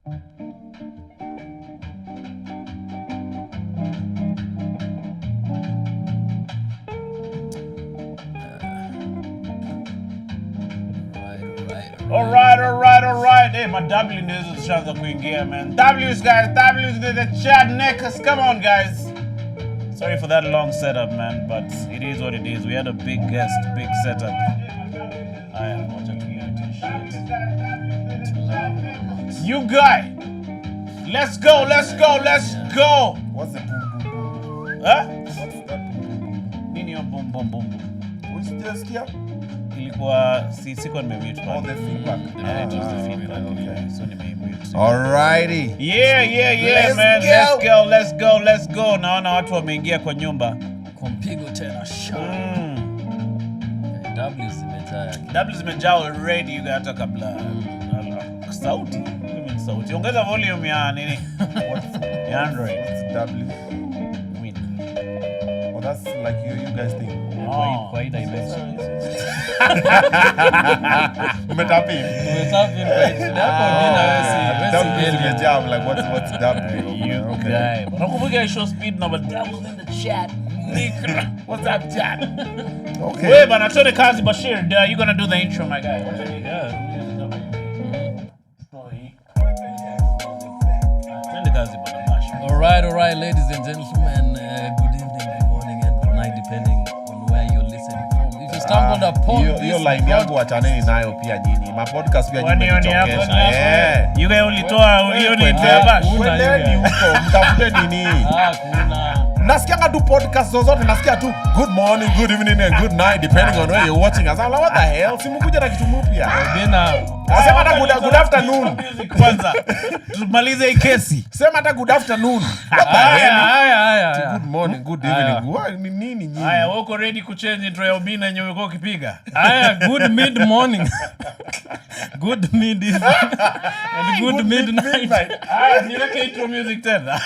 Alright. Hey, my W news is chance kuingia, man. W's guys, W's in the chat next. Come on, guys. Sorry for that long setup, man, but it is what it is. We had a big guest, big setup. I am watching shit. You guy, let's go. What's the boom boom? Huh? What's that boom? Nini yo boom boom boom? Which just here? Ilikuwa siko nimemute Oh, the feedback. It was the feedback. Okay. So nimemute. Alrighty. Yeah, man. Let's go. Naona watu wameingia kwa nyumba. Kompigo tena shot. W zimejaa already, you got kabla. Sauti. Mimi sauti. Ongeza volume ya nini? Ya Android. What's W? Win. Oh, that's like you guys think. Kwa hii dimension. Umetapi. I'm like, what's W? Okay. Nakumbuka show speed number double in the chat. What's up, chat? Okay. Wait, but Atone Kazi Bashir, you gonna do the intro, my guy? Alright, ladies and gentlemen. Good evening, good morning, and good night, depending on where you're listening from. If you stumbled upon hiyo line yangu achaneni nayo pia nyinyi. Ma podcast pia nyinyi mmechogesha. You guys ulitoa hiyo ni bash. Kwendeni huko, mtafute nini? kuna Nasikia tu podcast zozote, nasikia tu good morning, good evening and good night depending on where you're watching. Asa what the hell? Simukuja na kitu mpya. Obinna. Sema hata good afternoon. Kwanza tumalize hii kesi. Sema hata good afternoon. Haya. Good morning, good evening. Ni nini nyinyi? Haya, uko ready kuchange intro ya Obinna yenye uko ukipiga? Haya, good mid morning. Good mid evening. And good midnight. Haya, niweke intro music tena.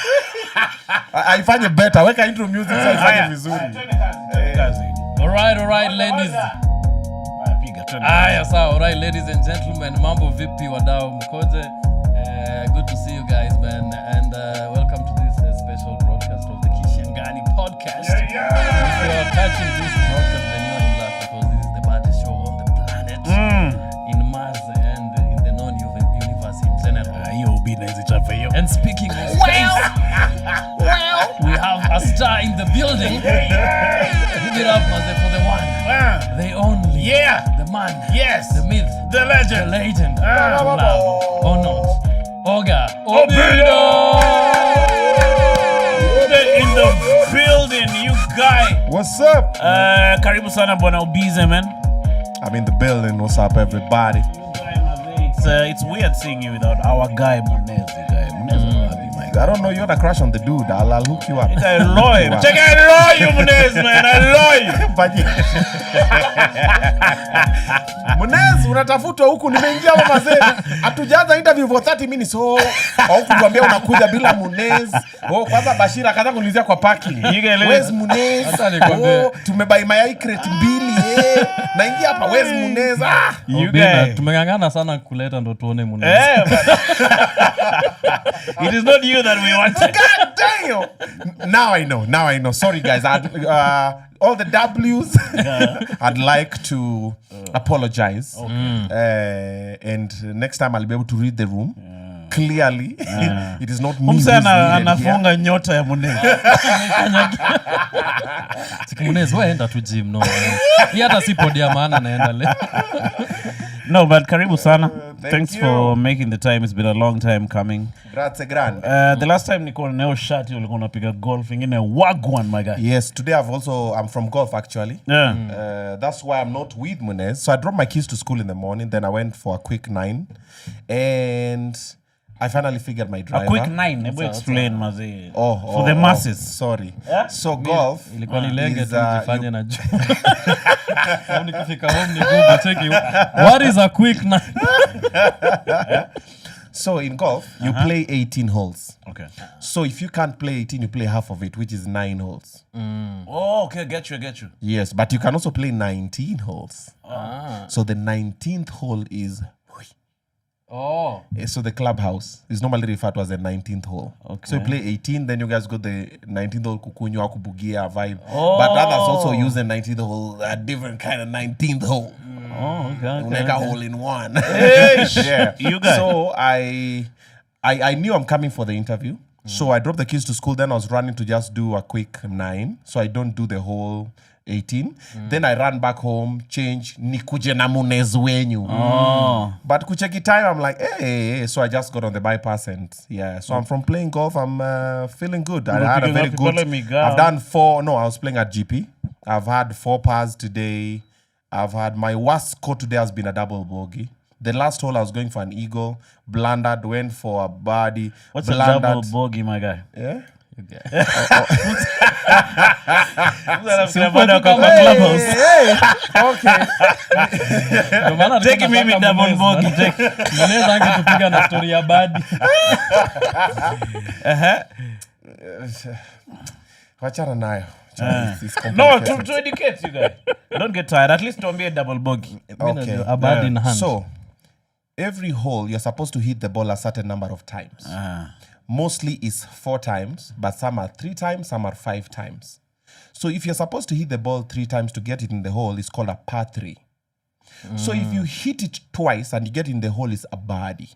Aifanye better. Weka intro music sasa ifanye vizuri. Alright, ladies. Piga tena. Haya, sawa. Alright, ladies and gentlemen. Mambo vipi wadau mkoje? Good to see you guys, man. And welcome to this special broadcast of the Kisiangani Podcast. Yeah. If you are catching this broadcast, then you are in luck because this is the baddest show on the planet. In Mars and in the non-universe in general. Hiyo Obinna hizi chapa hiyo. And speaking of space, we have a star in the building. Give it up, man, for the one, the only, the man, the myth, the legend, or not, Oga Obinna. In the building, you guy. What's up? Karibu sana bwana Obize, man. I'm in the building. What's up, everybody? It's weird seeing you without our guy Munez. I don't know, you had a crush on the dude. I'll hook you up. I love him. Check out, I love you, Munez, man. I love you. Munez, unatafuta huku, nimeingia hapa mazee. Hatujaanza interview for 30 minutes. Au kuambia unakuja bila Munez. Kwanza Bashira akaanza kunilizia kwa parking. Where's Munez? Tumebai mayai crate 2. Naingia hapa, where's Munez? Obinna, tumengangana sana kuleta ndo tuone Munez. It is not you that we wanted. God damn! Now I know. Sorry, guys. All the W's, I'd like to apologize. Okay. And next time I'll be able to read the room clearly. It is not me. Anafunga nyota ya Munez. Munez, wewe enda tu gym, no. Hii hata si podia maana naenda leo. No, but karibu sana. Thanks for making the time. It's been a long time coming. Grazie grande. The last time niko na shati ulikuwa unapiga golf ingine wagwan, my guy. Yes, today I'm from golf actually. Yeah. That's why I'm not with Munez. So I dropped my kids to school in the morning, then I went for a quick 9 and I finally figured my driver. A quick 9. Let me explain mazi. For the masses. Sorry. Yeah? So golf ilikuwa ni lenge tujifanye na juu. Nikifika home ni Google check you. What is a quick 9? So in golf, you play 18 holes. Okay. So if you can't play 18, you play half of it, which is 9 holes. Oh, okay, get you. Yes, but you can also play 19 holes. So the 19th hole is Oh. So the clubhouse is normally referred to as the 19th hole. Okay. So you play 18, then you guys got the 19th hole kukunywa kubugia vibe. But others also use the 19th hole, a different kind of 19th hole. Oh, okay. Like a hole in one. Yeah. You guys. So I knew I'm coming for the interview. So I dropped the kids to school. Then I was running to just do a quick 9. So I don't do the whole 18. Then I ran back home, change, nikuje na munez wenyu. But kucheki time, I'm like, hey. So I just got on the bypass and so I'm from playing golf. I'm feeling good. I had a very good, I've done 4, I was playing at GP. I've had 4 pars today. I've had my worst score today has been a double bogey. The last hole I was going for an eagle, blundered, went for a birdie. What's blundered. A double bogey, my guy? Yeah? Take me with double bogey. Mnaweza kupiga na story ya badi. Wachana nayo. No, to educate you guys. Don't get tired. At least don't be a double bogey. Okay. A bad in hand. So, every hole, you're supposed to hit the ball a certain number of times. Mostly is 4 times, but some are 3 times, some are 5 times. So if you're supposed to hit the ball 3 times to get it in the hole, it's called a par 3. So if you hit it twice and you get in the hole, it's a birdie.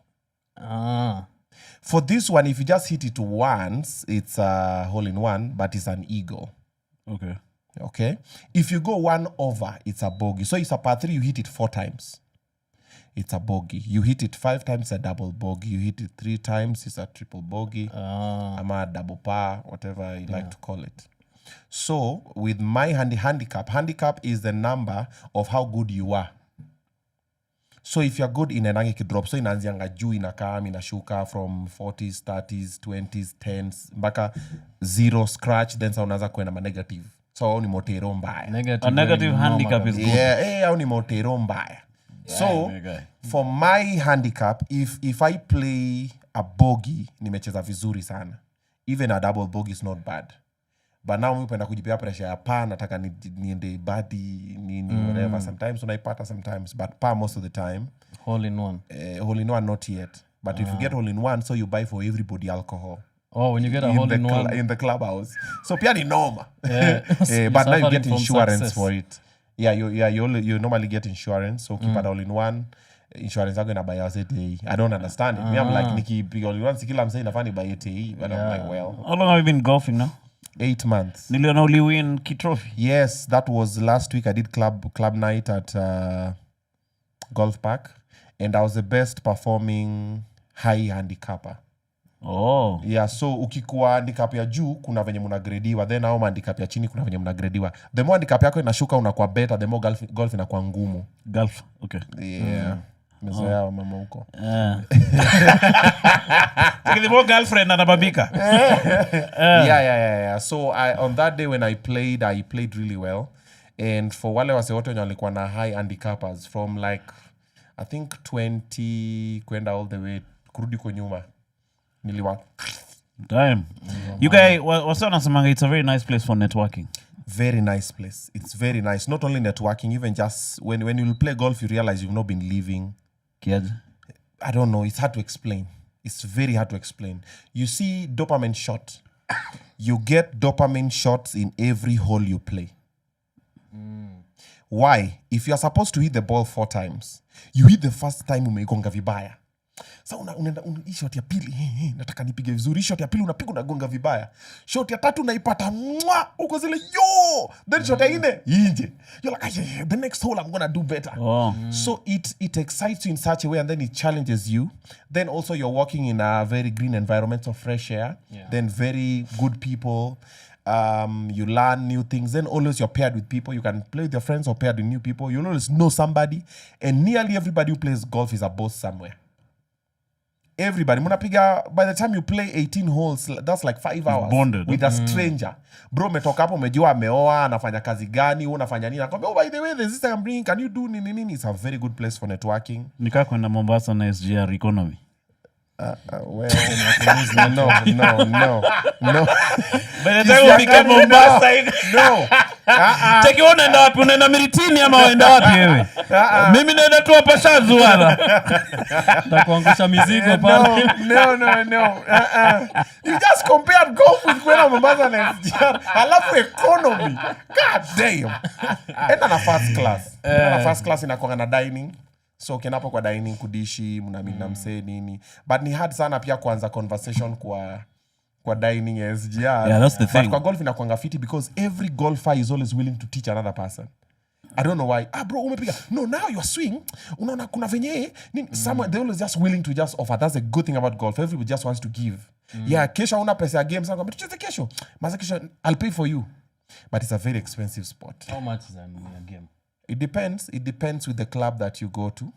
For this one, if you just hit it once, it's a hole in one, but it's an eagle. Okay. If you go 1 over, it's a bogey. So it's a par 3, you hit it 4 times. It's a bogey. You hit it 5 times, a double bogey. You hit it 3 times, it's a triple bogey. I'm a double par, whatever you like to call it. So with my handicap is the number of how good you are. So if you're good in enange kidrop, so inaanzianga juu inakaa inashuka from 40s, 30s, 20s, 10s mpaka 0 scratch, then sa unaanza kwenda ma negative. So au ni motero mbaya. A negative handicap is good. Yeah, au ni motero mbaya. So for my handicap, if I play a bogey, nimecheza vizuri sana. Even a double bogey is not bad. But now mimi penda kujipea pressure ya pa, nataka niende badi whatever. Sometimes unaipata sometimes, but pa most of the time. Hole in one. Hole in one not yet. But if you get hole in one, so you buy for everybody alcohol. Oh, when you get a hole in one in the clubhouse. So pia ni normal. Yeah. But now you get insurance for it. Yeah, you normally get insurance. So keep it all in one. Insurance are gonna buy us ATE. I don't understand it. Me, I'm like Nikki all in one. Sikila I'm saying I find buy ATE, but I'm like, well. How long have you been golfing now? 8 months. Niliona only win key trophy. Yes, that was last week. I did club night at Golf Park, and I was the best performing high handicapper. Oh. Yeah, so ukikuwa handicap ya juu kuna venye mnagradiwa, then au handicap ya chini kuna venye mnagradiwa. The more handicap yako inashuka unakuwa better, the more golf inakuwa ngumu. Golf. Okay. Yeah. Mezoea mama huko. The more girlfriend anabambika. Yeah. So on that day when I played really well. And for wale wase wote wenye walikuwa na high handicappers from like I think 20 kwenda all the way kurudi kwa nyuma. Niliwa. Damn. You guys, what's on Asamanga? It's a very nice place for networking. Very nice place. It's very nice. Not only networking, even just when you play golf, you realize you've not been living. Kids. I don't know. It's hard to explain. It's very hard to explain. You see dopamine shot. You get dopamine shots in every hole you play. Why? If you're supposed to hit the ball 4 times, you hit the first time umeigonga vibaya. Sa unaenda shot ya pili nataka nipige vizuri, shot ya pili unapiga unagonga vibaya, shot ya 3 unaipata uko zile yo, then shot ya 4 nje, you're like the next hole I'm gonna do better. So it excites you in such a way, and then it challenges you. Then also you're walking in a very green environment of fresh air, then very good people. You learn new things. Then always you're paired with people. You can play with your friends or paired with new people. You'll always know somebody, and nearly everybody who plays golf is a boss somewhere. Everybody. By the time you play 18 holes, that's like 5 hours bonded with a stranger. Bro, umetoka hapo umejua ameoa, anafanya kazi gani, unafanya nini? Akwambia, oh, by the way, there's this thing I'm bringing. Can you do nini? It's a very good place for networking. Nika kwenda Mombasa na SGR economy. Well, no. By the time we became Mombasa, no. Cheki unaenda wapi? Unaenda Miritini ama unaenda wapi wewe? Mimi naenda tu hapa Shazu bwana. Takuangusha mizigo pale. No. You just compared golf with kwenda Mombasa na SGR. Alafu economy. God damn. Enda na first class. Na first class inakuwa na dining. So ukienda kwa dining kudishi, mnamina msee nini. But ni hard sana pia kuanza conversation kwa dining SGR. Yeah, that's the thing. But kwa golf inakuanga fiti because every golfer is always willing to teach another person. I don't know why. Bro, umepiga. No, now you are swing. Unaona kuna venye someone they always just willing to just offer. That's a good thing about golf. Everybody just wants to give. Yeah, kesho una pesa ya game sasa kwambia tucheze kesho. Maza kesho I'll pay for you. But it's a very expensive sport. How much is a game? It depends with the club that you go to.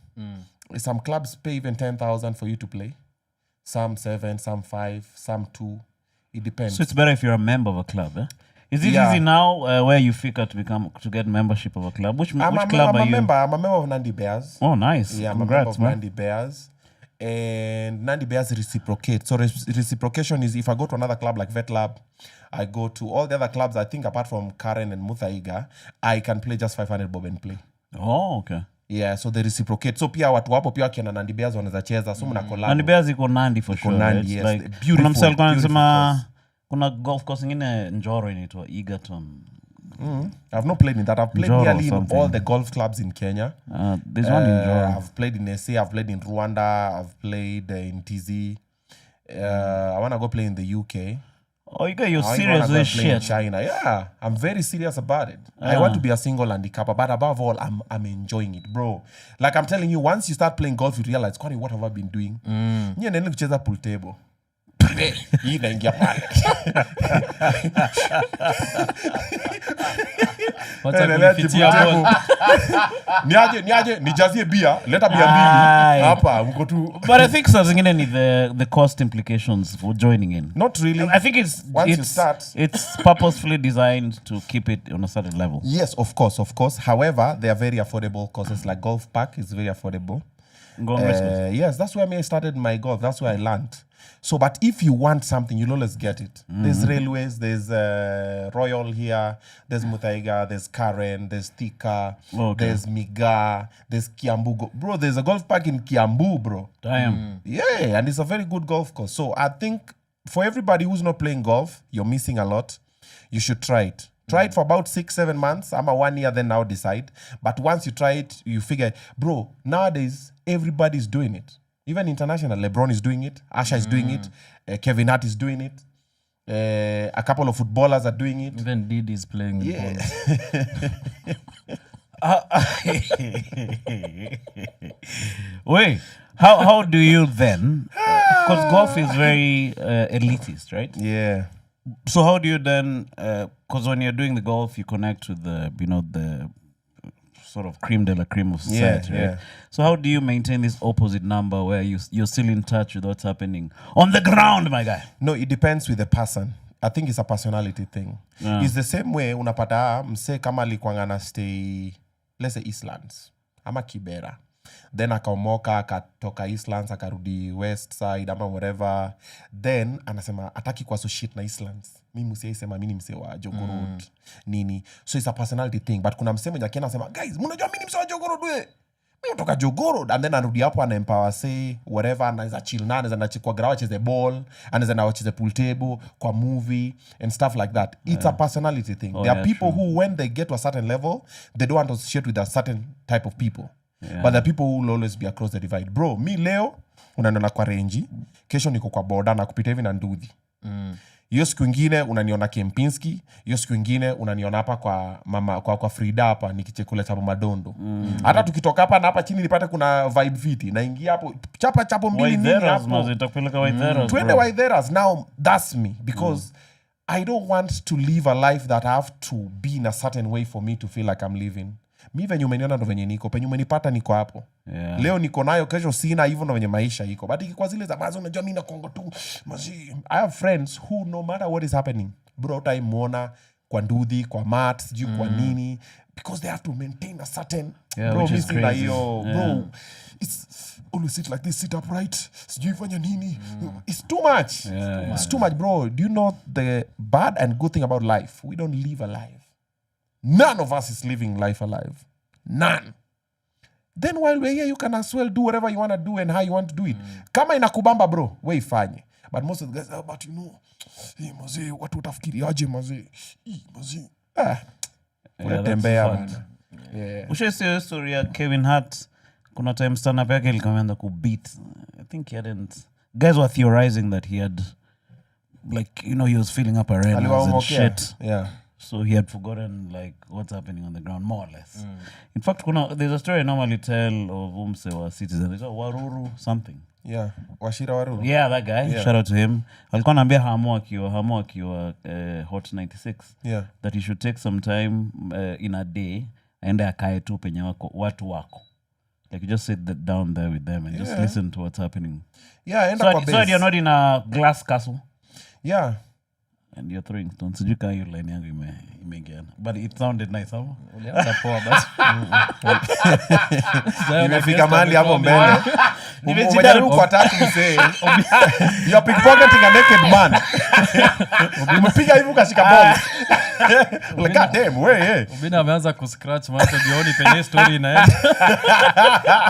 Some clubs pay even 10,000 for you to play. Some 7, some 5, some 2. It depends. So it's better if you're a member of a club, eh? Is it easy now where you figure to get membership of a club? Which club are you? I'm a member of Nandi Bears. Oh, nice. Yeah, Congrats, I'm a member of Nandi Bears. And Nandi Bears reciprocate. So reciprocation is if I go to another club like Vet Lab, I go to all the other clubs, I think apart from Karen and Muthaiga, I can play just 500 bob and play. Oh, okay. Yeah, so they reciprocate. So pia watu wapo pia wakiona Nandi Bears wanaweza cheza. So mna collab. Nandi Bears iko Nandi for sure. Nandi, it's yes. like Beautiful. Kuna golf course ingine Njoro inaitwa Egerton. I've not played in that. I've played Njoro nearly in all the golf clubs in Kenya. There's one in Njoro. I've played in SA, I've played in Rwanda, I've played in TZ. I want to go play in the UK. Oh, you're serious with shit. In China. Yeah, I'm very serious about it. I want to be a single handicapper, but above all, I'm enjoying it, bro. Like I'm telling you, once you start playing golf, you realize, what have I been doing? Nye nene kucheza pool table. Hii naingia pale. Wacha kufitia ball. Niaje, nijazie bia, leta bia mbili. Hapa, mko tu. But I think some zingine ni the cost implications for joining in. Not really. I think you start, it's purposefully designed to keep it on a certain level. Yes, of course. However, they are very affordable courses. Like Golf Park is very affordable. Yes, that's where I started my golf. That's where I learned. So, but if you want something, you'll always get it. There's railways, there's Royal here, there's Muthaiga, there's Karen, there's Thika, there's Miga, there's Kiambu. Bro, there's a golf park in Kiambu, bro. Damn. Yeah, and it's a very good golf course. So I think for everybody who's not playing golf, you're missing a lot. You should try it. Try it for about 6-7 months. I'm a 1 year, then now decide. But once you try it, you figure, bro, nowadays, everybody's doing it. Even international, LeBron is doing it. Asha is doing it. Kevin Hart is doing it. A couple of footballers are doing it. Even Didi is playing with Wait, how do you then? Because golf is very elitist, right? Yeah. So how do you then? Because when you're doing the golf, you connect with the sort of cream de la cream of society, right? Yeah. So how do you maintain this opposite number where you're still in touch with what's happening on the ground, my guy? No, it depends with the person. I think it's a personality thing. It's the same way unapata mse kama alikuanga na stay, let's say Eastlands ama Kibera, then akaomoka akatoka Eastlands akarudi West Side ama whatever, then anasema ataki kwa associate na Eastlands. Mimi msiaisema mimi mse wa Jogoo Road nini. So it's a personality thing. But kuna mse mwenye akienda anasema, guys, mnajua mimi mse wa Jogoo Road we. Mimi kutoka Jogoo Road, and then anarudi hapo ana empower say whatever, anaweza chill na anaweza kwa ground cheze ball, anaweza na cheze pool table, kwa movie and stuff like that. It's a personality thing. There are people who when they get to a certain level, they don't want to associate with a certain type of people. Yeah. But the people who will always be across the divide. Bro, mi leo unaniona kwa range, kesho niko kwa boda na kupita hivi na ndudhi. Hiyo siku ingine unaniona Kempinski, hiyo siku ingine unaniona hapa kwa mama kwa Frida hapa nikichekula chapo madondo. Hata tukitoka hapa na hapa chini nipate kuna vibe fiti, naingia hapo chapo mbili nini hapo. Twende Waitheras. Now that's me because I don't want to live a life that I have to be in a certain way for me to feel like I'm living. Mi venye umeniona ndo venye niko, penye umenipata niko hapo. Yeah. Leo niko nayo, kesho sina, hivyo ndo venye maisha iko. But ikikuwa zile za mazo, unajua mimi na Kongo tu. I have friends who no matter what is happening, bro, utaimwona kwa ndudhi, kwa mat, sijui kwa nini, because they have to maintain a certain, bro, missing na hiyo, bro, it's always sit like this, sit upright, sijui fanya nini. It's too much. It's too much, bro. Do you know the bad and good thing about life? We don't live a life. None of us is living life alive. None. Then while we're here, you can as well do whatever you want to do and how you want to do it. Kama inakubamba bro, we ifanye. But most of the guys, but you know, mazee, watu utafikiriaje mazee? Mazee. Unatembea bana. Yeah. Ushasikia hiyo story ya Kevin Hart? Kuna time stand-up yake ilikaanza kubeat. I think he hadn't... Guys were theorizing that he had... Like, you know, he was filling up arenas and shit. Yeah. So he had forgotten, like, what's happening on the ground, more or less. In fact, there's a story I normally tell of Umse wa Citizen. It's Waruru something. Yeah. Washira Waruru. Yeah, that guy. Yeah. Shout out to him. Alikuwa anaambia Hamo akiwa Hot 96. Yeah. That he should take some time in a day aende akae tu penye watu wako. Like you just sit down there with them and just listen to what's happening. Yeah, enda kwa base. So you're not in a glass castle. Yeah. And you're throwing stones. Sijui kama hiyo line yangu imeingiana. But it sounded nice, huh? Ulianza poa basi. Nimefika mahali hapo mbele. Umejaribu kwa tatu msee. You're pickpocketing a naked man. Umepiga hivi ukashika bomb. Like god damn, hey. Obinna ameanza kuscratch macho jioni penye story inaenda.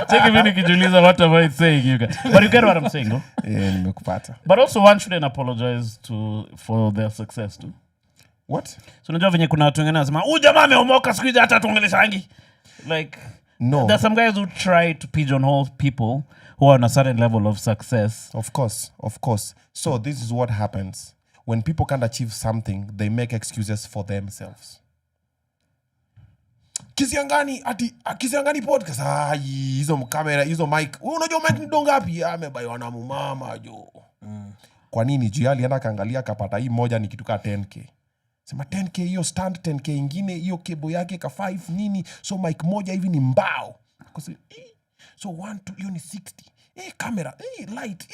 Take a minute kujiuliza what am I saying you guys. But you get what I'm saying, no? Yeah, nimekupata. But also one shouldn't apologize for their success too. What? So unajua venye kuna watu wengine wanasema, "Huyu jamaa ameomoka siku hizi hata tuongeleshangi." Like no. There's some guys who try to pigeonhole people who are on a certain level of success. Of course. So this is what happens. When people can't achieve something, they make excuses for themselves. Kisiangani Podcast. Hizo kamera, hizo mic. Unajua mic ni dongapi? Amebaywa na mama jo. Kwa nini juu alienda kaangalia kapata hii moja ni kitu ka 10k. Sema 10k hiyo stand 10k ingine hiyo cable yake ka 5 nini. So mic moja hivi ni mbao. So 1 2 hiyo ni 60. Camera, light,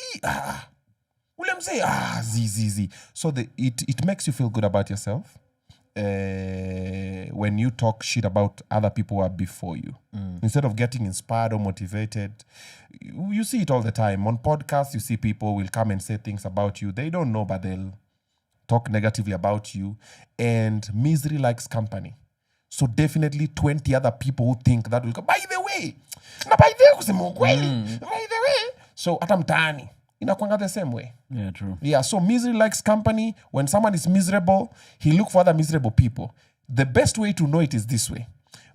ule mzee zizi. So it makes you feel good about yourself when you talk shit about other people who are before you. Instead of getting inspired or motivated. You see it all the time. On podcasts, you see people will come and say things about you. They don't know, but they'll talk negatively about you. And misery likes company. So definitely 20 other people who think that will come. By the way, so hata mtaani inakuanga the same way. Yeah, true. Yeah, so misery likes company. When someone is miserable, he look for other miserable people. The best way to know it is this way.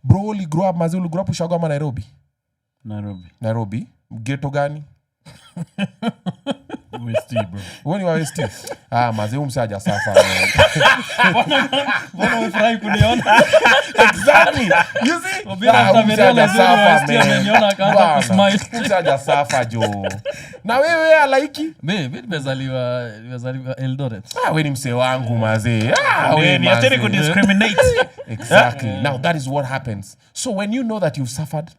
Bro, uli grow up Mazulu, grow up Ushago ama Nairobi? Nairobi. Ghetto gani? West, bro. When you are West? Mazee umsaja safa. Mbona umefurahi kuniona? Exactly. You see? Obinna umsaja safa, ameniona akaanza kusmile. Umsaja safa jo. Na wewe alaiki? Mimi nimezaliwa Eldoret. Wewe ni msee wangu mazee. Wewe ni atari ku discriminate. Exactly. Now that is what happens. So when you know that you've suffered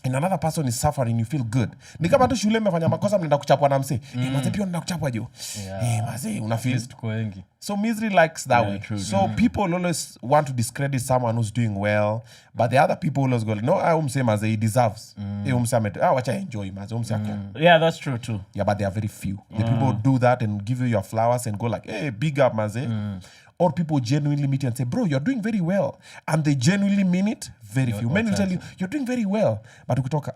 and another person is suffering, you feel good. Ni kama tu shule mmefanya makosa mnaenda kuchapwa na msee. Mazee pia unaenda kuchapwa jo. Mazee una feel wengi. So misery likes that way. True. So people always want to discredit someone who's doing well, but the other people always go, no, umse mazee he deserves. Wacha enjoy mazee umse ako. Yeah, that's true too. Yeah, but they are very few. The people who do that and give you your flowers and go like, hey, big up mazee. Or people genuinely meet you and say, bro, you're doing very well. And they genuinely mean it. Very few. Men will tell you, you're doing very well. But ukitoka,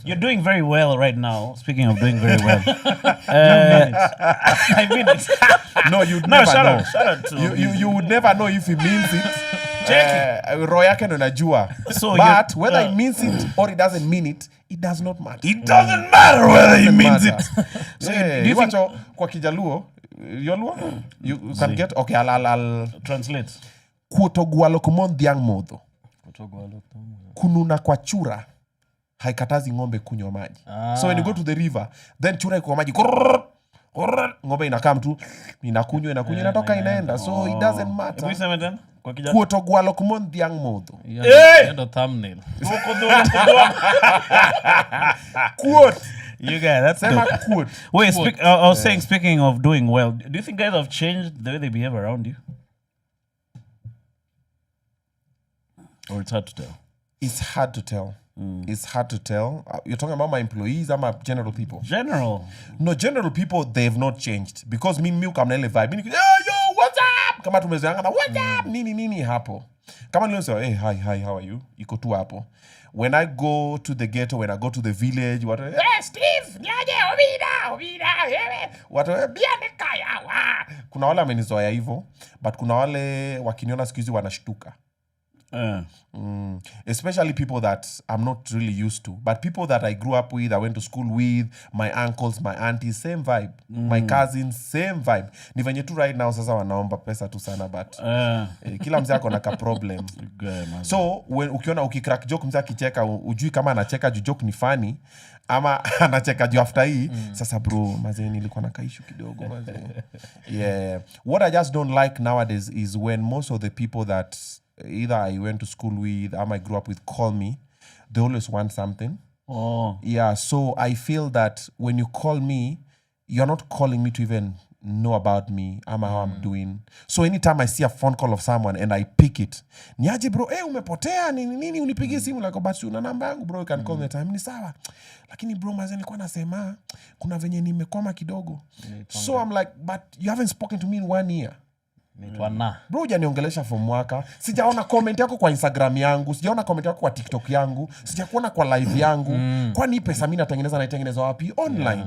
you're doing very well right now. Speaking of doing very well. I mean it. No, you'd never know. Shout out to you would never know if he means it. Roho yake ndo najua. But whether he means it or he doesn't mean it, it does not matter. It doesn't matter whether he means it. So do you think kwa Kijaluo, Yolua? You can get, okay, I'll translate. Kuotogwalo kumon dhiang modho. Kununa kwa chura haikatazi ng'ombe kunywa maji. So when you go to the river, then chura iko maji. Ng'ombe inakaa mtu inakunywa inatoka inaenda. So it doesn't matter. Hebu sema tena kwa Kijaluo. Kuotogwalo kumon dhiang modho. Endo thumbnail. Quote. You guys, that's the quote. Wait, I was saying, speaking of doing well, do you think guys have changed the way they behave around you? Or it's hard to tell? It's hard to tell. It's hard to tell. You're talking about my employees or my general people? General. No, general people, they have not changed. Because me, come na vibe. Yo, what's up? kama tumezoeana what up nini hapo. Kama nilio sema hey hi how are you? Iko tu hapo. When I go to the ghetto, when I go to the village, what Steve, niaje Obinna, what biane kaya. Kuna wale amenizoea hivyo, but kuna wale wakiniona siku hizi wanashtuka. Especially people that I'm not really used to, but people that I grew up with, I went to school with, my uncles, my aunties, same vibe. My cousins, same vibe. Ni venye tu right now sasa wanaomba pesa tu sana, but kila mzee ako na ka problem. So ukiona ukicrack joke mzee akicheka, ujui kama anacheka juu joke ni funny ama anacheka juu after hii. Sasa bro, mazee nilikuwa na kaishu kidogo mazee. Yeah. What I just don't like nowadays is when most of the people that either I went to school with or I grew up with call me, they always want something. Yeah, so I feel that when you call me, you're not calling me to even know about me, how I'm doing. So anytime I see a phone call of someone and I pick it, niaje bro, umepotea, nini unipigie simu, like, but una namba yangu bro, you can call me time, ni sawa. Lakini bro, maze nilikuwa nasema, kuna venye nimekwama kidogo. So I'm like, but you haven't spoken to me in 1 year. Bro, hujaniongelesha for mwaka. Sijaona comment yako kwa Instagram yangu, sijaona comment yako kwa TikTok yangu, sijakuona kwa live yangu. Kwani pesa mimi naitengeneza wapi? Online.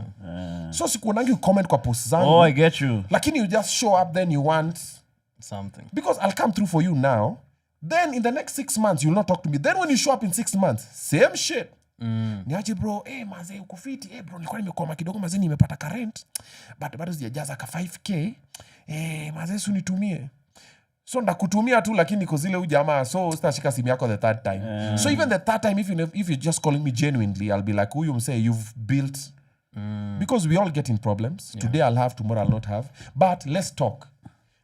So sikuonangi comment kwa post zangu. I get you. Lakini you just show up, then you want something. Because I'll come through for you now. Then in the next 6 months you'll not talk to me. Then when you show up in 6 months, same shit. Niaje bro, maze uko fiti, bro nilikuwa nimekoma kidogo maze nimepata ka rent. But bado sijajaza ka 5k. Maze unitumie. So ndakutumia tu lakini niko zile ujamaa, so sitashika simu yako the third time. So even the third time if you're just calling me genuinely, I'll be like, who you say you've built because we all get in problems. Today I'll have, tomorrow I'll not have. But let's talk.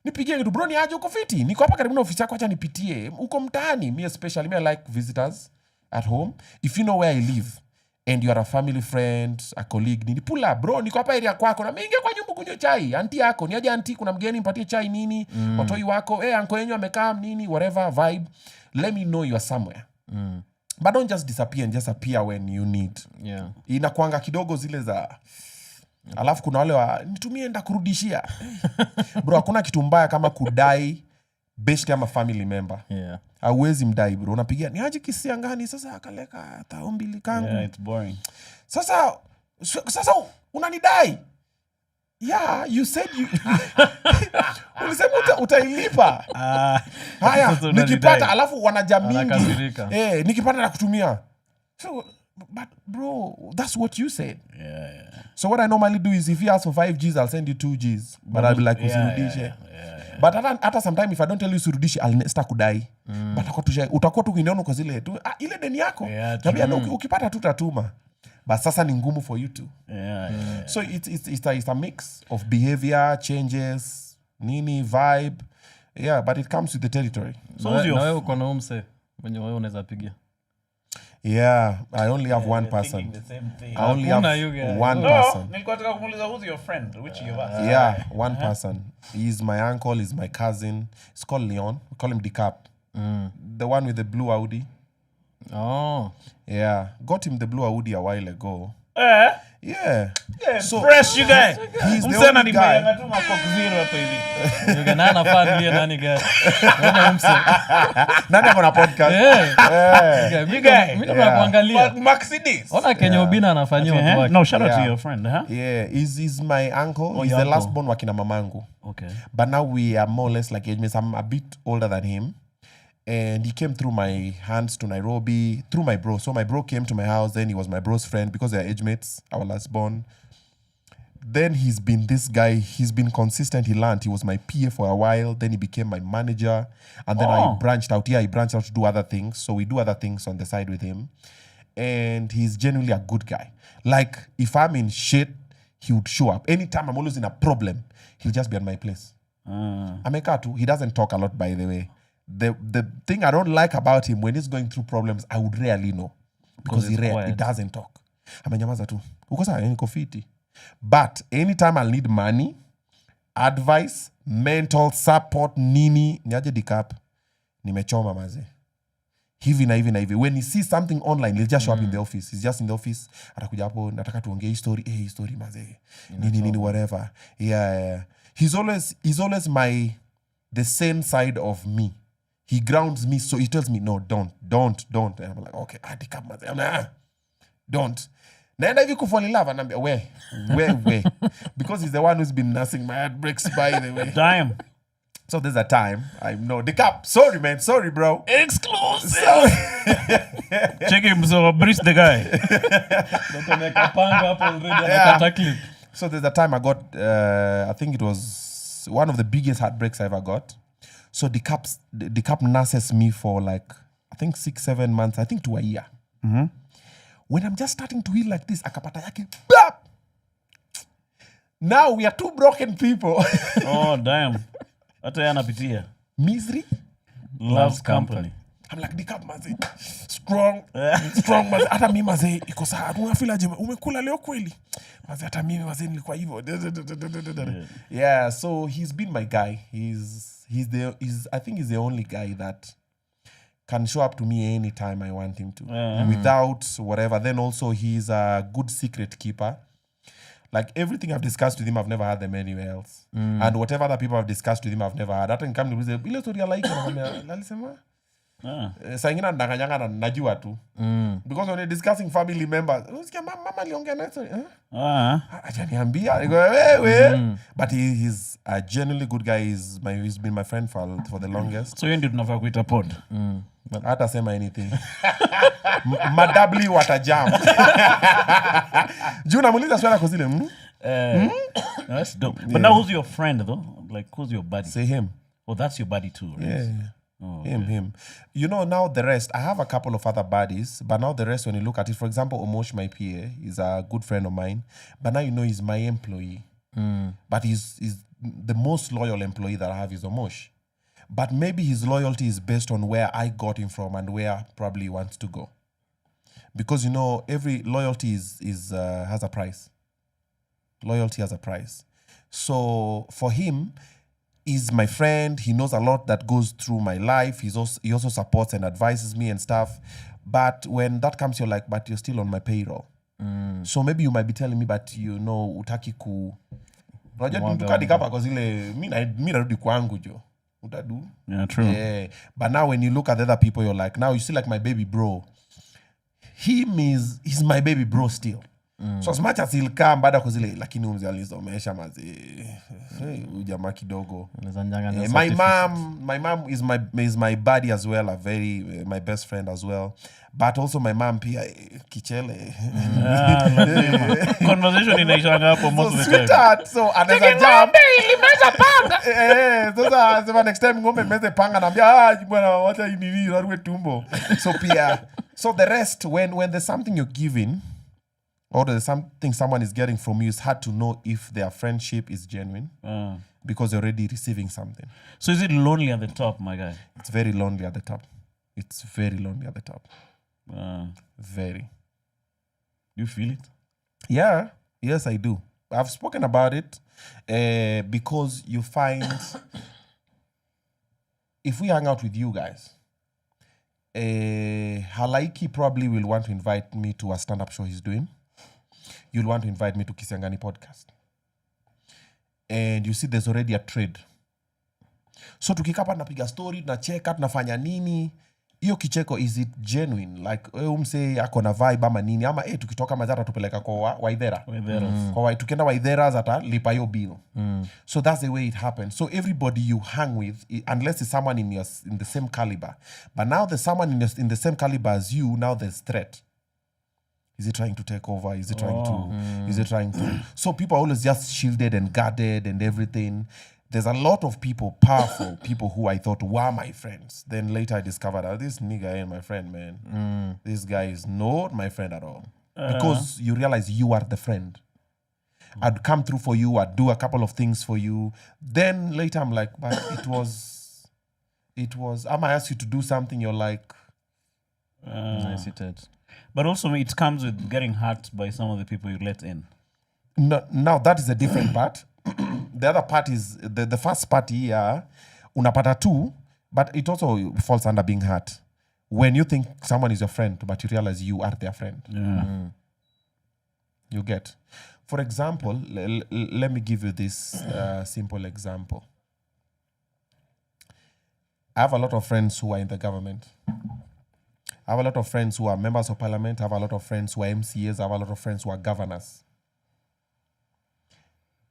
Nipigie kitu bro, niaje uko fiti? Niko hapa karibu na ofisi yako, acha nipitie. Uko mtaani, me especially, me I like visitors at home. If you know where I live and you are a family friend, a colleague, nini pull up bro, niko hapa area kwako na mingi kwa nyumba kunywa chai. Auntie yako, niaje auntie, kuna mgeni mpatie chai nini? Watoi wako, uncle yenyu amekaa nini, whatever vibe. Let me know you are somewhere. But don't just disappear and just appear when you need. Yeah. Inakuanga kidogo zile za alafu kuna wale nitumie enda kurudishia. Bro, hakuna kitu mbaya kama kudai best ama family member. Yeah. Hauwezi mdai bro. Unapigia niaje Kisiangani sasa akaleka 2,000 kangu. Yeah, it's boring. Sasa unanidai. Yeah, you said you ulisema utailipa. Haya, nikipata alafu wanajamingi. Nikipata na kutumia. So but bro, that's what you said. Yeah. So what I normally do is if you ask for 5 G's, I'll send you 2 G's. But I'll be like, usirudishe. But at some if I don't tell you usirudishe, I'll start kudai. But utakuwa tu kiniona kwa zile tu ile deni yako. Ukipata tutatuma. But sasa ni ngumu for you too. So it's a mix of behavior, changes, nini, vibe. Yeah, but it comes with the territory. So wewe uko na umse mwenye wewe unaweza pigia. Yeah, I only have one person. I only have one person. Nilikuwa nataka kumuuliza who's your friend? Which of us? Yeah, one person. He's my uncle, he's my cousin. It's called Leon. We call him Decap. The one with the blue Audi. Oh. Yeah, got him the blue Audi a while ago. Yeah. So fresh you guy. He's the only guy. Nana fan nani guy. Nani akona podcast? You guy. Mimi nakuangalia. Mercedes. Ona Kenya Obinna anafanyia watu wake. No, shout out to your friend, huh? Yeah, he's my uncle. He's the last born wakina mamangu. Okay. But now we are more or less like age mates. I'm a bit older than him. And he came through my hands to Nairobi, through my bro. So my bro came to my house, then he was my bro's friend because they're age mates, our last born. Then he's been this guy, he's been consistent, he learned. He was my PA for a while, then he became my manager. And then I branched out. Yeah, he branched out to do other things. So we do other things on the side with him. And he's genuinely a good guy. Like, if I'm in shit, he would show up. Anytime I'm always in a problem, he'll just be at my place. Amekatu, he doesn't talk a lot, by the way. The thing I don't like about him, when he's going through problems, I would rarely know. Because he doesn't talk. Amenyamaza tu. Uko sawa, niko fiti. But anytime I'll need money, advice, mental support, nini, niaje Decap, nimechoma maze. Hivi na hivi. When he sees something online, he'll just show up in the office. He's just in the office. Atakuja hapo, nataka tuongee story maze. Nini, whatever. Yeah. He's always the same side of me. He grounds me, so he tells me, no, don't. And I'm like, okay, decap maze. I'm like, don't. Naenda hivi kufall in love, anambia, where? Because he's the one who's been nursing my heartbreaks, by the way. Damn. So there's a time, decap, sorry, man, sorry, bro. Exclusive. Check him, so breach the guy. So there's a time I got, I think it was one of the biggest heartbreaks I ever got. So decap nurses me for like, I think 6-7 months, I think to a year. Mm-hmm. When I'm just starting to heal like this, akapata yake, bap! Now we are two broken people. Oh, damn. Hata yanapitia. Misery Loves company. I'm like, decap maze, strong maze. Hata mimi maze, iko sawa. Unafeel aje? Umekula leo kweli? Maze, hata mimi maze nilikuwa hivyo. Yeah, so he's been my guy. I think he's the only guy that can show up to me anytime I want him to. Without whatever. Then also he's a good secret keeper. Like everything I've discussed with him, I've never had them anywhere else. And whatever other people have discussed with him, I've never had. Hata nikamni ulize, ile story like alisema? Saa ingine ndanganyanga na najua tu. Because when you're discussing family members, usikia mama aliongea na story. Ajaniambia, wewe. But he's a genuinely good guy. He's been my friend for the longest. So you did not have a pod. Hata sema anything. Madabli watajam. Juu namuliza swala kwa zile. That's dope. But now who's your friend though? Like who's your buddy? Say him. Oh, that's your buddy too, right? Yeah. Oh, Him. You know, now the rest, I have a couple of other buddies, but now the rest, when you look at it, for example, Omosh, my PA, is a good friend of mine, but now you know he's my employee. But he's the most loyal employee that I have is Omosh. But maybe his loyalty is based on where I got him from and where probably he wants to go. Because, you know, every loyalty has a price. Loyalty has a price. So for him, he's my friend. He knows a lot that goes through my life. He also supports and advises me and stuff. But when that comes, you're like, but you're still on my payroll. So maybe you might be telling me, but you know, utaki ku. Mi narudi kwangu jo. Utadu. Yeah, true. Yeah. But now when you look at the other people, you're like, now you see like my baby bro. He's my baby bro still. So as much as he'll come baada kuzile lakini umzi alizomesha mazi ujamaa kidogo. My mom is my buddy as well, a very my best friend as well. But also my mom pia kichele. Conversation inaishanga hapo most of the time. Sweetheart, so anaweza jump ilimeza panga. Sasa sema next time ngombe meze panga naambia bwana wacha nini rarue tumbo. So pia so the rest when there's something you're giving or there's something someone is getting from you, it's hard to know if their friendship is genuine because they're already receiving something. So is it lonely at the top, my guy? It's very lonely at the top. It's very lonely at the top. Very. You feel it? Yeah. Yes, I do. I've spoken about it because you find if we hang out with you guys, Halaiki probably will want to invite me to a stand-up show he's doing. You'll want to invite me to Kisiangani Podcast. And you see there's already a trade. So tukikapa napiga story, tunacheka, tunafanya nini, hiyo kicheko, is it genuine? Like umse ako na vibe ama nini, ama tukitoka mazara tupeleka kwa Waithera. Kwa tukienda Waithera zata lipa hiyo bill. So that's the way it happens. So everybody you hang with, unless it's someone in the same caliber. But now there's someone in the same caliber as you, now there's threat. Is he trying to take over? Is he trying to? So people are always just shielded and guarded and everything. There's a lot of people, powerful people who I thought were my friends. Then later I discovered that this nigga ain't my friend, man. This guy is not my friend at all. Because you realize you are the friend. I'd come through for you. I'd do a couple of things for you. Then later I'm like, but it was, I might ask you to do something. You're like, nice it. But also it comes with getting hurt by some of the people you let in. No, now that is a different part. The other part is, the first part here, unapata too, but it also falls under being hurt. When you think someone is your friend, but you realize you are their friend. Yeah. You get. For example, let me give you this simple example. I have a lot of friends who are in the government. I have a lot of friends who are members of parliament. I have a lot of friends who are MCAs. I have a lot of friends who are governors.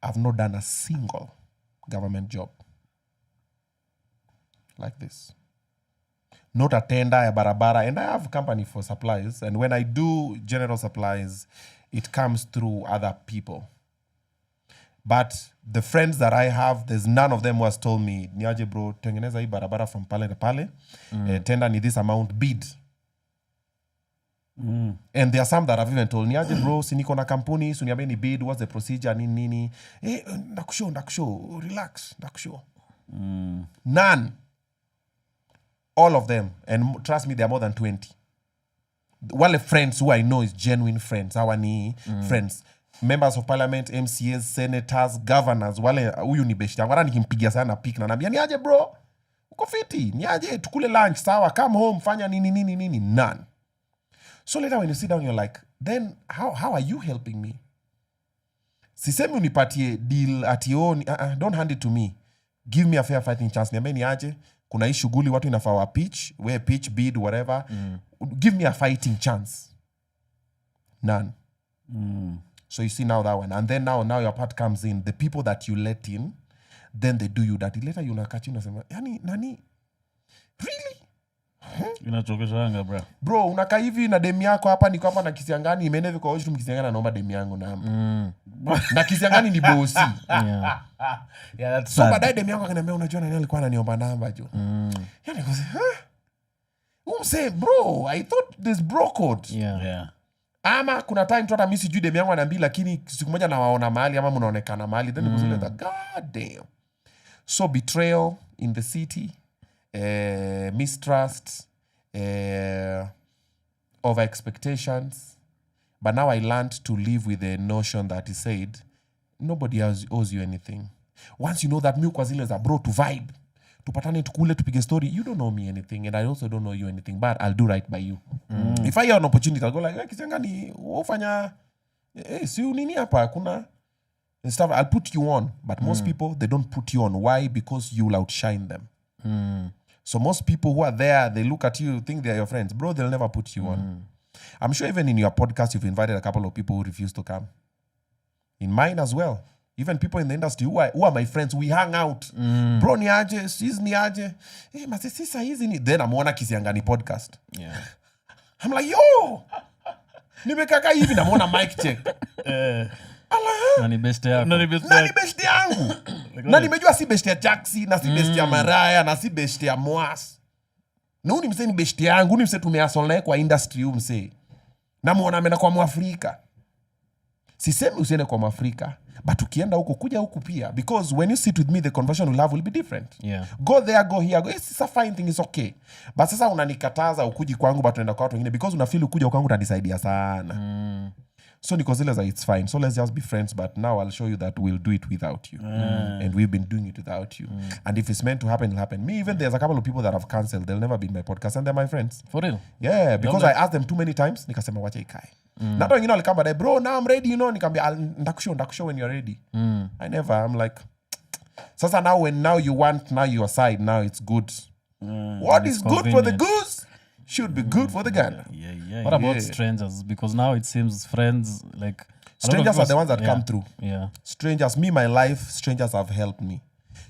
I've not done a single government job like this. Not a tender, a barabara. And I have company for supplies. And when I do general supplies, it comes through other people. But the friends that I have, there's none of them who has told me, niaje bro, tengeneza hii barabara from pale to pale. Tender ni this amount, bid. And there are some that have even told, niaje bro, siniko na kampuni, suniambie ni bid, what's the procedure, nini. Ndakushow, relax, ndakushow. None. All of them. And trust me, there are more than 20. Wale friends who I know is genuine friends. Hawa ni friends. Members of parliament, MCAs, senators, governors. Wale huyu ni beshti. Wala nikimpigia sana pick na naambia niaje bro. Uko fiti. Niaje tukule lunch sawa. Come home fanya nini. None. So later when you sit down you're like, then how are you helping me? Sisemi unipatie deal ati don't hand it to me. Give me a fair fighting chance. Niambie niaje. Kuna hii shughuli watu inafaa wa pitch, we pitch, bid, whatever. Give me a fighting chance. None. So you see now that one. And then now your part comes in. The people that you let in, then they do you that. Later you unakachi unasema, yani nani? Really? Inachokeshanga bro, unakaa hivi na demu yako hapa, niko hapa na Kisiangani, imeenda hivi kwa washroom, Kisiangani anaomba demu yangu namba. Na Kisiangani ni bosi. Yeah, that's so baadaye demu yangu akaniambia, unajua nani alikuwa ananiomba namba jo. Yani kwa say, bro, I thought this bro code. Yeah. Ama kuna time tu hata mimi sijui demu yangu ananiambia, lakini siku moja nawaona mahali ama mnaonekana mahali, then because like god damn. So betrayal in the city, mistrust, over expectations. But now I learned to live with the notion that he said, nobody owes you anything. Once you know that milk was a bro to vibe, tupatane tukule tupige story, you don't know me anything and I also don't know you anything, but I'll do right by you. If I hear an opportunity, I'll go like, Kisiangani, ufanya, si nini hapa, kuna and stuff. I'll put you on. But most people, they don't put you on. Why? Because you'll outshine them. So most people who are there, they look at you, think they're your friends. Bro, they'll never put you on. I'm sure even in your podcast, you've invited a couple of people who refuse to come. In mine as well. Even people in the industry who are my friends, we hang out. Bro, ni aje, sis ni aje. Hey, mase sisa hizi ni. Then I'm on a Kisiangani podcast. Yeah. I'm like, yo! Nimekaka hivi na mwona mic check. Na ni beste yako. Na ni beste yangu. Na nimejua si beste ya Jaxi, na si beste ya Maraya, na si beste ya Moas. Na huu ni mse ni beste yangu, ni mse tumeasole kwa industry huu mse. Na mwona amena kwa Mwafrika. Sisemi usiende kwa Mwafrika, but ukienda huko, kuja huku pia. Because when you sit with me, the conversation we'll have will be different. Yeah. Go there, go here, go. It's a fine thing, it's okay. But sasa unanikataza ukuji kwangu, but unaenda kwa watu wengine. Because unafeel ukuja kwangu utadisaidia sana. So niko zile za it's fine. So let's just be friends. But now I'll show you that we'll do it without you. And we've been doing it without you. And if it's meant to happen, it'll happen. Me, even there's a couple of people that have cancelled. They'll never be in my podcast. And they're my friends. For real? Yeah, because I asked them too many times. Nikasema wacha ikae. Na hata wengine walikamba dai, bro, now I'm ready, you know. Nikamwambia, ndakushow when you're ready. I never. I'm like, sasa now when you want, now your side, now it's good. What is good for the goose should be good for the gander. Yeah. What about strangers? Because now it seems friends, like... Strangers are the ones that come through. Yeah. Strangers, my life, strangers have helped me.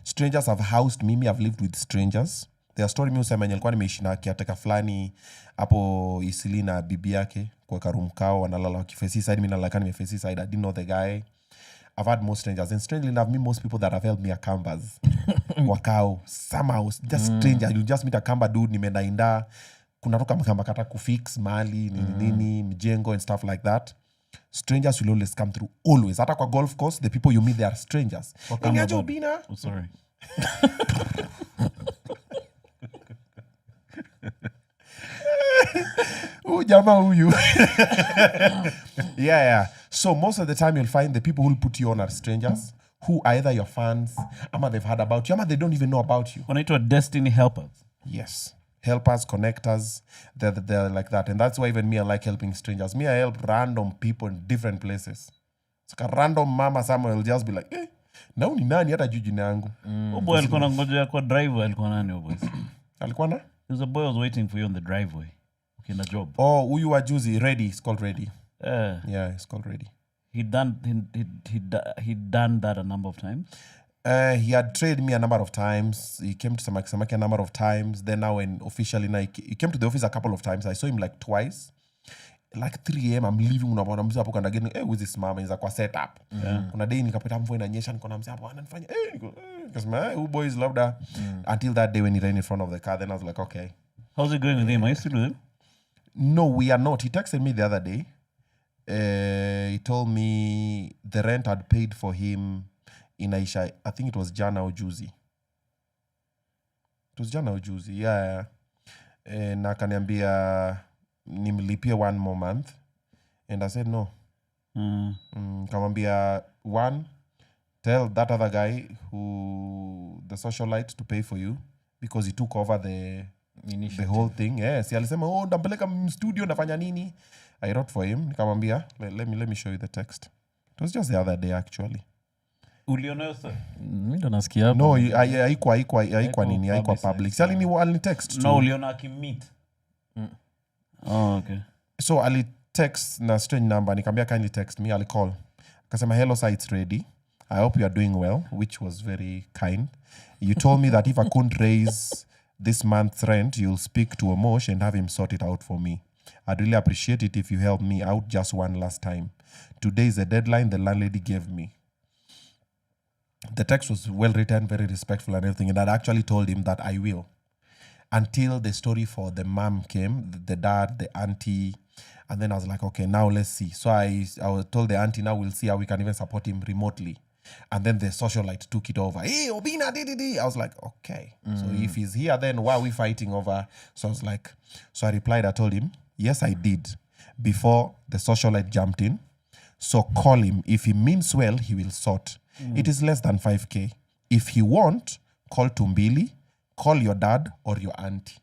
Strangers have housed me. I've lived with strangers. Their story mi usema nilikuwa nimeishi na kiateka fulani hapo Isili na bibi yake kwa room kao wanalala wakifesi side, mimi nalala nimefesi side. I didn't know the guy. I've had most strangers, and strangely enough, most people that have helped me are Kambas. Wakao, somehow, just stranger. You just meet a Kamba dude, nimeenda inda, kunatoka Mkamba kata kufix mali, nini, mjengo and stuff like that. Strangers will always come through, always. Hata kwa golf course, the people you meet, they are strangers. Oga Obinna. Oh, sorry. Jama huyu. Yeah. So most of the time you'll find the people who will put you on are strangers who are either your fans, ama they've heard about you, ama they don't even know about you. Wanaitwa destiny helpers. Yes. Helpers, connectors, they're like that. And that's why even me, I like helping strangers. Me, I help random people in different places. It's like a random mama somewhere will just be like, na uni nani hata juji nangu. Obo alikuwa ngoja kwa driver alikuwa nani obo? Alikuwa na? There's a boy was waiting for you on the driveway. Okay, in a job. Oh, huyu wa juzi, Ready. It's called Ready. Yeah, it's called Ready. He'd done that a number of times. He had trained me a number of times. He came to Samaki a number of times. Then now when officially, he came to the office a couple of times. I saw him like twice. Like 3 a.m. I'm leaving unaona mzee hapo kanda gani who's this mama is kwa setup. Kuna day nikapata mvua inanyesha niko na mzee hapo ananifanya niko because who boys labda until that day when he ran in front of the car then I was like okay. How's it going with him? Are you still with him? No, we are not. He texted me the other day. He told me the rent had paid for him in Aisha. I think it was Jana or Juzi. It was Jana or Juzi, yeah. Na akaniambia nimlipie 1 more month. And I said no. Kamwambia 1, tell that other guy who the socialite to pay for you because he took over the whole thing. Yes, alisema ndampeleka studio nafanya nini? I wrote for him. Nikamwambia let me show you the text. It was just the other day actually. Ulionayo sir? Mimi ndo nasikia hapo. No, haikuwa nini, haikuwa public. Sali ni text tu. No, uliona akimmeet. Oh, okay. So ali text na strange number, nikamwambia kindly text me, I'll call. Akasema hello sir, it's ready. I hope you are doing well, which was very kind. You told me that if I couldn't raise this month's rent, you'll speak to Omosh and have him sort it out for me. I'd really appreciate it if you help me out just one last time. Today is the deadline the landlady gave me. The text was well written, very respectful and everything. And I'd actually told him that I will. Until the story for the mom came, the dad, the auntie. And then I was like, okay, now let's see. So I told the auntie, now we'll see how we can even support him remotely. And then the socialite took it over. Hey, Obinna, I was like, okay. So if he's here, then why are we fighting over? So I was like, so I replied, I told him, yes, I did. Before the socialite jumped in. So call him. If he means well, he will sort. It is less than 5K. If he won't, call Tumbili, call your dad or your auntie.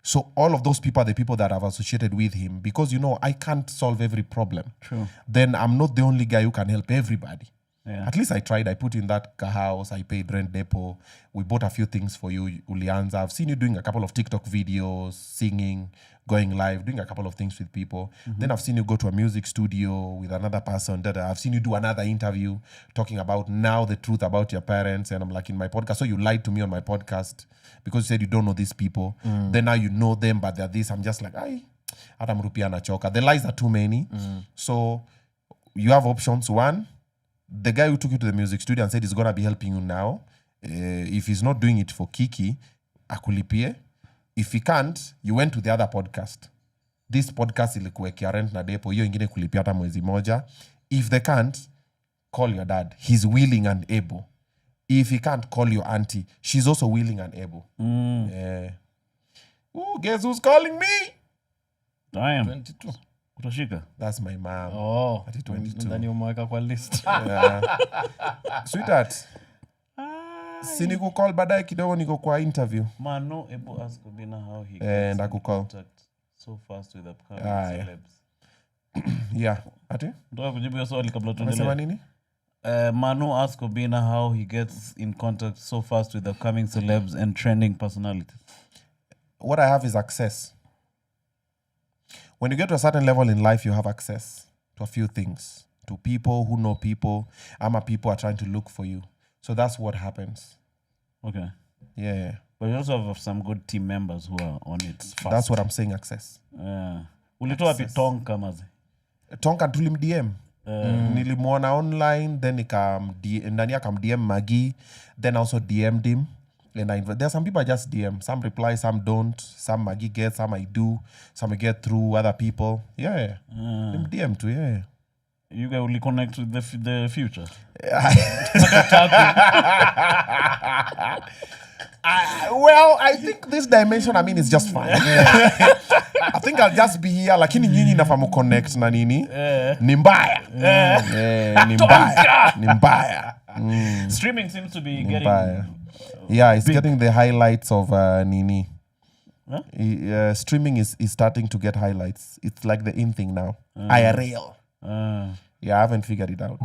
So all of those people are the people that I've associated with him because, I can't solve every problem. True. Then I'm not the only guy who can help everybody. Yeah. At least I tried. I put in that house. I paid rent depot. We bought a few things for you, Ulianza. I've seen you doing a couple of TikTok videos, singing, going live, doing a couple of things with people. Then I've seen you go to a music studio with another person. I've seen you do another interview talking about now the truth about your parents. And I'm like, in my podcast. So you lied to me on my podcast because you said you don't know these people. Then now you know them, but they're this. I'm just like, hata mrupia na choka. The lies are too many. So you have options. 1, the guy who took you to the music studio and said he's going to be helping you now, if he's not doing it for Kiki, akulipie. If he can't, you went to the other podcast. This podcast ilikuwekea rent na depo, hiyo ingine kulipia hata mwezi moja. If they can't, call your dad. He's willing and able. If he can't, call your auntie. She's also willing and able. Guess who's calling me? Damn. 22. Utashika? That's my mom. Oh. Ati 22. Ndani umeweka kwa list. Sweetheart. Si niku call baadaye kidogo niko kwa interview. Mano, ebo ask Obinna how he gets in contact so fast with upcoming celebs. Yeah. Ati? Ndio kujibu hiyo swali kabla tuendelee. Unasema nini? Mano ask Obinna how he gets in contact so fast with upcoming celebs and trending personalities. What I have is access. When you get to a certain level in life, you have access to a few things. To people who know people. People are trying to look for you. So that's what happens. Okay. Yeah. But you also have some good team members who are on it fast. That's what I'm saying, access. Yeah. Ulitoa wapi Tonka maze? Tonka tulim DM. Nilimuona online, then ndani akam DM Maggie, then also DM'd him. And there are some people I just DM. Some reply, some don't. Some Maggie gets, some I do. Some I get through other people. Yeah. DM too, yeah. You guys will connect with the future. Well, I think this dimension, is just fine. I think I'll just be here. Lakini nyinyi nafamu connect na nini? Ni mbaya. Ni mbaya. Streaming seems to be getting... Yeah, it's getting the highlights of Nini. Huh? Streaming is starting to get highlights. It's like the in thing now. IRL. Yeah, I haven't figured it out.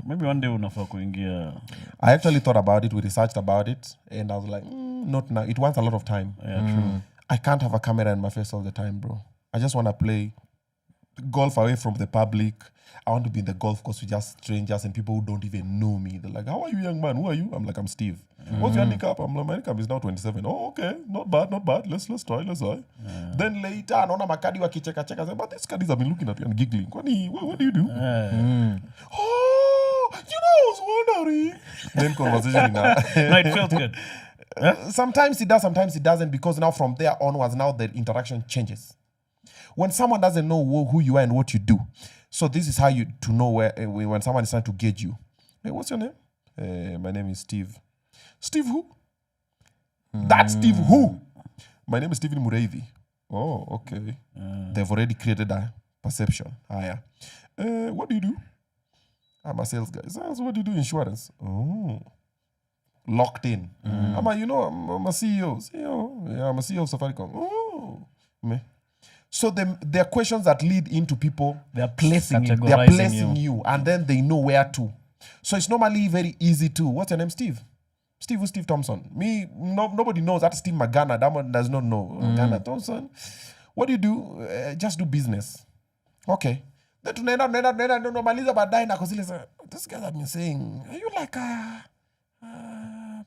Maybe one day unafaa kuingia. I actually thought about it. We researched about it. And I was like, not now. It wants a lot of time. Yeah, true. I can't have a camera in my face all the time, bro. I just want to play golf away from the public. I want to be in the golf course with just strangers and people who don't even know me. They're like, how are you, young man? Who are you? I'm like, I'm Steve. What's your handicap? I'm like, my handicap is now 27. Oh, okay. Not bad. Let's try. Then later, naona makadi wakicheka-cheka. I say, but these caddies have been looking at you and giggling. What do you do? Oh, I was wondering. Then conversation. No, it felt good. Sometimes it does, sometimes it doesn't, because now from there onwards, now the interaction changes. When someone doesn't know who you are and what you do, so this is how you to know when someone is trying to gauge you. Hey, what's your name? My name is Steve. Steve who? That's Steve who? My name is Stephen Mureithi. Oh, okay. They've already created a perception. Yeah. What do you do? I'm a sales guy. Sales, what do you do? Insurance. Oh. Locked in. I'm a CEO. Yeah, I'm a CEO of Safaricom. Oh. Me. So there are questions that lead into people. They're placing you, and then they know where to. So it's normally very easy to. What's your name, Steve? Steve Thompson. Nobody knows. That's Steve Magana. That one does not know. Magana Thompson. What do you do? Just do business. Okay. Then tunaenda normaliza baadaye na kusile. This guy have been saying, are you like a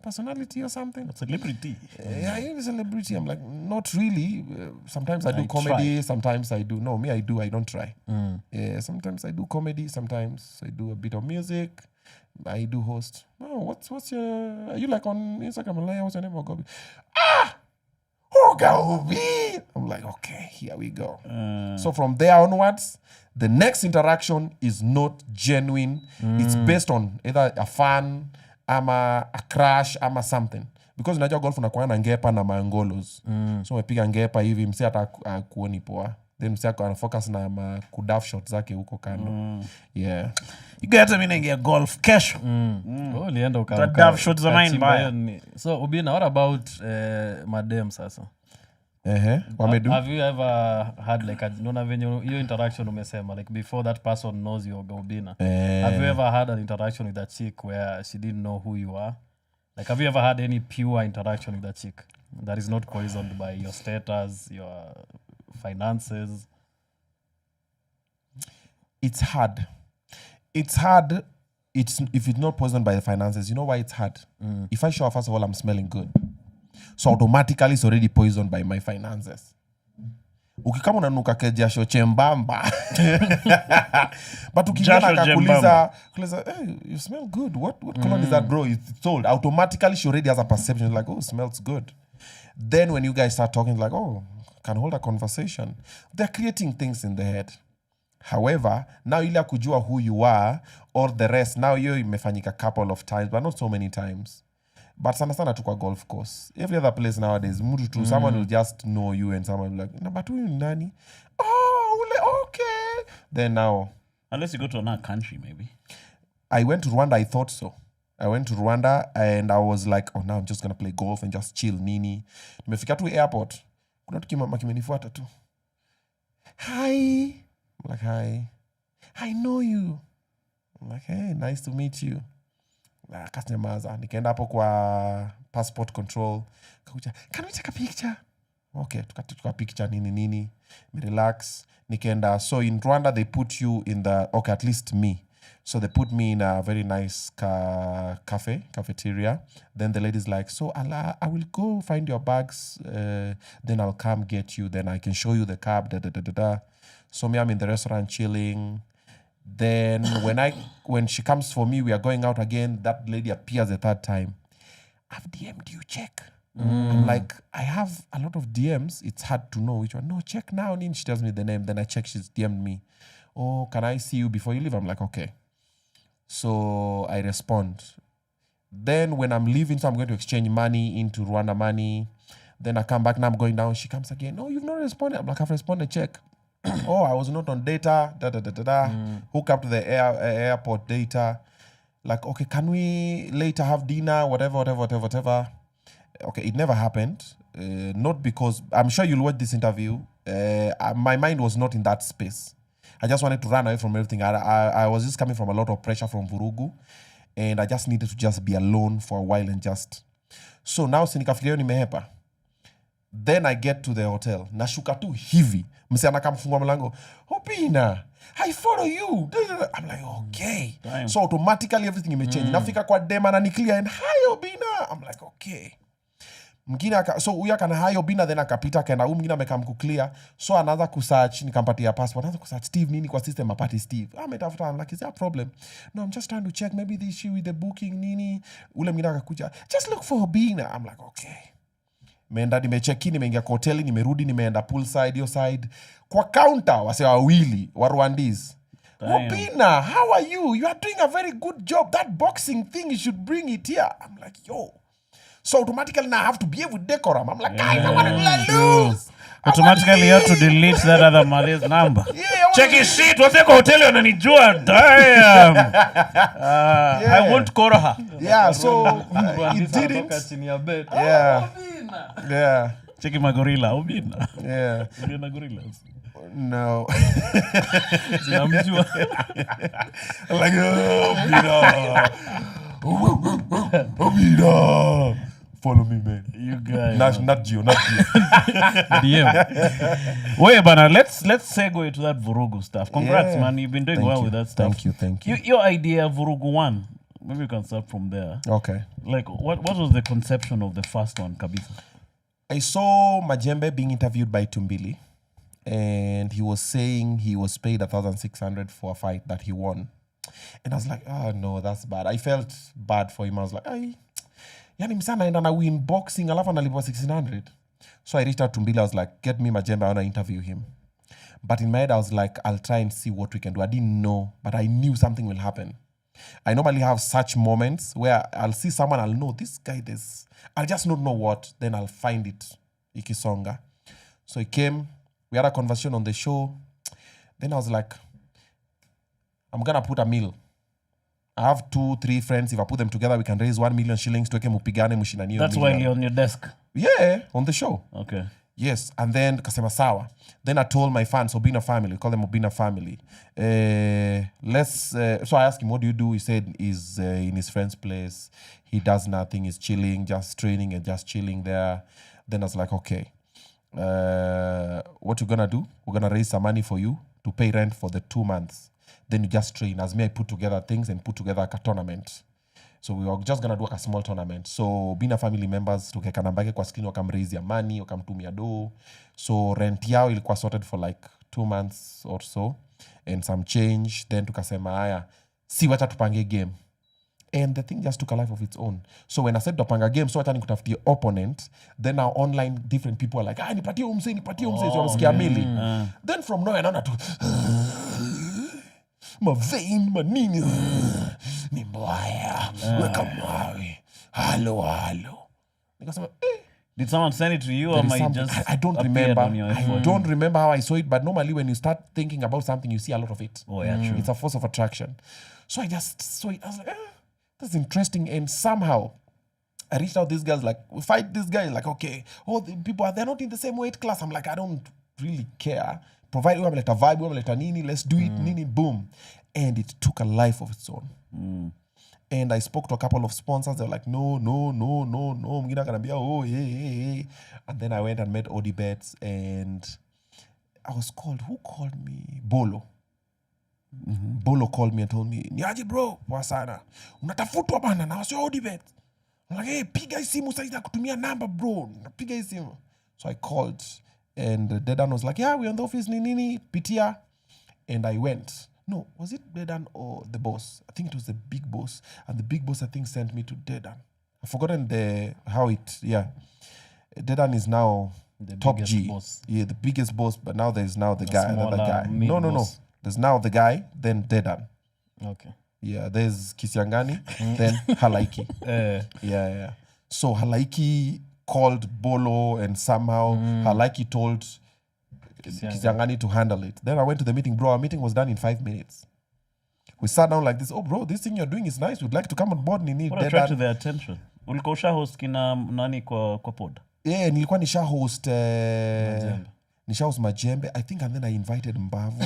personality or something? A celebrity. Yeah, you're a celebrity. I'm like, not really. Sometimes I do comedy. Try. Sometimes I do. No, me, I do. I don't try. Yeah, sometimes I do comedy. Sometimes I do a bit of music. I do host. Oh, what's your... Are you like on Instagram? I'm like, what's your name? Oga Obinna. Oga Obinna. I'm like, okay, here we go. So from there onwards, the next interaction is not genuine. It's based on either a fan, ama a crash, ama something. Because unajua golf unakuwa na ngepa na mangolos. So umepiga ngepa hivi, msi hata kuoni poa. Then msi hako anafocus na kudaf shot zake huko kando. Yeah. You get me ingia golf kesho. Lienda ukaruka. Daf shot za mine mbaya. So Obinna, what about madem sasa? Wamedu? Have you ever had like nona venye your interaction umesema like before that person knows you, Oga Obinna? Have you ever had an interaction with that chick where she didn't know who you are? Like, have you ever had any pure interaction with that chick that is not poisoned by your status, your finances? It's hard. If it's not poisoned by the finances, you know why it's hard? If I show up, first of all, I'm smelling good. So automatically it's already poisoned by my finances. Ukikama unanuka jasho chembamba. But ukijana kakuliza, hey, you smell good. What cologne is that, bro? It's told. Automatically she already has a perception like, oh, it smells good. Then when you guys start talking like, oh, can hold a conversation. They're creating things in the head. However, now ili kujua who you are or the rest, now you imefanyika a couple of times, but not so many times. But sana tu kwa golf course. Every other place nowadays, someone will just know you and someone will be like, no, but huyu nani? Oh, okay. Then now. Unless you go to another country, maybe. I went to Rwanda, I thought so. I went to Rwanda and I was like, oh, now I'm just going to play golf and just chill, nini. Nimefika tu airport. Kuna tukimama kimenifuata tu. Hi. I'm like, hi. I know you. I'm like, hey, nice to meet you. Kasnyamaza. Nikaenda hapo kwa passport control. Kakuja, can we take a picture? Okay, tuka picture nini. Me relax. Nikaenda. So in Rwanda, they put you in the, okay, at least me. So they put me in a very nice cafeteria. Then the lady's like, so I will go find your bags. Then I'll come get you. Then I can show you the cab. So me, I'm in the restaurant chilling. Then when she comes for me, we are going out again. That lady appears a third time. I've DM'd you, check. I'm like, I have a lot of DMs. It's hard to know which one. No, check now. And she tells me the name. Then I check, she's DM'd me. Oh, can I see you before you leave? I'm like, okay. So I respond. Then when I'm leaving, so I'm going to exchange money into Rwanda money. Then I come back, now I'm going down. She comes again. Oh, you've not responded. I'm like, I've responded, check. Oh, I was not on data, hook up to the airport data. Like, okay, can we later have dinner, whatever. Okay, it never happened. Not because, I'm sure you'll watch this interview. My mind was not in that space. I just wanted to run away from everything. I was just coming from a lot of pressure from Vurugu, and I just needed to just be alone for a while and just... So now sinikafikiria nimehepa. Then I get to the hotel. Nashuka tu hivi. Mse anakamfungua mlango. Obinna, I follow you. I'm like, okay. Damn. So automatically everything imechange. Nafika kwa dema na niklia and hi Obinna. I'm like, okay. So huyu akana hi Obinna, then akapita akaenda mwingine amekam kuclear. So anaanza kusearch, nikampatia passport. Anaanza kusearch Steve nini kwa system apati Steve. Ametafuta, I'm like, is there a problem? No, I'm just trying to check maybe the issue with the booking nini. Ule mwingine akakuja. Just look for Obinna. I'm like, okay. Nimeenda nimecheki, nimeingia kwa hoteli, nimerudi, nimeenda poolside hiyo side. Kwa counter wase wawili wa Rwandese. Obinna, how are you? You are doing a very good job. That boxing thing, you should bring it here. I'm like, yo. So automatically now I have to behave with decorum. I'm like, guys, I want to lose. Automatically you have to delete that other Malay's number. Yeah, check his shit. What's your hotel unanijua? Damn. I won't call her. Yeah, so he didn't. Yeah. Yeah. Check my gorilla. Obinna. Yeah. Obinna gorillas. No. Zinamjua. Like, Obinna. Follow me, man. You guys. Not Gio. DM. Wait, Bana, let's segue to that Vurugu stuff. Congrats, Yeah. man. You've been doing Thank well you. with that stuff. Thank you. Your idea, Vurugu 1. Maybe we can start from there. Okay. Like, what was the conception of the first one, Kabisa? I saw Majembe being interviewed by Tumbili, and he was saying he was paid 1,600 for a fight that he won. And I was like, oh no, that's bad. I felt bad for him. I was like, ay, yani msana enda na win boxing alafu analipwa 1,600. So I reached out to Tumbili. I was like, get me Majembe, I want to interview him. But in my head, I was like, I'll try and see what we can do. I didn't know, but I knew something will happen. I normally have such moments where I'll see someone, I'll know this guy, I'll just not know what, then I'll find it. Ikisonga. So he came, we had a conversation on the show. Then I was like, I'm gonna put a meal. I have 2-3 friends. If I put them together, we can raise 1 million shillings. Tuweke mupigane mushinani. That's why you're on your desk. Yeah, on the show. Okay. Yes, and then kasema sawa. Then I told my fans, Obinna family, call them Obinna family. So I asked him, what do you do? He said he's in his friend's place. He does nothing. He's chilling, just training and just chilling there. Then I was like, okay, what you're gonna do? We're gonna raise some money for you to pay rent for the 2 months. Then you just train. As me, I put together things and put together a tournament. So we were just gonna do a small tournament. So Obinna family members tukeka namba yake kwa screen, wakamraise ya money, wakamtumia do. So rent yao ilikuwa sorted for like 2 months or so and some change. Then tukasema haya, si wacha tupange game. And the thing just took a life of its own. So when I said tupanga game, so wacha nikutafutie opponent, then now online different people are like, nipatie umse. So wamsikia mili. Then from nowhere naona tu mavein manini ni mbaya weka mawe halo nikasema did someone send it to you or might just I don't remember. I don't remember how I saw it, but normally when you start thinking about something you see a lot of it. Oh yeah, true. It's a force of attraction. So I just saw it. I was like, that's interesting. And somehow I reached out to these guys like, we fight this guy. Like, okay, the people they're not in the same weight class. I'm like, I don't really care. Provide we have a vibe, we have a nini, let's do it, nini, boom. And it took a life of its own. And I spoke to a couple of sponsors. They were like, no. Mgina kanambia, hey. And then I went and met Odibets, and I was called. Who called me? Bolo. Bolo called me and told me, niaje bro, poa sana. Unatafutwa bana na wasio Odibets. I'm like, hey, piga hii simu sasa kutumia number bro. Piga hii simu. So I called, and Dedan was like, yeah, we're in the office, nini, pitia. And I went. No, was it Dedan or the boss? I think it was the big boss. And the big boss, I think, sent me to Dedan. I've forgotten Dedan is now The top G. Boss. Yeah, the biggest boss, but now there's now the guy, another guy. No. Boss. There's now the guy, then Dedan. Okay. Yeah, there's Kisiangani, then Halaiki. Yeah. So Halaiki called Bolo, and somehow Halaiki told Kisiangani to handle it. Then I went to the meeting, bro. Our meeting was done in 5 minutes. We sat down like this. Oh, bro, this thing you're doing is nice. We'd like to come on board. What attracted their attention? Ulikuwa host kina nani kwa pod? Yeah, nilikuwa nisha host nishaus majembe I think, and then I invited Mbavu.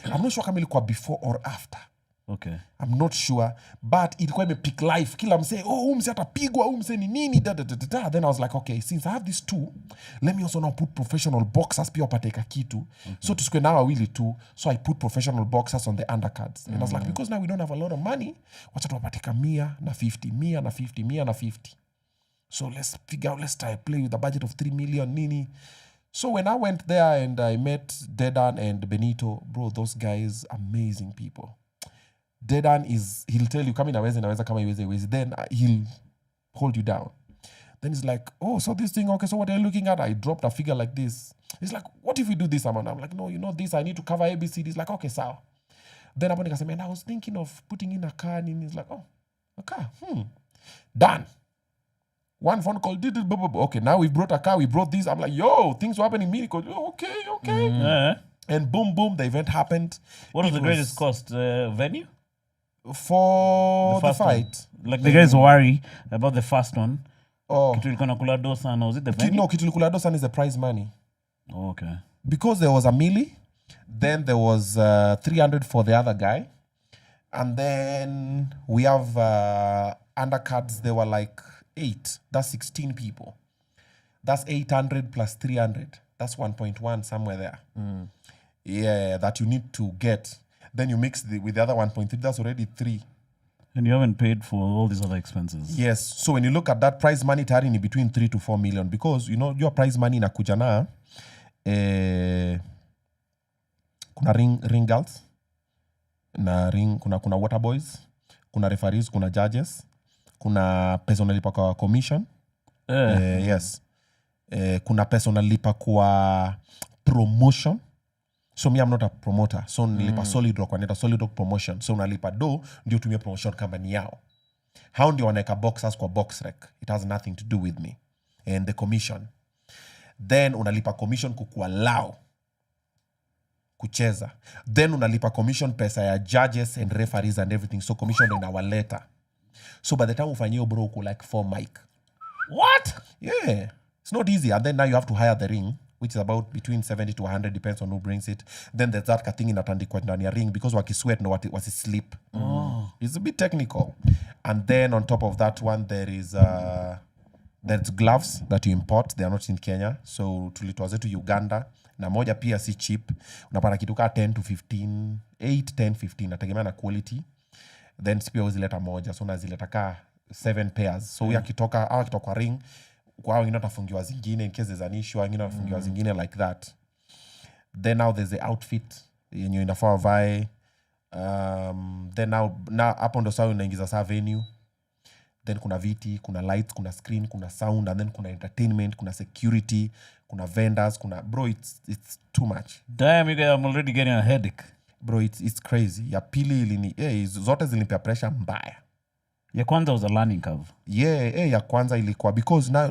I'm not sure kama ilikuwa before or after. Okay. I'm not sure, but ilikuwa imepick life. Kila mse, mse atapigwa, mse ni nini, da. Then I was like, okay, since I have these two, let me also now put professional boxers pia wapateka kitu. Okay. So tusikwe na wawili tu. So I put professional boxers on the undercards. And I was like, because now we don't have a lot of money, wacha tuwapateka 150. So let's figure out, let's try play with a budget of 3 million, nini. So when I went there and I met Dedan and Benito, bro, those guys, amazing people. Dedan he'll tell you, kama inaweza kama iweze. Then he'll hold you down. Then he's like, so this thing, okay, so what are you looking at? I dropped a figure like this. He's like, what if we do this, Amanda? I'm like, no, you know this, I need to cover ABC. He's like, okay, sawa. Then Amanda said, man, I was thinking of putting in a car. And he's like, a car? Done. One phone call, okay, now we brought a car, we brought this. I'm like, yo, things were happening. Me, okay. And boom, the event happened. What was the greatest cost? Venue? For the fight. Like the guys worry about the first one. Kitu Kula Dosan, was it the venue? No, Kitu Kula Dosan is the prize money. Okay. Because there was a milli, then there was 300 for the other guy. And then we have undercards, there were like 8. That's 16 people. That's 800 plus 300. That's 1.1 somewhere there. Yeah, that you need to get. Then you mix with the other 1.3, that's already 3. And you haven't paid for all these other expenses. Yes. So when you look at that prize money, tayari ni between 3 to 4 million. Because, you know, your prize money inakuja na kuna ring girls, na kuna water boys, kuna referees, kuna judges, kuna pesa unalipa kwa commission. Yes. Kuna pesa unalipa kwa promotion. So me, I'm not a promoter. So nilipa Solid Rock, wanaita Solid Rock promotion. So unalipa do, ndio tumia promotion company yao. How ndio wanaweka boxers kwa box rec? It has nothing to do with me. And the commission. Then unalipa commission kukuallow kucheza. Then unalipa commission pesa ya judges and referees and everything. So commission in our letter. So by the time ufanyio bro uko like 4 mic. What? Yeah. It's not easy. And then now you have to hire the ring, which is about between 70 to 100, depends on who brings it. Then there's that thing inatandikwa ndani ya ring because wakisweat no wasisleep. It's a bit technical. And then on top of that one, there's gloves that you import. They are not in Kenya. So tulitoa zetu Uganda. Na moja pia si cheap. Unapata kitu ka 10 to 15, 8, 10, 15. Nategemea na quality. Then pia uzileta moja. So nazileta ka 7 pairs. So akitoka ring, kwa wengine watafungiwa zingine in case there's an issue, wengine watafungiwa zingine like that. Then now there's the outfit yenye inafaa vae. Then now hapo ndo sawa unaingiza saa venue. Then kuna viti, kuna lights, kuna screen, kuna sound, and then kuna entertainment, kuna security, kuna vendors, bro, it's too much. Damn, you guys, I'm already getting a headache. Bro, it's crazy. Ya pili zote zilinipea pressure mbaya. Ya kwanza was a learning curve. Yeah, ya kwanza ilikuwa because now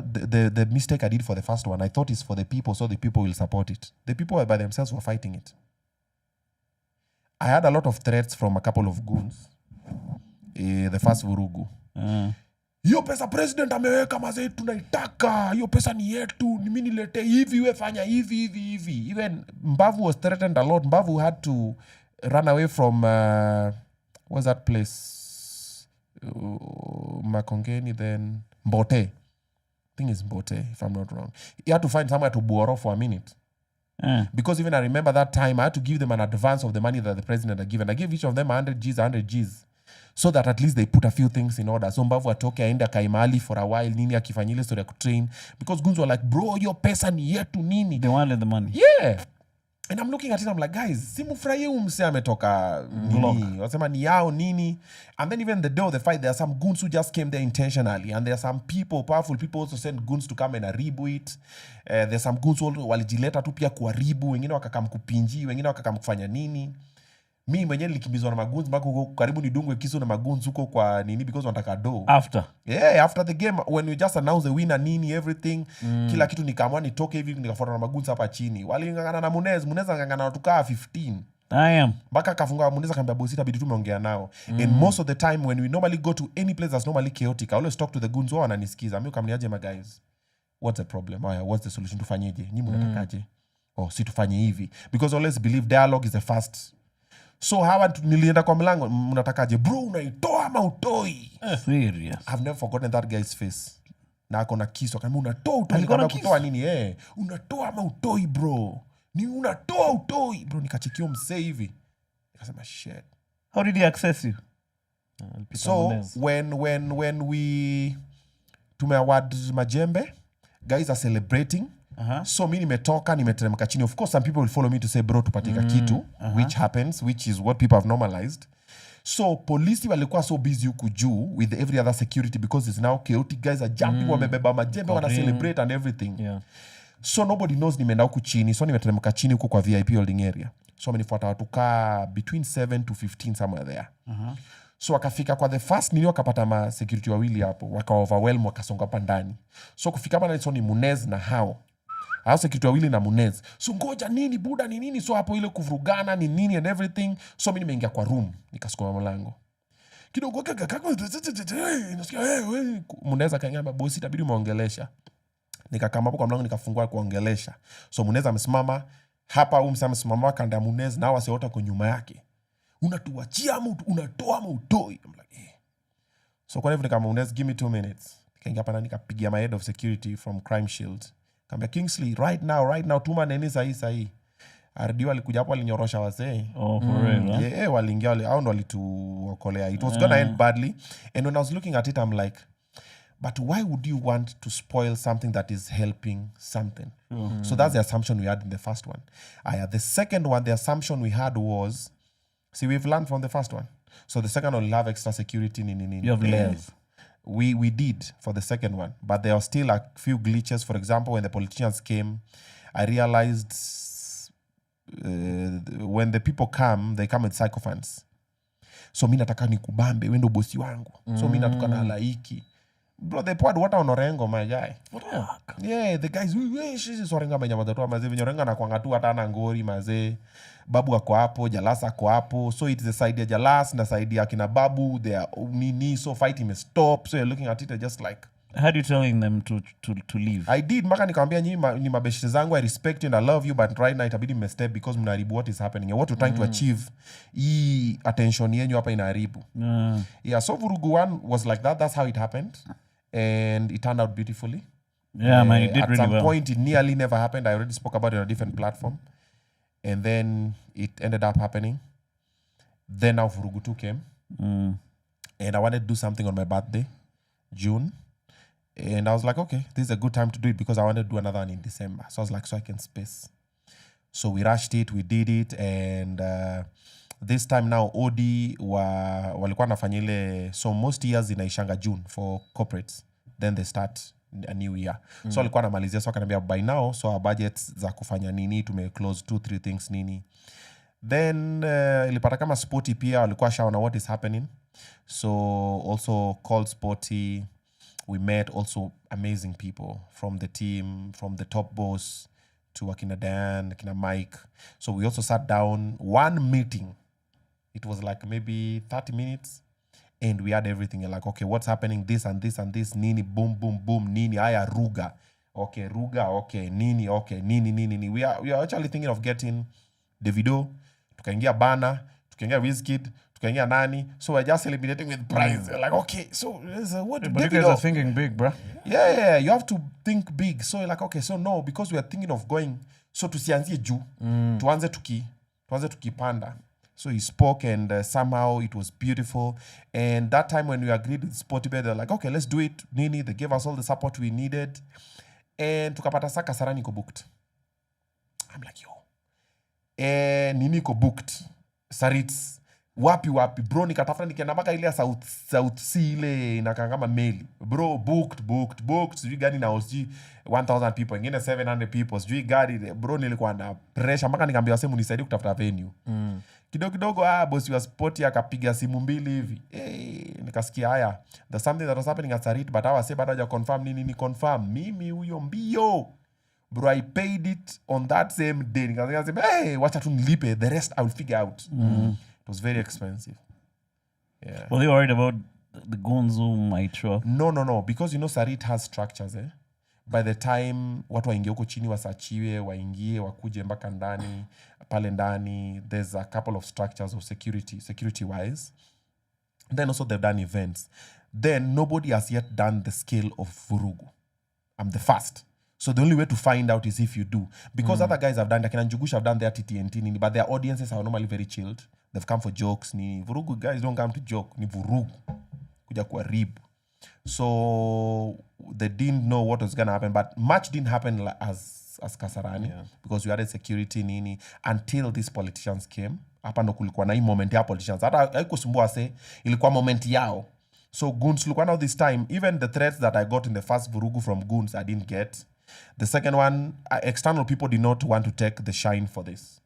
the mistake I did for the first one, I thought it's for the people, so the people will support it. The people by themselves were fighting it. I had a lot of threats from a couple of goons. The first Vurugu. Hiyo pesa president ameweka mazee tunaitaka. Hiyo pesa ni yetu. Ni mimi nilete hivi, wewe fanya hivi. Even Mbavu was threatened a lot. Mbavu had to run away from what's that place? Makongeni, then Mbote. I think it's Mbote, if I'm not wrong. He had to find somewhere to borrow for a minute. Because even I remember that time, I had to give them an advance of the money that the president had given. I gave each of them 100 Gs. So that at least they put a few things in order. So Mbavu atoke aende akaimali for a while, nini akifanyile story ya kutrain. Because goons were like, bro, your pesa ni yetu nini. They wanted the money. Yeah. And I'm looking at it, I'm like, guys, simufraye umse ametoka nini. Wasema ni yao nini. And then even the day of the fight, there are some goons who just came there intentionally. And there are some people, powerful people also send goons to come and aribu it. There's some goons who walijileta tu pia kuaribu. Wengine wakakam kupinji, wengine wakakam kufanya nini. Mi mwenye nilikimbizwa na magoons mpaka karibu nidungwe kisu na magoons huko kwa nini because wanataka do. After the game when we just announced the winner nini everything kila kitu nikaamua nitoke hivi nikafuata na magoons hapa chini. Walingangana na Munez angangana watu kaa 15. Damn. Mpaka kafunga Munez akambia boss itabidi tumeongea nao. And most of the time when we normally go to any place that's normally chaotic, I always talk to the goons wao wananisikiza. Mimi kamniaje my guys. What's the problem? What's the solution tufanyeje? Nyinyi mnatakaje? si tufanye hivi, because always believe dialogue is the first. So hawa nilienda kwa mlango, mnatakaje bro, unaitoa ama utoi? Serious. I've never forgotten that guy's face. Na ako na kisu, akaniambia unatoa utoi? Nikamwambia kutoa nini? Unatoa ama utoi bro? Ni unatoa utoi bro? Nikachekio msee hivi, nikasema shit. How did he access you? So when we tumeaward majembe, guys are celebrating. So mi nimetoka, nimeteremka chini. Of course some people will follow me to say bro tupatika kitu, which happens, which is what people have normalized. So polisi walikuwa so busy huku juu with every other security because it's now chaotic. Guys are jumping, wamebeba majembe, wana celebrate and everything. Yeah. So nobody knows nimeenda huku chini. So nimeteremka chini huku kwa VIP holding area. So wamenifuata watu kaa between 7 to 15 somewhere there. So wakafika kwa the first nini, wakapata ma security wawili hapo, waka overwhelm, wakasonga hapa ndani. So kufika hapa so ni Munez na hao security wawili na Munez. So ngoja nini buda ni nini? So hapo ile kuvurugana ni nini and everything. So mimi nimeingia kwa room, nikasukuma mlango kidogo, nasikia Munez akaniambia bosi itabidi muongelesha. Nikakama hapo kwa mlango, nikafungua kuongelesha. So Munez amesimama hapa, amesimama kanda ya Munez na wase wote kwa nyuma yake. Unatuachia ama unatoa ama utoi? I'm like So kwa hivyo nikama Munez, give me 2 minutes. Nikaingia hapa na nikapigia my head of security from Crime Shield. Kambia Kingsley, right now tuma neni sahi. RDO alikuja hapo, alinyorosha wazee. For real, yeah, waliingia hao ndo walituokolea. It was gonna end badly. And when I was looking at it, I'm like, but why would you want to spoil something that is helping something? So that's the assumption we had in the first one. The second one, the assumption we had was, see, we've learned from the first one. So the second one will have extra security. You have layers. We did for the second one, but there are still a few glitches. For example, when the politicians came, I realized when the people come, they come with sycophants. So mi nataka nikubambe, wewe ndo bosi wangu. So mi natuka na halaiki. Bro, they poured water on Orengo, my guy. Yeah, the guys, she's Orenga menyamatoa mazee, vinyorenga na kuanga tu hata na ngori mazee. Babu ako hapo, Jalas ako hapo. So it's the side ya Jalas na side ya kina Babu, they are nini, so fighting may stop. So you're looking at it just like, had you telling them to leave? I did. Maka nikamwambia nyinyi ni mabeshte zangu, I respect you and I love you, but right now itabidi mmestep because mnaharibu what is happening and what you're trying to achieve. Hii attention yenyu hapa inaharibu. Yeah, so Vurugu 1 was like that. That's how it happened. And it turned out beautifully. Yeah, man, it did really well. At some point, it nearly never happened. I already spoke about it on a different platform. And then it ended up happening. Then now Vurugu 2 came. And I wanted to do something on my birthday, June. And I was like, okay, this is a good time to do it because I wanted to do another one in December. So I was like, so I can space. So we rushed it, we did it. And this time now, OD walikuwa nafanya ile, so most years inaishanga June for corporates. Then they start a new year. So walikuwa namalizia, so akanambia by now, so our budgets za kufanya nini, tume close 2-3 things nini. Then ilipata kama Sporty pia, walikuwa shaona what is happening. So also called Sporty. We met also amazing people from the team, from the top boss to Akina Dan, Akina Mike. So we also sat down, one meeting. It was like maybe 30 minutes. And we had everything. Like, okay, what's happening? This and this and this. Nini, boom, boom, boom. Nini, aya, Ruga. Okay, Ruga, okay. Nini, okay. Nini. We are actually thinking of getting Davido. Tukaingia Bana. Tukaingia Wizkid. Tukaingia Nani. So we're just celebrating with prize. Like, okay, so what? But you guys are thinking big, bro. Yeah, you have to think big. So like, okay, so no, because we are thinking of going, so tusianzie juu. Tuanze tukipanda. So he spoke and somehow it was beautiful. And that time when we agreed with Sportybet, they're like, okay, let's do it. Nini, they gave us all the support we needed. And tukapata saa Kasarani ko booked. I'm like, yo. Nini ko booked. Saritz. Wapi. Bro, nikatafuta nikienda mpaka ile ya South Sea ile inakangama meli. Bro, booked. Sijui gani na OSG 1,000 people. Ingine 700 people. Sijui gari. Bro, nilikuwa na pressure. Mpaka nikambiwa semu nisaidie kutafuta venue. Kidogo bosi wa Sporty akapiga simu 2 hivi. Nikasikia haya. There's something that was happening at Sarit, but I was bado haja confirm nini confirm. Mimi huyo mbio. Bro, I paid it on that same day. Nikasema, wacha tu nilipe. The rest I will figure out. It was very expensive. Yeah. Were they worried about the Gonzo might show up? No. Because, Sarit has structures, by the time watu waingie huko chini wasachiwe, waingie wakuje mpaka ndani, pale ndani there's a couple of structures of security wise. Then also they've done events. Then nobody has yet done the scale of Vurugu. I'm the first. So the only way to find out is if you do. Because other guys have done, like Njugush have done their TTNT, but their audiences are normally very chilled. They've come for jokes. Ni Vurugu guys don't come to joke. Ni Vurugu. Kuja kuharibu. So they didn't know what was going to happen. But much didn't happen as Kasarani. Yeah. Because we had a security nini until these politicians came. Hapa ndo kulikuwa na hii moment ya politicians. Hata haikusumbua se, ilikuwa moment yao. So goons, look, now this time, even the threats that I got in the first Vurugu from goons, I didn't get. The second one, external people did not want to take the shine for this.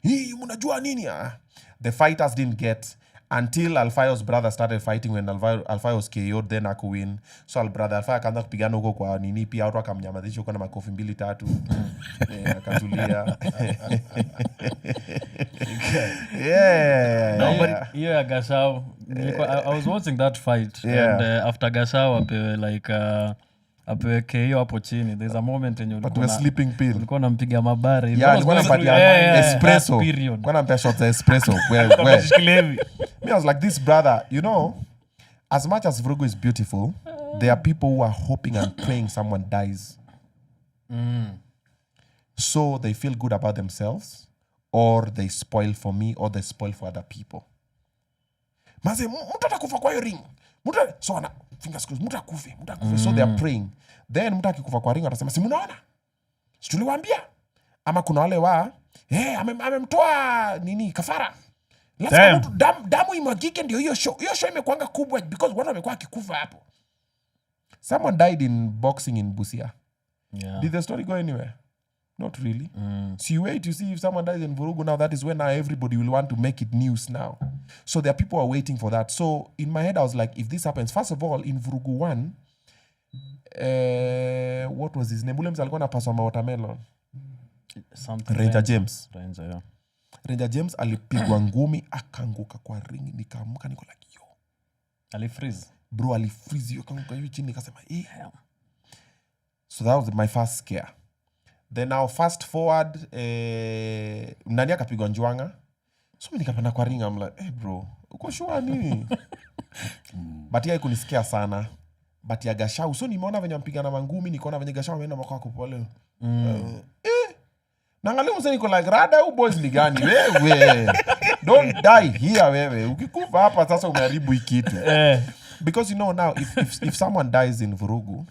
Munajua nini? The fighters didn't get until Alfayo's brother started fighting. When Alfayo was KO'd, then aku win. So Alfayo akaanza kupigana huko kwa nini, pia watu akamnyamazisha huko na makofi 2-3. Akatulia. Yeah. Hiyo ya Gashao, I was watching that fight, and after Gashao apewe KO hapo chini, there's a moment when ulikuwa sleeping pill, ulikuwa unampiga mabare, alikuwa anampatia espresso, alikuwa anampea shots of espresso. Where I was like, this brother, you know, as much as Vurugu is beautiful, there are people who are hoping and praying someone dies. So they feel good about themselves, or they spoil for me, or they spoil for other people. Maze, mtu atakufa kwa hiyo ring. So ana fingers crossed, mtu akufe. So they are praying. Then mtu akikufa kwa ring atasema, si mnaona? Si tuliwaambia? Ama kuna wale amemtoa nini kafara. Lazima mtu damu imwagike ndio hiyo show. Hiyo show imekuanga kubwa because watu wamekuwa kikufa hapo. Someone died in boxing in Busia. Yeah. Did the story go anywhere? Not really. So you wait to see if someone dies in Vurugu now. That is when now everybody will want to make it news now. So there are people who are waiting for that. So in my head, I was like, if this happens, first of all, in Vurugu 1, what was his name? Williams alikuwa na paswa watermelon. Ranger James. Ranger James alipigwa ngumi akanguka kwa ring. Nikaamka niko like, yo. Alifreeze. Bro, alifreeze. Yo kanguka hivi chini nikasema, So that was my first scare. Then now fast forward, nani akapigwa Njwanga. So mimi nikapanda kwa ring, I'm like, bro, uko sure nini? But ya ikunisikia sana. But ya Gashau, so nimeona venye mpigana mangumi, nikaona venye Gashau ameenda mwaka kupole. Naangalia mse niko like, rada u boys ni gani? Wewe. Don't die here wewe. Ukikufa hapa sasa umeharibu hii kitu. Because you know now, if someone dies in Vurugu,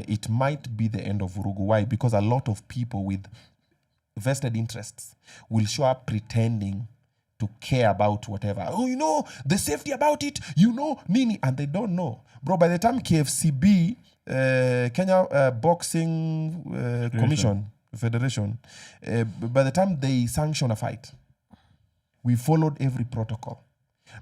it might be the end of Vurugu. Why? Because a lot of people with vested interests will show up pretending to care about whatever. Oh, you know, the safety about it, you know, nini, and they don't know. Bro, by the time KFCB, Kenya Boxing Federation, by the time they sanction a fight, we followed every protocol.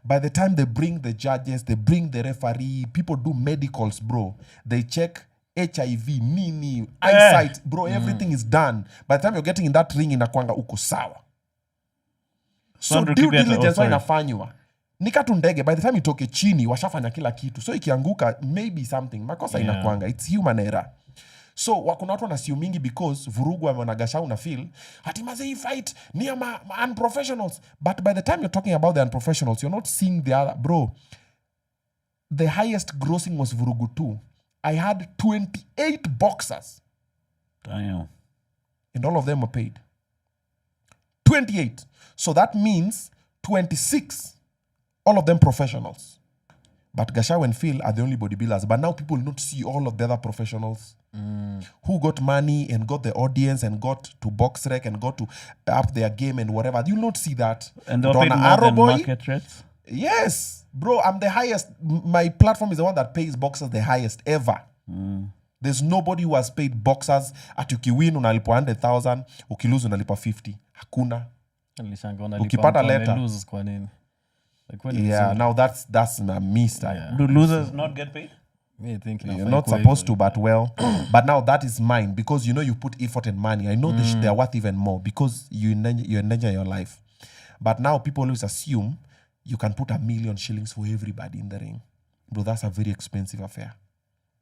By the time they bring the judges, they bring the referee, people do medicals, bro. They check HIV, nini, eyesight, bro, everything is done. By the time you're getting in that ring, inakwanga uko sawa. So due diligence inafanywa. Nikatu ndege, by the time itoke chini, washafanya kila kitu. So ikianguka, maybe something. Makosa inakwanga. It's human error. So wakuna watu wanasiumingi because Vurugu wamenagasha una feel hatimaze hii fight ni ama unprofessionals. But by the time you're talking about the unprofessionals, you're not seeing the other. Bro, the highest grossing was Vurugu 2. I had 28 boxers. Damn. And all of them were paid. 28. So that means 26. All of them professionals. But Gashau and Phil are the only bodybuilders. But now people will not see all of the other professionals who got money and got the audience and got to box rec and got to up their game and whatever. You'll not see that. And they're paid more than market rates? Yes. Bro, I'm the highest. My platform is the one that pays boxers the highest ever. There's nobody who has paid boxers at ukiwin unalipa 100,000, ukilose unalipa 50. Hakuna. Ukipata letter. Yeah, now that's a mistake. Yeah. Do losers not get paid? You're not supposed to, but well. But now that is mine because you know you put effort and money. I know they're worth even more because you endanger your life. But now people always assume you can put 1 million shillings for everybody in the ring. Bro, that's a very expensive affair.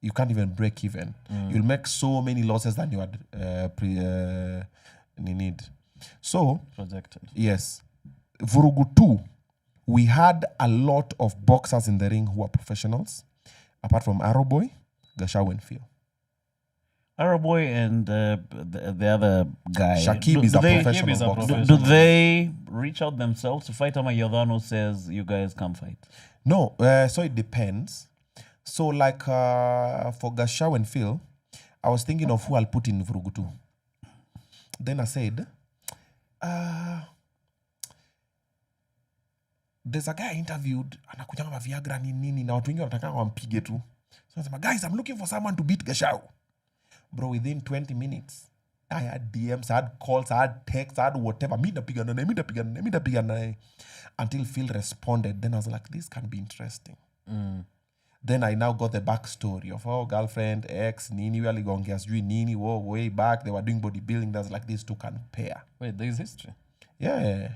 you can't even break even. You'll make so many losses than you had need. So, Projected. yes. Vurugu 2, we had a lot of boxers in the ring who are professionals, apart from Arrowboy, Gashau and Phil. Arrowboy and the other guy. Shakib is a professional boxer. Do they reach out themselves to fight? Ama Yodhano says you guys come fight? No, so it depends. So like for Gashau and Phil, I was thinking of who I'll put in Vurugu 2. Then I said, there's a guy I interviewed, anakuja kama Viagra nini na watu wengi wanataka wampige tu. So I said, guys, I'm looking for someone to beat Gashau. Bro, within 20 minutes, I had DMs, I had calls, I had texts, I had whatever. Me pigana. Until Phil responded. Then I was like, this can be interesting. Then I now got the backstory of, girlfriend, ex, Nini, Nini, way back. They were doing bodybuilding. That's like, these two can pair. Wait, there is history? Yeah.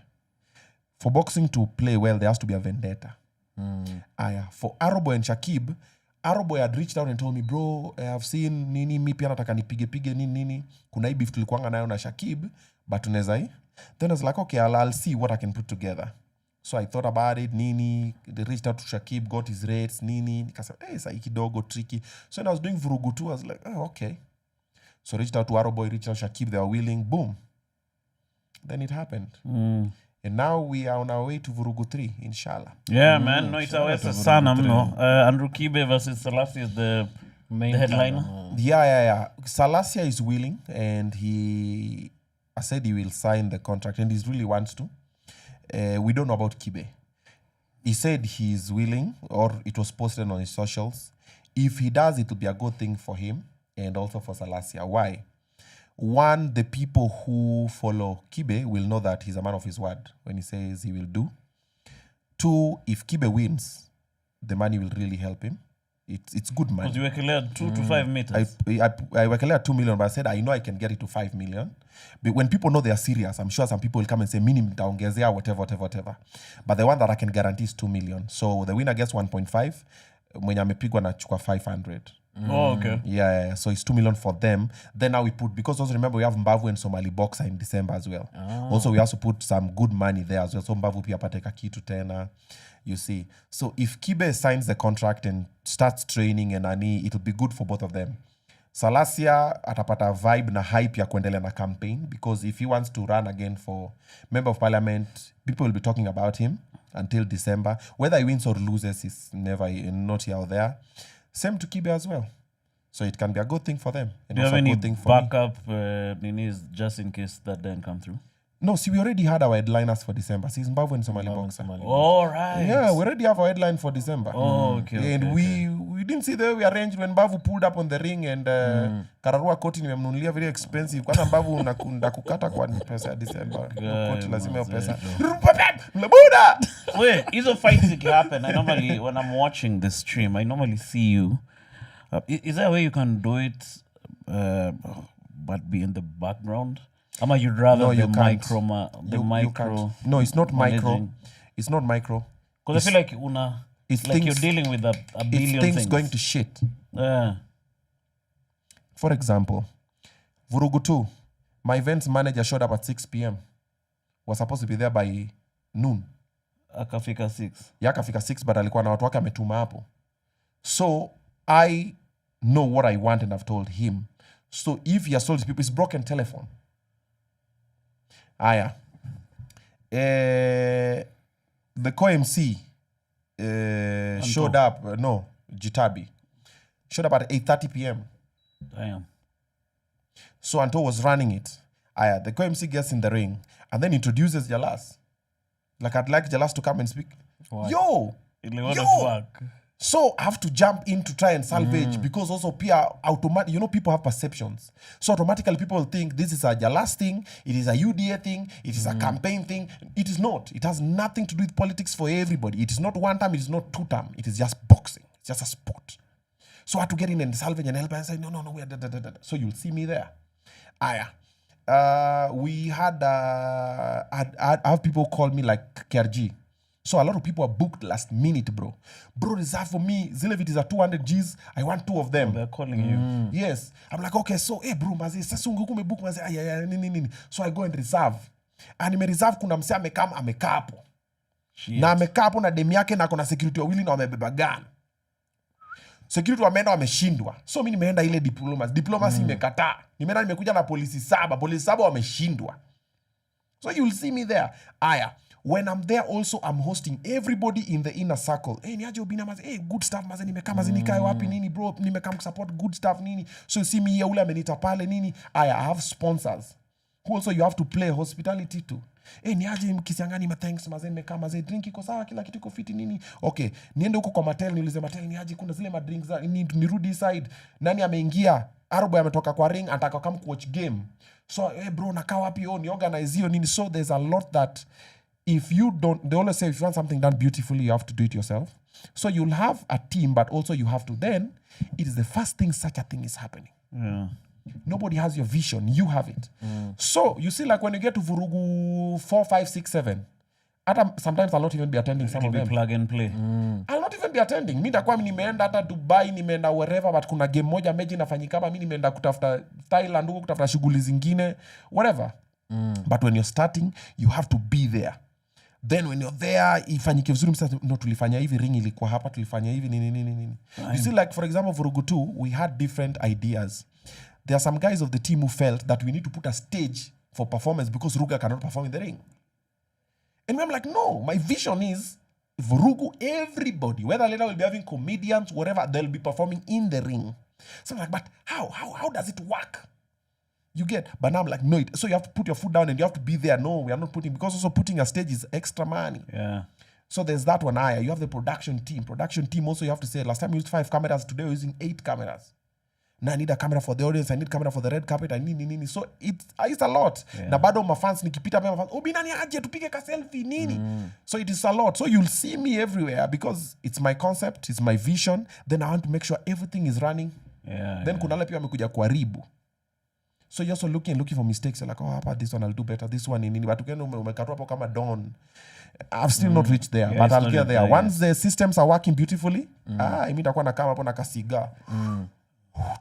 For boxing to play well, there has to be a vendetta. For Arrowboy and Shakib, Arrowboy had reached out and told me, bro, I've seen Nini, mi pia nataka nipige nini. Kuna hii beef tulikuanga nayo na Shakib, but tunaweza hii. Then I was like, okay, I'll see what I can put together. So I thought about it, Nini, they reached out to Shakib, got his rates, Nini. Nikasema, it's kidogo, tricky. So when I was doing Vurugu 2, I was like, okay. So I reached out to Arrowboy, reached out to Shakib, they were willing, boom. Then it happened. And now we are on our way to Vurugu 3, inshallah. Yeah, man. No, itaweza sana mno. Andrew Kibe versus Selassie is the headliner. Yeah. Selassie is willing, and I said he will sign the contract, and he really wants to. We don't know about Kibe. He said he's willing, or it was posted on his socials. If he does, it will be a good thing for him and also for Selassie. Why? One, the people who follow Kibe will know that he's a man of his word when he says he will do. Two, if Kibe wins, the money will really help him. It's good money. Because you wekelea 2 to 5 meters. I wekelea 2 million, but I said I know I can get it to 5 million. But when people know they are serious, I'm sure some people will come and say, minimum nitaongezea, whatever. But the one that I can guarantee is 2 million. So the winner gets 1.5. Mwenye amepigwa anachukua 500. Oh, okay. Yeah, so it's 2 million for them. Then now we put, because also remember we have Mbavu and Somali Boxer in December as well. Also we also put some good money there as well. So Mbavu pia pateka kitu tena, you see. So if Kibe signs the contract and starts training and Ani, it'll be good for both of them. Salasia atapata vibe na hype ya kuendelea na campaign, because if he wants to run again for member of parliament, people will be talking about him until December. Whether he wins or loses is not here or there. Same to Kibe as well. So it can be a good thing for them. And do you have also any a good thing for backup Ninis just in case that didn't come through? No, see, we already had our headliners for December. See, Zimbabwe and Somali Boxer. All right. Yeah, we already have our headline for December. Oh, okay. And we didn't see the way we arranged when Mbavu pulled up on the ring and Kararua koti nimemnunulia very expensive. Kwanza Mbavu unakunda kukata kwa pesa ya December. Koti lazima hiyo pesa. Labuda! Wait, hizo fights happen. I normally, when I'm watching the stream, I normally see you. Is there a way you can do it but be in the background? Ama you'd rather the micro. No, it's not micro. It's not micro. Because I feel like you're dealing with a billion things. Going to shit. For example, Vurugu 2, my events manager showed up at 6 p.m. Was supposed to be there by noon. Akafika 6. Yeah, akafika 6, but alikuwa na watu wake ametuma hapo. So I know what I want and I've told him. So if he has told his people, it's broken telephone. The co-MC showed up, Jitabi, showed up at 8:30 p.m. Damn. So Anto was running it. The co-MC gets in the ring and then introduces Jalas. Like, I'd like Jalas to come and speak. What? Yo! What the fuck? So I have to jump in to try and salvage because also automatic, people have perceptions. So automatically people think this is a Jalas thing, it is a UDA thing, it is a campaign thing. It is not. It has nothing to do with politics for everybody. It is not one time, it is not 2 time. It is just boxing. It's just a sport. So I had to get in and salvage and help and say, no, we are da. So you'll see me there. We had, I have people call me like KRG. So a lot of people are booked last minute, bro. Bro, reserve for me. Zile viti za 200 Gs. I want 2 of them. They're calling you. Yes. I'm like, okay, so, hey, bro, mazi, sasa ungekume book, mazi, nini. So I go and reserve. And nime reserve kuna msea amekaa hapo. Na amekaa hapo na demu yake na kuna security wawili na wamebeba gun. Security wameenda wameshindwa. So mimi nimeenda ile diplomacy imekataa. Nimeenda nimekuja na polisi 7 wameshindwa. So you'll see me there. Aya, when I'm there also I'm hosting everybody in the inner circle. Hey, niaje Obinna maze, hey, good stuff maze, nimekaa maze nikae wapi nini bro, nimekaa support good stuff nini. So you see me here ule amenita pale nini. Aya, I have sponsors. Who also you have to play hospitality too. Hey, niaje Kisiangani thanks maze, nimekaa maze, drink iko sawa, kila kitu iko fiti nini. Okay, niende huko kwa Matel niulize Matel niaje kuna zile drinks za nirudi side. Nani ameingia? Arbo ametoka kwa ring anataka kama watch game. So hey bro, nakaa wapi ni organize hiyo nini. So there's a lot that if you don't, they always say if you want something done beautifully you have to do it yourself. So you'll have a team but also you have to then, it is the first thing such a thing is happening. Yeah. Nobody has your vision, you have it. So you see like when you get to Vurugu 4, 5, 6, 7, sometimes I'll not even be attending some of them. Plug and play. I'll not even be attending. Mi nitakuwa nimeenda hata Dubai, nimeenda wherever, but kuna game moja meji inafanyika hapa, mi nimeenda kutafuta Thailand huko, kutafuta shughuli zingine, whatever. But when you're starting, you have to be there. Then when you're there, ifanyike vizuri, msasa, no, tulifanya hivi, ring ilikuwa hapa, tulifanya hivi, nini. You see, like, for example, Vurugu 2, we had different ideas. There are some guys of the team who felt that we need to put a stage for performance because Ruga cannot perform in the ring. And I'm like, no, my vision is Vurugu, everybody, whether later we'll be having comedians, whatever, they'll be performing in the ring. So I'm like, but how does it work? You get? But now I'm like, no, so you have to put your foot down and you have to be there. No, we are not putting, because also putting a stage is extra money. Yeah. So there's that one. You have the production team. Production team also, you have to say, last time we used 5 cameras, today we're using 8 cameras. Now I need a camera for the audience, I need camera for the red carpet, I need. So it's a lot. Yeah. Na bado mafans nikipita pia mafans, Obinna ni aje tupige ka selfie nini. So it is a lot. So you'll see me everywhere because it's my concept, it's my vision. Then I want to make sure everything is running. Yeah. Then kuna wale pia wamekuja kuharibu. So you're also looking for mistakes. You're like, oh, this one I'll do better. This one nini. But ukienda umekatwa hapo kama Dawn. I've still not reached there, but I'll get there. Once the systems are working beautifully, mimi nitakuwa na kama hapo na kasiga.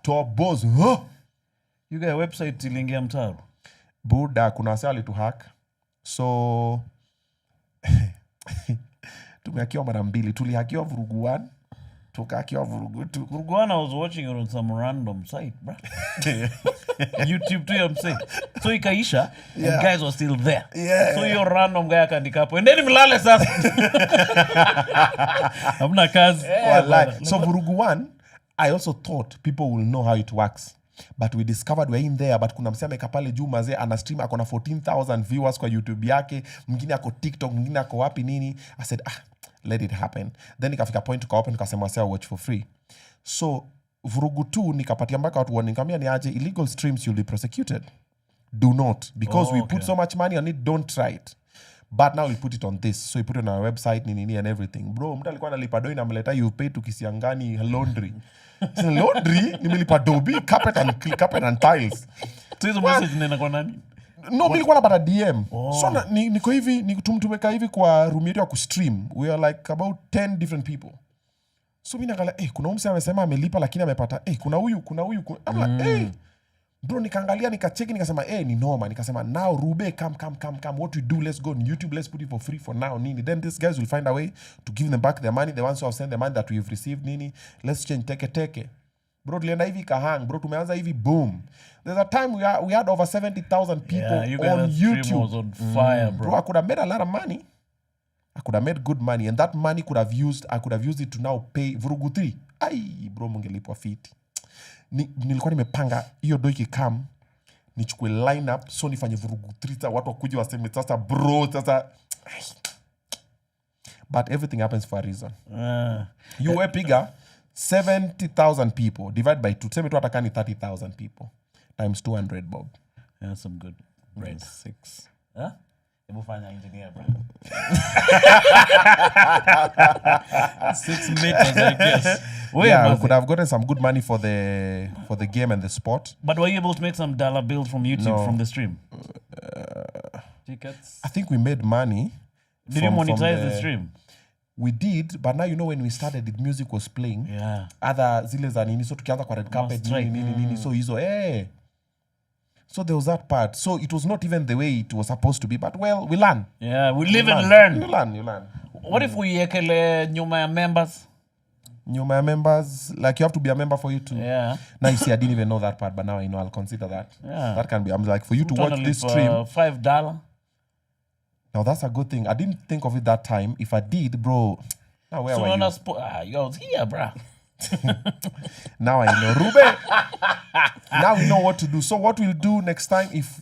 Top boss. You got a website iliingia mtaro. Buda kuna wase walituhack. So tumehakiwa mara 2. Tulihakiwa Vurugu 1, tukahakiwa Vurugu 2. Vurugu 1, I was watching it on some random site, bro. YouTube too, I'm saying. So ikaisha, and guys were still there. Yeah. So your random guy akaandika hapo. And then mlale sasa. Hamna kazi. So Vurugu 1, I also thought people will know how it works. But we discovered we're in there. But kuna msea ameka pale juu mazee ana stream akona 14,000 viewers kwa YouTube yake. Mwingine ako TikTok, mwingine ako wapi nini. I said, let it happen. Then ikafika point tukaopen tukasema wasea watch for free. So Vurugu 2 nikapatia mpaka watu nikamwambia ni aje illegal streams you'll be prosecuted. Do not. Because we put so much money on it, don't try it. But now we put it on this. So we put it on our website, nini and everything. Bro, mtu alikuwa analipa doi na mleta you pay to Kisiangani laundry. So laundry, nimelipa dobi, carpet and tiles. So hizo message nena kwa nani? No, nilikuwa napata DM. So niko hivi, tumeka hivi kwa room yetu ya kustream. We are like about 10 different people. So mimi nakaangalia, kuna mtu amesema amelipa lakini amepata, kuna huyu. I'm like, bro, nikaangalia, nikacheki, nikasema, ni noma. Nikasema, now Rube, come. What we do, let's go on YouTube, let's put it for free for now, nini. Then these guys will find a way to give them back their money. The ones who have sent the money that we've received, nini. Let's change, teke. Bro, tulienda hivi kahang. Bro, tumeanza hivi, boom. There's a time we had over 70,000 people on YouTube. Was on fire, bro. Bro, I could have made a lot of money. I could have made good money. And that money I could have used it to now pay Vurugu 3. Bro, mungelipwa fiti. Nilikuwa nimepanga hiyo doi kikam nichukue lineup so nifanye Vurugu 3 watu wakuje waseme sasa bro sasa. But everything happens for a reason. You were bigger 70,000 people divide by 2. Sema tu atakani 30,000 people times 200 bob. Yeah, some good bread. 6. Huh? Hebu fanya engineer, bro. 6 meters, I guess. We could have gotten some good money for the game and the sport. But were you able to make some dollar bills from YouTube from the stream? Tickets? I think we made money. Did you monetize the stream? We did, but now you know when we started, the music was playing. Yeah. Other zile za nini, so tukianza kwa red carpet, nini, so hizo, So there was that part. So it was not even the way it was supposed to be, but well, we learn. Yeah, we live and learn. You learn. What if we yekele nyuma ya members? Nyuma ya members, like you have to be a member for you to. Yeah. Now you see, I didn't even know that part, but now I know. I'll consider that. Yeah. That can be. I'm like, for you to watch this stream. $5. Now that's a good thing. I didn't think of it that time. If I did, bro. Now where were you? I was here, bro. Now I know. Ruben. Now we know what to do. So what we'll do next time, if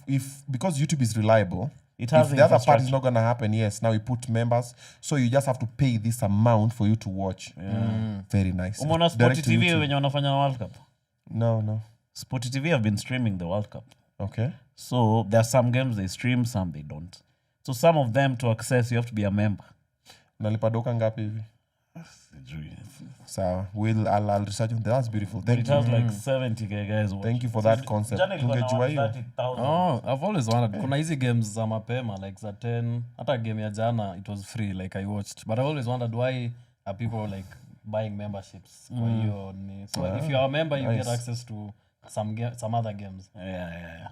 because YouTube is reliable, it has if the other part is not gonna happen, yes. Now we put members, so you just have to pay this amount for you to watch. Very nice. Umona Sport TV wenye wanafanya World Cup? No. Sport TV have been streaming the World Cup. Okay. So there are some games they stream, some they don't. So some of them to access you have to be a member. Unalipa doka ngapi hivi? So I'll research on that. That's beautiful. It has like 70k guys. Thank you for that concept. Oh, I've always wondered. Kuna hizi games za mapema like za 10. Hata game ya jana it was free like I watched. But I always wondered why are people like buying memberships? Kwa hiyo so if you are a member you get access to some other games. Yeah.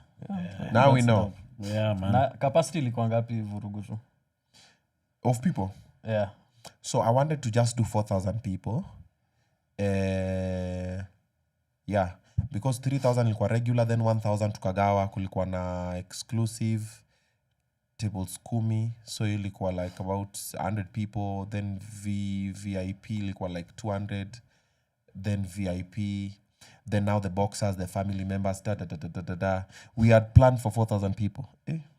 Now we know. Yeah, man. Na capacity ilikuwa ngapi Vurugu tu? Of people? Yeah. So I wanted to just do 4,000 people. Yeah, because 3,000 ilikuwa regular, then 1,000 tukagawa, kulikuwa na exclusive tables 10, so ilikuwa like about 100 people, then VIP ilikuwa like 200, then VIP, then now the boxers, the family members, we had planned for 4,000 people.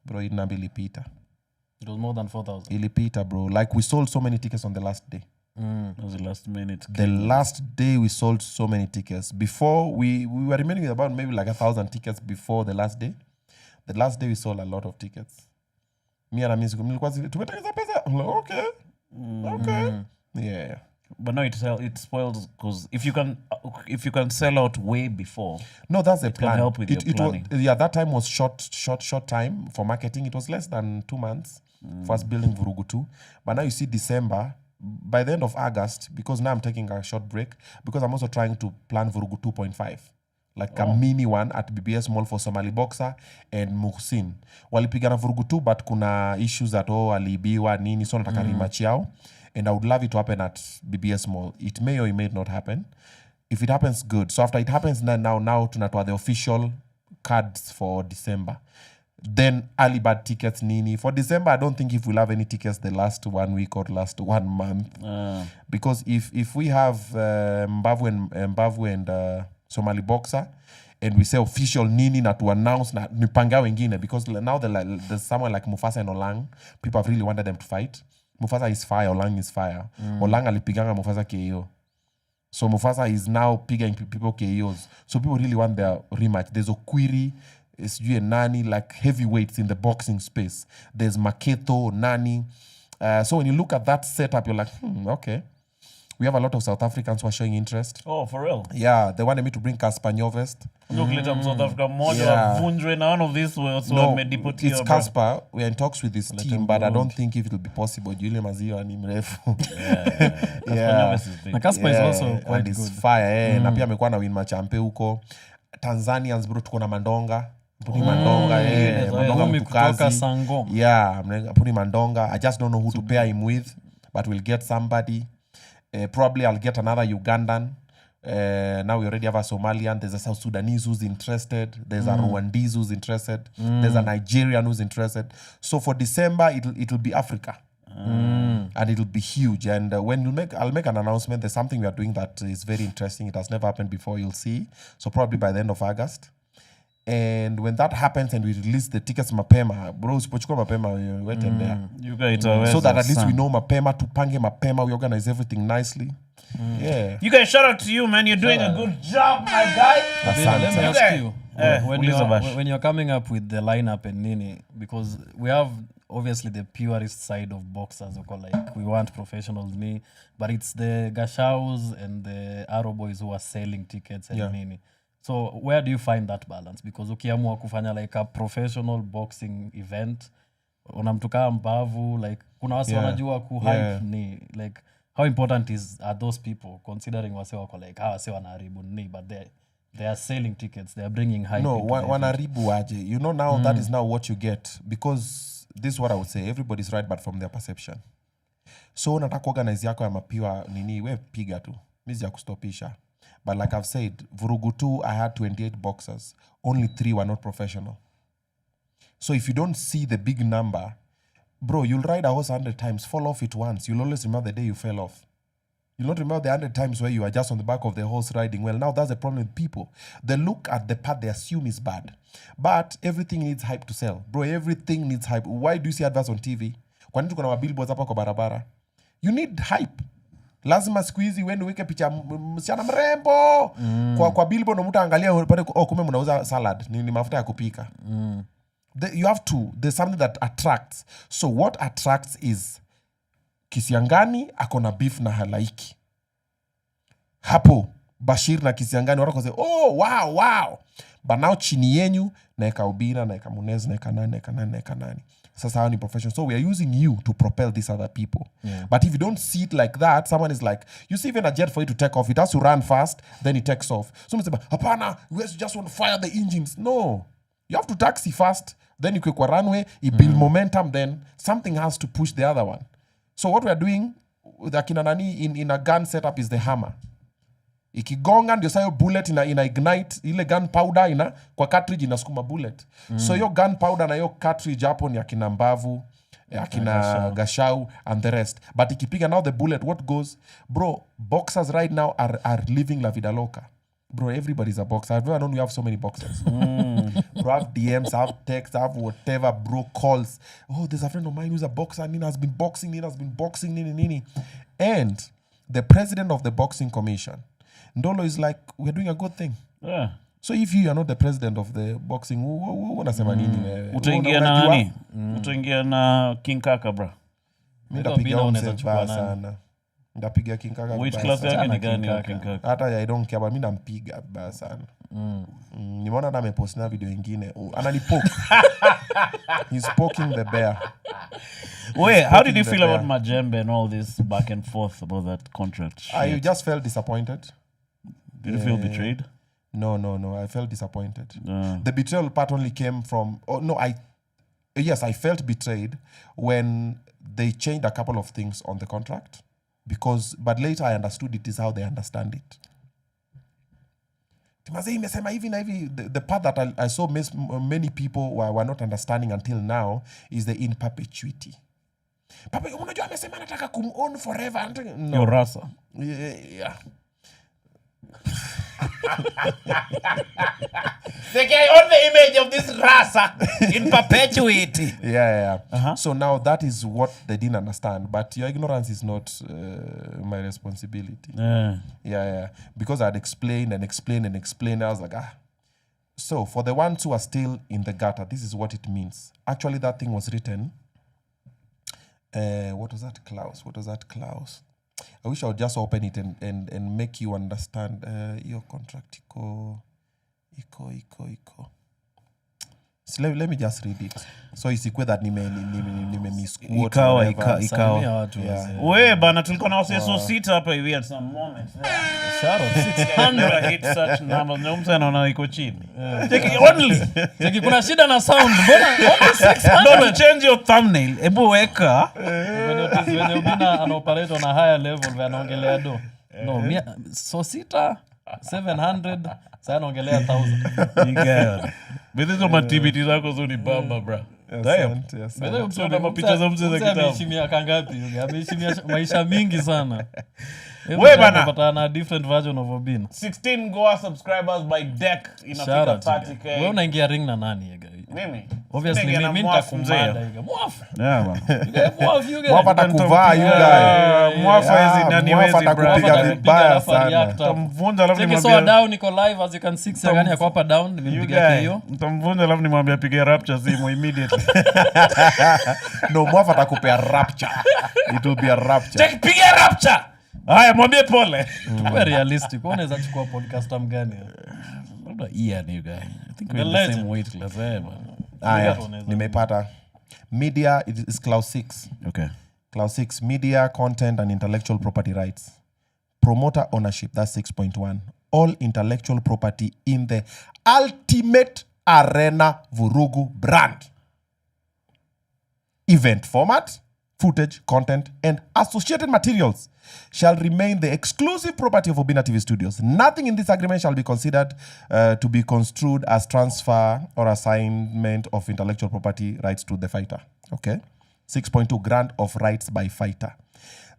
Bro, inabilipita. It was more than 4,000. Ilipita, bro. Like we sold so many tickets on the last day. It was the last minute. The last day we sold so many tickets. Before we were remaining with about maybe like 1,000 tickets before the last day. The last day we sold a lot of tickets. Me and Amizi nilikuwa tumetengeneza pesa. Okay. Okay. Yeah. But no, it spoils because if you can sell out way before. No, that's the plan. Can help with your planning. That time was short time for marketing. It was less than 2 months for us building Vurugu 2. But now you see December, by the end of August, because now I'm taking a short break, because I'm also trying to plan Vurugu 2.5. Like a mini one at BBS Mall for Somali Boxer and Muhsin. Walipigana Vurugu 2, but kuna issues at alibiwa nini, so nataka rematch yao. And I would love it to happen at BBS Mall. It may or it may not happen. If it happens, good. So after it happens, now tunatoa the official cards for December. Then early bird tickets nini. For December, I don't think if we'll have any tickets the last 1 week or last 1 month. Because if we have Mbavu and Somali Boxer, and we say official nini na to announce na nipanga wengine, because now there's someone like Mufasa and Olang, people have really wanted them to fight. Mufasa is fire, Olang is fire. Olang alipiganga Mufasa KO. So Mufasa is now pigging people KOs. So people really want their rematch. There's Okwiri, SG and Nani, like heavyweights in the boxing space. There's Maketo, Nani. So when you look at that setup, you're like, okay. We have a lot of South Africans who are showing interest. Oh, for real? Yeah, they wanted me to bring Casper Nyovest. Look, South Africa, Vunjwe, none of this was it's Casper. We are in talks with this team, but I don't think if it will be possible. Julie Maziwa ni mrefu. Yeah. Casper is also quite good. Fire, na pia amekuwa na win machampe huko. Tanzanians bro tuko na Mandonga. Puni Mandonga, Mandonga mtukazi. Yeah, Puni Mandonga. I just don't know who to pair him with, but we'll get somebody. Probably I'll get another Ugandan. Now we already have a Somalian. There's a South Sudanese who's interested. There's a Rwandese who's interested. There's a Nigerian who's interested. So for December, it'll be Africa. And it'll be huge. And when I'll make an announcement. There's something we are doing that is very interesting. It has never happened before. You'll see. So probably by the end of August. And when that happens and we release the tickets mapema, bro, usipochukua mapema wait and there. You guys so that at least we know mapema, tupange mapema, we organize everything nicely. Yeah. You guys, shout out to you, man. You're doing a good job, my guy. Let me ask you, when you're coming up with the lineup and nini, because we have obviously the purist side of boxers, like we want professionals, but it's the Gashaus and the Arrow boys who are selling tickets and nini. So where do you find that balance? Because ukiamua kufanya like a professional boxing event unamtukaa mbavu like kuna wase wanajua hype ni like how important are those people considering wase wako like hawa wase wanaharibu ni but they are selling tickets, they are bringing hype. No, wanaharibu aje. You know now that is now what you get because this is what I would say, everybody's right but from their perception. So nataka organize yako ya mapiwa nini we piga tu. Mimi ya kustopisha. But like I've said, Vurugu 2 I had 28 boxers. Only 3 were not professional. So if you don't see the big number, bro, you'll ride a horse 100 times, fall off it once. You'll always remember the day you fell off. You'll not remember the 100 times where you are just on the back of the horse riding. Well, now that's the problem with people. They look at the part they assume is bad. But everything needs hype to sell. Bro, everything needs hype. Why do you see adverts on TV? Kwa nini tuko na billboards hapa kwa barabara? You need hype. Lazima siku hizi uende uweke picha msichana mrembo kwa billboard na mtu angalia upate kumbe mnauza salad ni mafuta ya kupika. You have to, there's something that attracts. So what attracts is Kisiangani akona beef na halaiki. Hapo Bashir na Kisiangani wako say oh wow. But now chini yenyu na Oga Obinna na Munez na nani. Sasa hao ni professional. So we are using you to propel these other people. Yeah. But if you don't see it like that, someone is like, you see even a jet for you to take off, it has to run fast, then it takes off. Someone says, hapana, we just want to fire the engines. No. You have to taxi fast, then you quick runway, you build momentum, then something has to push the other one. So what we are doing with akina nani in a gun setup is the hammer. Ikigonga ndio sayo bullet ina ignite ile gunpowder kwa cartridge inasukuma bullet. So your gunpowder na your cartridge hapo ni akina mbavu, akina gashau and the rest. But ikipiga now the bullet what goes? Bro, boxers right now are living la vida loca. Bro, everybody's a boxer. I've never known we have so many boxers. Bro, I have DMs, I have texts, I have whatever, bro, calls. Oh, there's a friend of mine who's a boxer. Nina has been boxing, nini. And the president of the boxing commission, Ndolo, is like, we're doing a good thing. Yeah. So if you are not the president of the boxing, unasema nini? Utaingia na nani? Utaingia na King Kaka, bro. Mimi ndapiga mseva sana. Ndapiga King Kaka. Which class yake ni gani ya King Kaka? Hata I don't care, but mimi nampiga baya sana. Nimeona na amepost na video nyingine. Ananipoke. He's poking the bear. Wait, how did you feel about Majembe and all this back and forth about that contract? I just felt disappointed. Did you feel betrayed? No. I felt disappointed. The betrayal part only came from... I felt betrayed when they changed a couple of things on the contract. But later I understood it is how they understand it. The part that I saw many people were not understanding until now is the in perpetuity. Papa, unajua amesema anataka kum-own forever. No. Your rasa. Yeah. They can own the image of this rasa in perpetuity. Yeah. Uh-huh. So now that is what they didn't understand. But your ignorance is not my responsibility. Yeah. Because I had explained. I was like, So for the ones who are still in the gutter, this is what it means. Actually, that thing was written. What was that, Klaus? I wish I would just open it and make you understand your contract. Iko. So let me just read it. So isikwe that nime misquote. Ikawa. We bana tulikuwa na waseso sita hapa hivi at some moment. Shout out 600 hit such numbers. Na mtu anaona iko chini. Cheki kuna shida na sound. Mbona only 600? Don't change your thumbnail. Ebu weka. When Obinna an operator on a higher level where anaongelea do. No, so sita 700 sasa anaongelea 1000. Nigga. Bezo matibiti zako zoni bamba bro. Damn. Bezo msona mapicha za mzee za kitabu. Ameheshimia kangapi? Ameheshimia maisha mingi sana. We bana. But ana different version of Obinna. 16 Goa subscribers by deck inafika 30k. Wewe unaingia ring na nani yega? Mimi. Obviously mimi nitakumada yega. Mwafu. Yeah bana. Mwafu atakuvaa you guy. Mwafu hizi nani wezi atakupiga vibaya sana. Tamvunja alafu nimwambia. So down niko live as you can see Kisiangani yako hapa down nimempigia hiyo. Tamvunja alafu nimwambia apige rapture simu immediately. No, Mwafu atakupea rapture. It will be a rapture. Check piga rapture. Haya mwambie pole. Tuwe realistic. Unaweza chukua podcaster mgani? Labda Ian you guy. I think we're the same weight class man. Nimepata. Media is clause 6. Okay. Clause 6, media, content, and intellectual property rights. Promoter ownership, that's 6.1. All intellectual property in the ultimate arena Vurugu brand. Event format, footage, content, and associated materials shall remain the exclusive property of Obinna TV Studios. Nothing in this agreement shall be considered to be construed as transfer or assignment of intellectual property rights to the fighter. Okay. 6.2, grant of rights by fighter.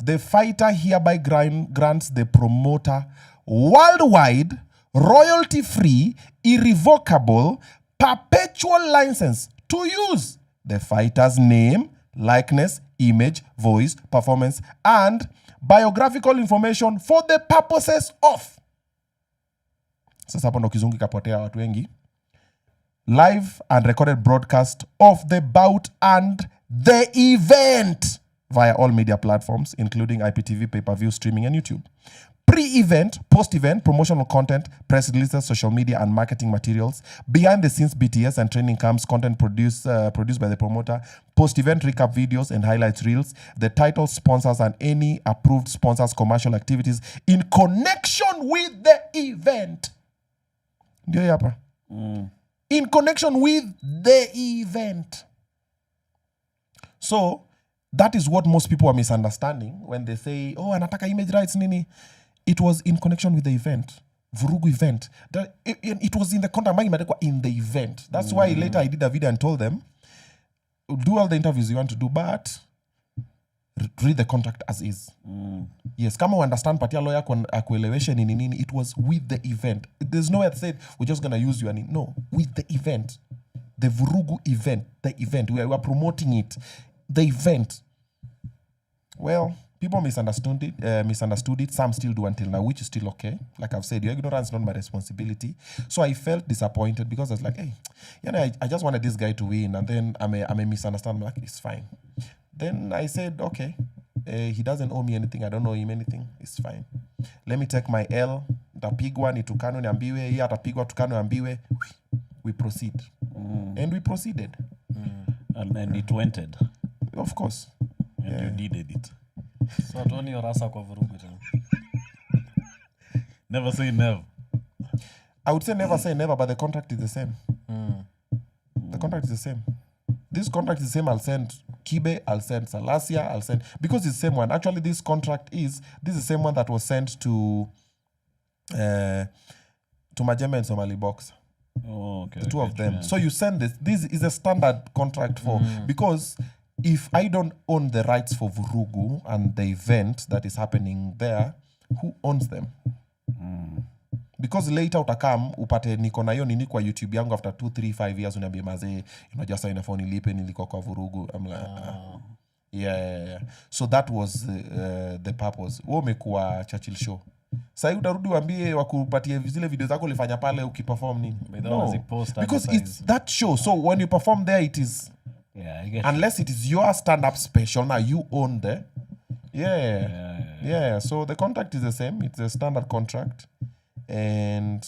The fighter hereby grants the promoter worldwide, royalty-free, irrevocable, perpetual license to use the fighter's name, likeness, image, voice, performance, and biographical information for the purposes of. Sasa hapo ndo kizungu kapotea watu wengi. Live and recorded broadcast of the bout and the event via all media platforms, including IPTV, pay-per-view, streaming, and YouTube. Pre-event, post-event, promotional content, press releases, social media, and marketing materials, behind-the-scenes BTS and training camps, content produced by the promoter, post-event recap videos and highlights reels, the title sponsors and any approved sponsors' commercial activities in connection with the event. Ndio hapa. In connection with the event. So, that is what most people are misunderstanding when they say, oh, anataka image rights nini. It was in connection with the event. Vurugu event. It was in the contract. In the event. That's why later I did a video and told them, do all the interviews you want to do, but read the contract as is. Yes, kama understand patia lawyer akueleweshe nini, it was with the event. There's no way to say we're just going to use you. No, with the event. The Vurugu event. The event. We are promoting it. The event. Well, people misunderstood it. Some still do until now, which is still okay. Like I've said, your ignorance is not my responsibility. So I felt disappointed because I was like, hey, I just wanted this guy to win. And then I may misunderstand. I'm like, it's fine. Then I said, okay, he doesn't owe me anything. I don't owe him anything. It's fine. Let me take my L. Tapigwa ni tukano niambiwe. Yeye atapigwa tukano niambiwe. We proceed. And we proceeded. And it went. Of course. And you needed it. So atuoni yorasa kwa Vurugu tena. Never say never. I would say never say never, but the contract is the same. The contract is the same. This contract is the same. I'll send Kibe, I'll send Salasia, I'll send... Because it's the same one. Actually, this contract is the same one that was sent to Majembe and Somali Box. Oh, okay. The two of them. So you send this. This is a standard contract for... Because if I don't own the rights for Vurugu and the event that is happening there, who owns them? Because later utakam upate niko na hiyo nini kwa YouTube yangu after 2, 3, 5 years uniambie mazee unajua sasa inafaa nilipe nilikuwa kwa Vurugu. I'm like yeah. So that was the purpose. Wewe umekuwa Churchill show. Sasa utarudi uambie wakupatie zile video zako ulifanya pale ukiperform nini? No. Because it's that show. So when you perform there it is I guess. Unless it is your stand-up special, now you own the... Yeah. So the contract is the same. It's a standard contract. And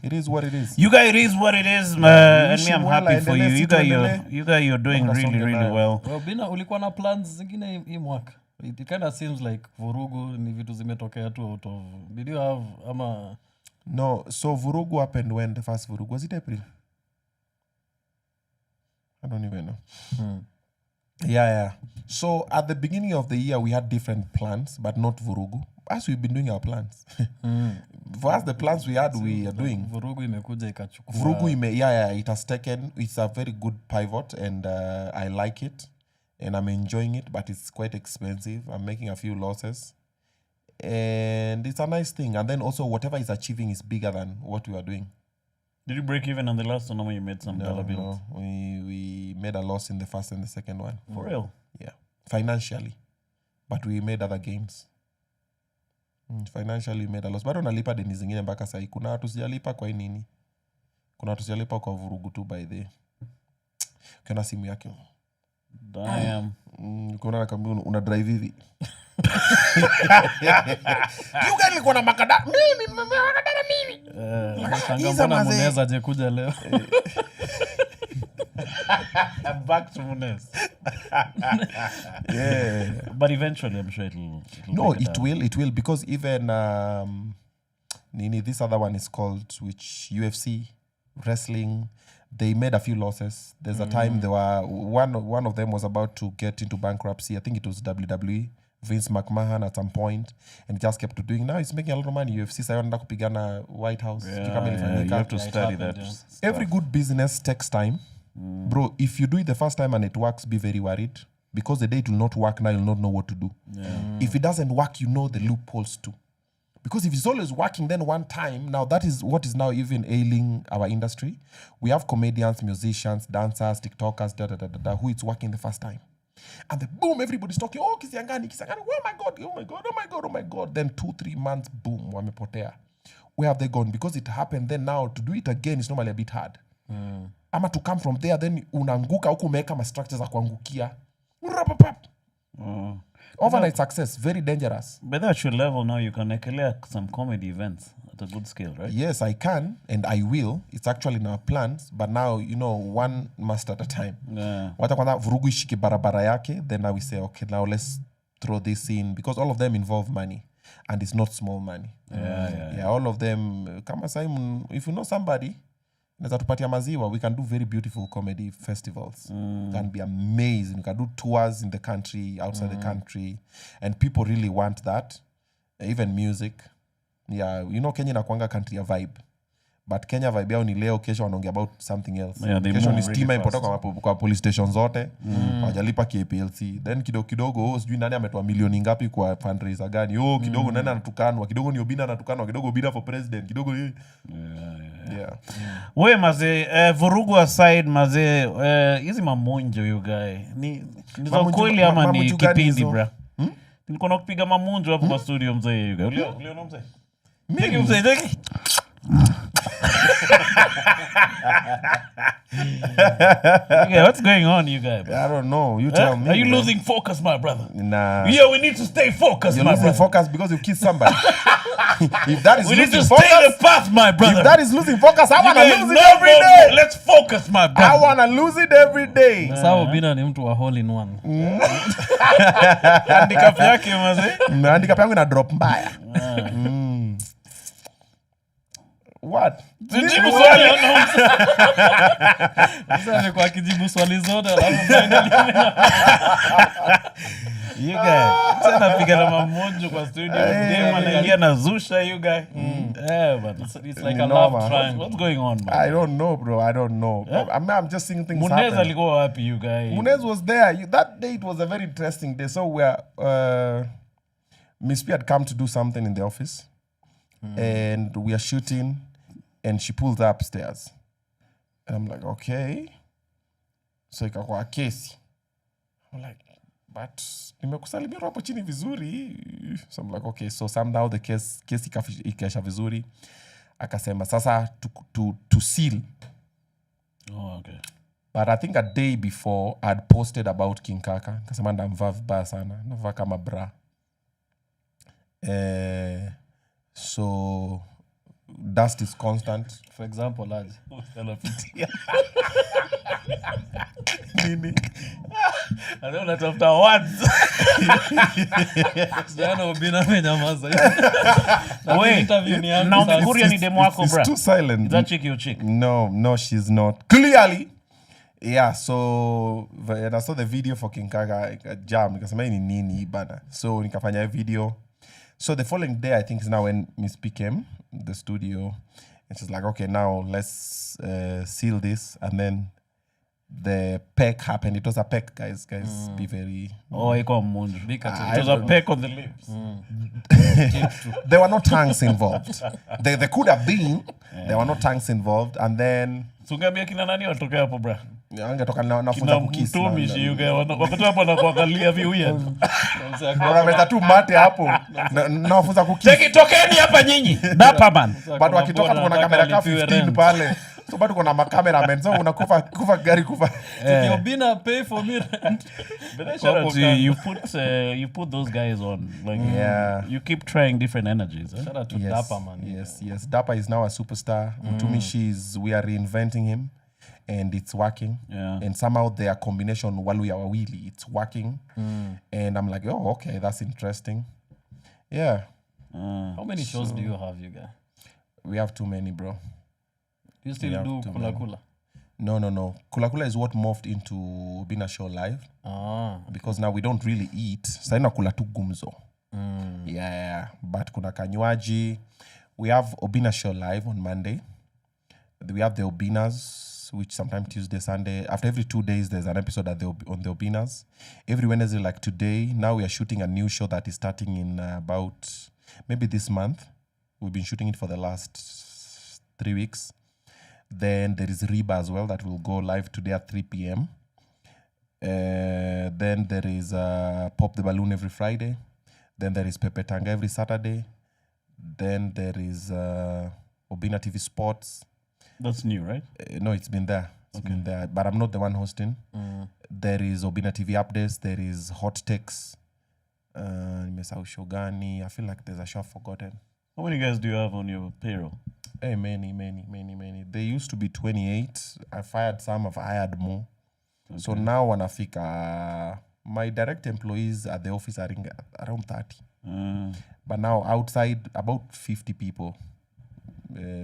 it is what it is. You guys, it is what it is, man. And me, I'm happy for you. You guys, you're doing really well. Well, Bina, ulikuwa na plans zingine hii mwaka. It kind of seems like Vurugu ni vitu zimetokea tu out of... Did you have... No, so Vurugu happened when the first Vurugu? Was it April? I don't even know. Yeah. So at the beginning of the year, we had different plans, but not Vurugu. As we've been doing our plans. For us, the plans we had, we are doing. Vurugu imekuja ikachukua. Vurugu it has taken, it's a very good pivot and I like it. And I'm enjoying it, but it's quite expensive. I'm making a few losses. And it's a nice thing. And then also whatever is achieving is bigger than what we are doing. Did you break even on the last one when you made some dollar bills? No, we made a loss in the first and the second one. For real? Yeah. Financially. But we made other gains. Financially we made a loss. Bado nalipa deni zingine mpaka sahi. Kuna watu sijalipa kwa nini? Kuna watu sijalipa kwa Vurugu tu by the. Kuna simu yake. Damn. Kuna kama una drive hivi. You guys nilikuwa na makada. Mimi Shanga mbona mnaweza je kuja leo? Back to Munez. Yeah. But eventually, I'm sure it'll No, take down. it will, because even this other one is called, which UFC, wrestling, they made a few losses. There's a time they were, one of them was about to get into bankruptcy. I think it was WWE. Vince McMahon at some point, and just kept doing. Now he's making a lot of money. UFC sasa anaenda kupigana White House. You have to study that. Every good business takes time. Bro, if you do it the first time and it works, be very worried, because the day it will not work, now you'll not know what to do. If it doesn't work, you know the loopholes too. Because if it's always working, then one time, now that is what is now even ailing our industry. We have comedians, musicians, dancers, TikTokers, who it's working the first time. And then boom, everybody's talking, oh, Kisiangani, oh my God, oh my God, oh my God, oh my God. Then 2-3 months, boom, wamepotea. Where have they gone? Because it happened, then now to do it again is normally a bit hard. Ama to come from there, then unanguka huku umeweka ma structures za kuangukia. Overnight success, very dangerous. But at your level now, you can collect some comedy events at a good scale, right? Yes, I can, and I will. It's actually in our plans, but now, one must at a time. Wata kwanza vurugu ishike barabara yake, then now we say, okay, now let's throw this in, because all of them involve money, and it's not small money. Yeah, all of them, kama Simon, if you know somebody, we can do very beautiful comedy festivals. Can be amazing. We can do tours in the country, outside the country, and people really want that. Even music. Yeah, Kenya inakuanga country ya vibe. But Kenya vibe yao ni leo, kesho wanaongea about something else. Kesho ni stima impotoka kwa police station zote. Wajalipa KPLC. Then kidogo sijui nani ametoa milioni ngapi kwa fundraiser gani. Kidogo nani anatukanwa, kidogo ni Obinna anatukanwa, kidogo Obinna for president, kidogo Yeah. We maze, vurugu aside maze, hizi mamunjo you guy. Ni za kweli ama ni kipindi bra? Nilikuwa nakupiga mamunjo hapo kwa studio mzee you guy. Uliona mzee? Mimi mzee teki. Okay, what's going on, you guys? I don't know. You tell me. Are you losing focus, my brother? Nah. Yeah, we need to stay focused, You're my losing brother. focus because you kissed somebody. If that is We need losing to focus, stay the path, my brother. if that is losing focus, I want to guys, lose it every day. Let's focus, my I brother. want to lose it every day. Sasa Obinna ni mtu wa hole in one. Handicap yake maze. Handicap yangu ina drop mbaya. What? Jibu swali unaona. Sasa ni kwa kijibu swali zote alafu finally. You guys, sana piga na mamunjo kwa studio. Dem anaingia na zusha you guys. Yeah, but it's like a love triangle. What's going on, man? I don't know, bro. I don't know. I'm just seeing things Munez happen. alikuwa wapi you guys? Munez was there. That day it was a very interesting day. So Miss P had come to do something in the office. And we are shooting. And she pulls up upstairs. And I'm like, okay. So ikakuwa kesi. I'm like, but nimekusalimia hapo chini vizuri. So I'm like, okay. So somehow the case ikaisha vizuri. Akasema sasa to seal. Oh, okay. But I think a day before I'd posted about King Kaka. Kasema ndamvaa vibaya sana. Navaa kama bra. So dust is constant. For example, lads. Nini? I don't know after words. Jana Obinna amenyamaza. Wait, now Mkuria ni demo wako bra. It's too silent. Is that chick your chick? No, she's not. Clearly. Yeah, so and I saw the video for King Kaka jam. Nikasema ni nini bana. So nikafanya video. So the following day, I think is now when Miss P came the studio, and she's like, okay, now let's seal this. And then the peck happened. It was a peck, guys. Be very... Oh, iko munjo. It was a peck on the lips. There were no tongues involved. There could have been. There were no tongues involved. And then... Sungambia kina nani watoke hapo bra? Angetoka nafunza kukisi. Mtumishi you guys wakati hapo na kuangalia viwia. Unaweza tu mate hapo. Nafunza kukisi. Tokeni hapa nyinyi. Dapa man. But wakitoka tuko na kamera ka 15 pale. So bado kuna cameramen. So unakufa gari kufa. Obinna pay for me rent. But shout out to you. You put those guys on. Like you keep trying different energies. Shout out to Dapa man. Yes. Dapa is now a superstar. Mtumishi we are reinventing him. and it's working. And somehow their combination Waluya Wawili, it's working. And I'm like, oh, okay, that's interesting. Yeah. How many shows do you have, you guys? We have too many, bro. You still do Kula Kula? No. Kula Kula is what morphed into Obinna Show Live. Because now we don't really eat. Saina kula tu gumzo. Yeah. But kuna kanywaji. We have Obinna Show Live on Monday. We have the Obinnas, which sometimes Tuesday, Sunday. After every 2 days, there's an episode on the Obinnas. Every Wednesday, like today, now we are shooting a new show that is starting in about maybe this month. We've been shooting it for the last 3 weeks. Then there is Reba as well that will go live today at 3 p.m. Then there is Pop the Balloon every Friday. Then there is Pepe Tanga every Saturday. Then there is Obinna TV Sports. That's new, right? No, it's been there. It's been there. But I'm not the one hosting. There is Obinna TV Updates. There is Hot Takes. Nimesahau Shogani. I feel like there's a show I've forgotten. How many guys do you have on your payroll? Hey, many. They used to be 28. I fired some, I've hired more. Okay. So now wanafika, my direct employees at the office are around 30. But now outside, about 50 people.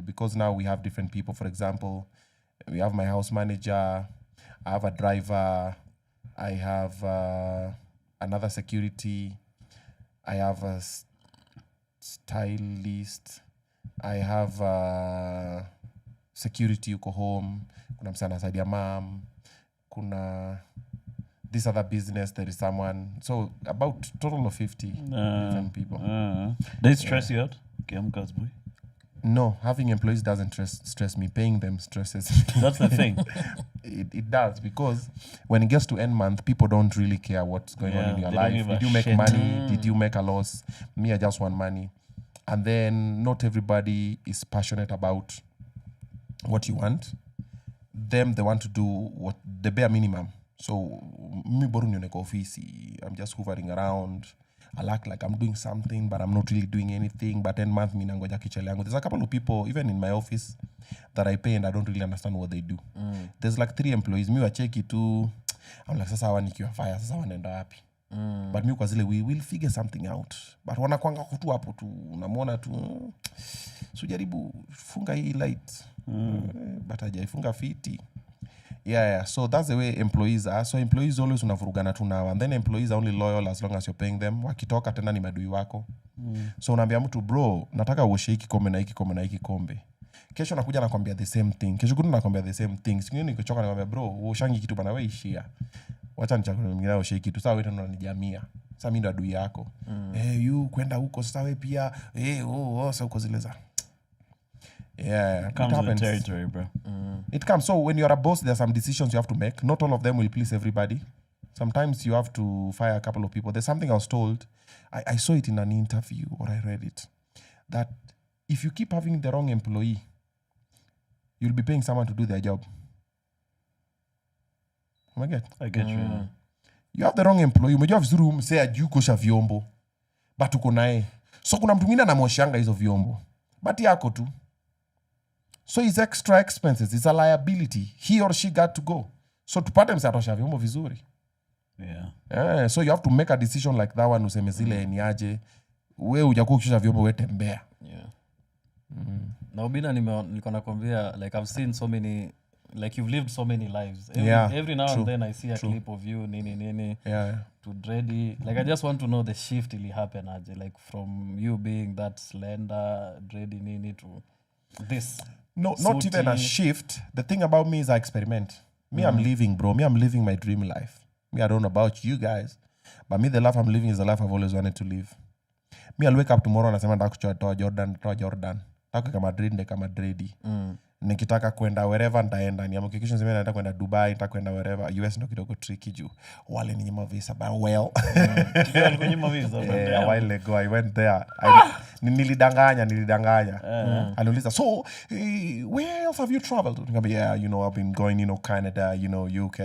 Because now we have different people. For example, we have my house manager, I have a driver, I have another security, I have a stylist, I have security yuko home, kuna msana anasaidia mom, kuna this other business, there is someone. So about total of 50 different people. They stress you out? Kiamka's boy. No, having employees doesn't stress me. Paying them stresses me. That's the thing. It does, because when it gets to end month, people don't really care what's going on in your life. Did you make money? Did you make a loss? Me, I just want money. And then not everybody is passionate about what you want. Them, they want to do what the bare minimum. So me boru nione kwa ofisi. I'm just hovering around. I like I'm doing something, but I'm not really doing anything. But 10 months, minangoja kichele yangu. There's a couple of people, even in my office, that I pay and I don't really understand what they do. There's like 3 employees. Mi wacheki tu. I'm like, sasa hawa nikiwa fire, sasa wanaenda wapi? But mi kwa zile, we will figure something out. But wanakuanga kutu hapo tu. Unamwona tu. Sujaribu funga hii light. But hajaifunga fiti. Yeah. So that's the way employees are. So employees always unavurugana tu nao. And then employees are only loyal as long as you're paying them. Wakitoka tena ni madui wako. So unaambia mtu, bro, nataka uoshe hiki kombe na hiki kombe na hiki kombe. Kesho nakuja nakwambia the same thing. Kesho kutu nakwambia the same thing. Siku nyingine nikichoka nakwambia, bro, uoshangi kitu bana, wewe ishia. Wacha nichakule mwingine uoshe kitu. Sasa wewe tena unanijamia. Sasa mimi ndo adui yako. You kwenda huko sasa wewe pia. Sasa uko zile za. Yeah, it comes with the territory, bro. It comes. So when you're a boss, there are some decisions you have to make. Not all of them will please everybody. Sometimes you have to fire a couple of people. There's something I was told. I saw it in an interview, or I read it, that if you keep having the wrong employee, you'll be paying someone to do their job. I get you. You have the wrong employee. Umejua vizuri umsea juu kosha vyombo. But uko nae. So kuna mtu mwingine anamoshanga hizo vyombo. But yako tu. So it's extra expenses. It's a liability. He or she got to go. So tupate msatosha vyombo vizuri. Yeah. So you have to make a decision like that one, useme zile ni aje. Wewe hujakuwa kushusha vyombo, wewe tembea. Yeah. Na Obinna niko nakwambia, like I've seen so many, like you've lived so many lives. Every now and then I see a clip of you nini to dready. Like I just want to know the shift ili happen aje, like from you being that slender dready nini to this. No, not even a shift. The thing about me is I experiment. Me, I'm living, bro. Me, I'm living my dream life. Me, I don't know about you guys. But me, the life I'm living is the life I've always wanted to live. Me, I'll wake up tomorrow and nasema nataka kuchukua Jordan. Nataka kama Madrid, ndeka Madrid. Nikitaka kwenda wherever nitaenda. Niamke kesho niseme nataka kwenda Dubai, nataka kwenda wherever. US ndo kidogo tricky juu. Wale ni nyima visa, but well. A while ago I went there. Nilidanganya. Aliuliza, so where else have you traveled? Yeah, I've been going, Canada, UK.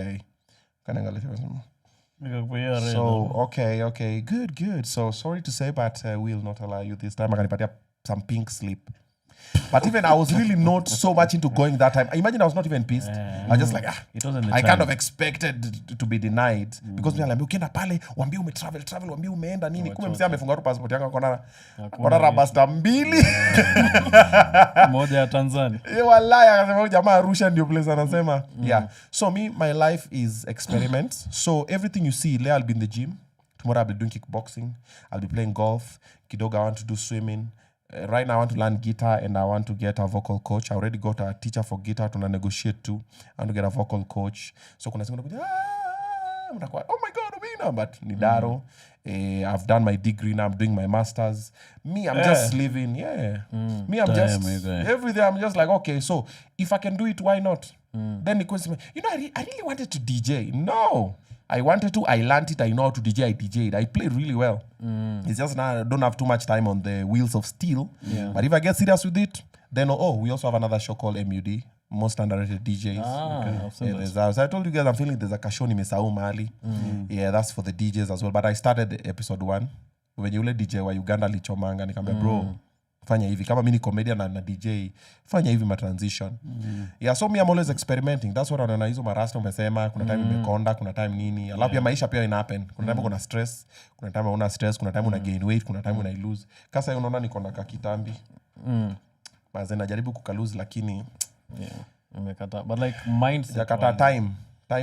So okay, good. So sorry to say, but we'll not allow you this time. Akanipatia some pink slip. But even I was really not so much into going that time. I imagine I was not even pissed. I was just like, It wasn't the I time. kind of expected to be denied. Because mimi aliambia ukienda pale, waambie travel, waambie umeenda nini. Kumbe msema amefunga tu passport yako kona rabasta 2. Moja ya Tanzania. Wallahi akasema jamaa Arusha ndio place anasema. Yeah. So my life is experiments. So everything you see, I'll be in the gym. Tomorrow I'll be doing kickboxing. I'll be playing golf. Kidogo I want to do swimming. Right now I want to learn guitar and I want to get a vocal coach. I already got a teacher for guitar to negotiate too. I want to get a vocal coach. So kuna siku nakuja, oh my God, Obinna, but nidaro. I've done my degree now. I'm doing my masters. Me, I'm just living. Me, I'm just everything. I'm just like, okay, so if I can do it, why not? Then the question, I really wanted to DJ. No. I wanted to, I learned it, I know how to DJ, I DJ'd. I played really well. It's just now I don't have too much time on the wheels of steel. Yeah. But if I get serious with it, then we also have another show called MUD, Most Underrated DJs. So I told you guys, I'm feeling there's a kashoni mesau mali. Yeah, that's for the DJs as well. But I started the episode 1. When you let DJ wa Uganda lichomanga, nikamwambia bro, fanya hivi. Kama mimi ni comedian na DJ, fanya hivi ma transition. Yeah, so me I'm always experimenting. That's what anaona hizo marasta umesema, kuna time imekonda, kuna time nini. Alafu pia maisha pia ina happen. Kuna time kuna stress, kuna time una stress, kuna time una gain weight, kuna time una lose. Kasa unaona niko na kakitambi. Baze najaribu kukalose lakini umekata. But like mindset. Yakata time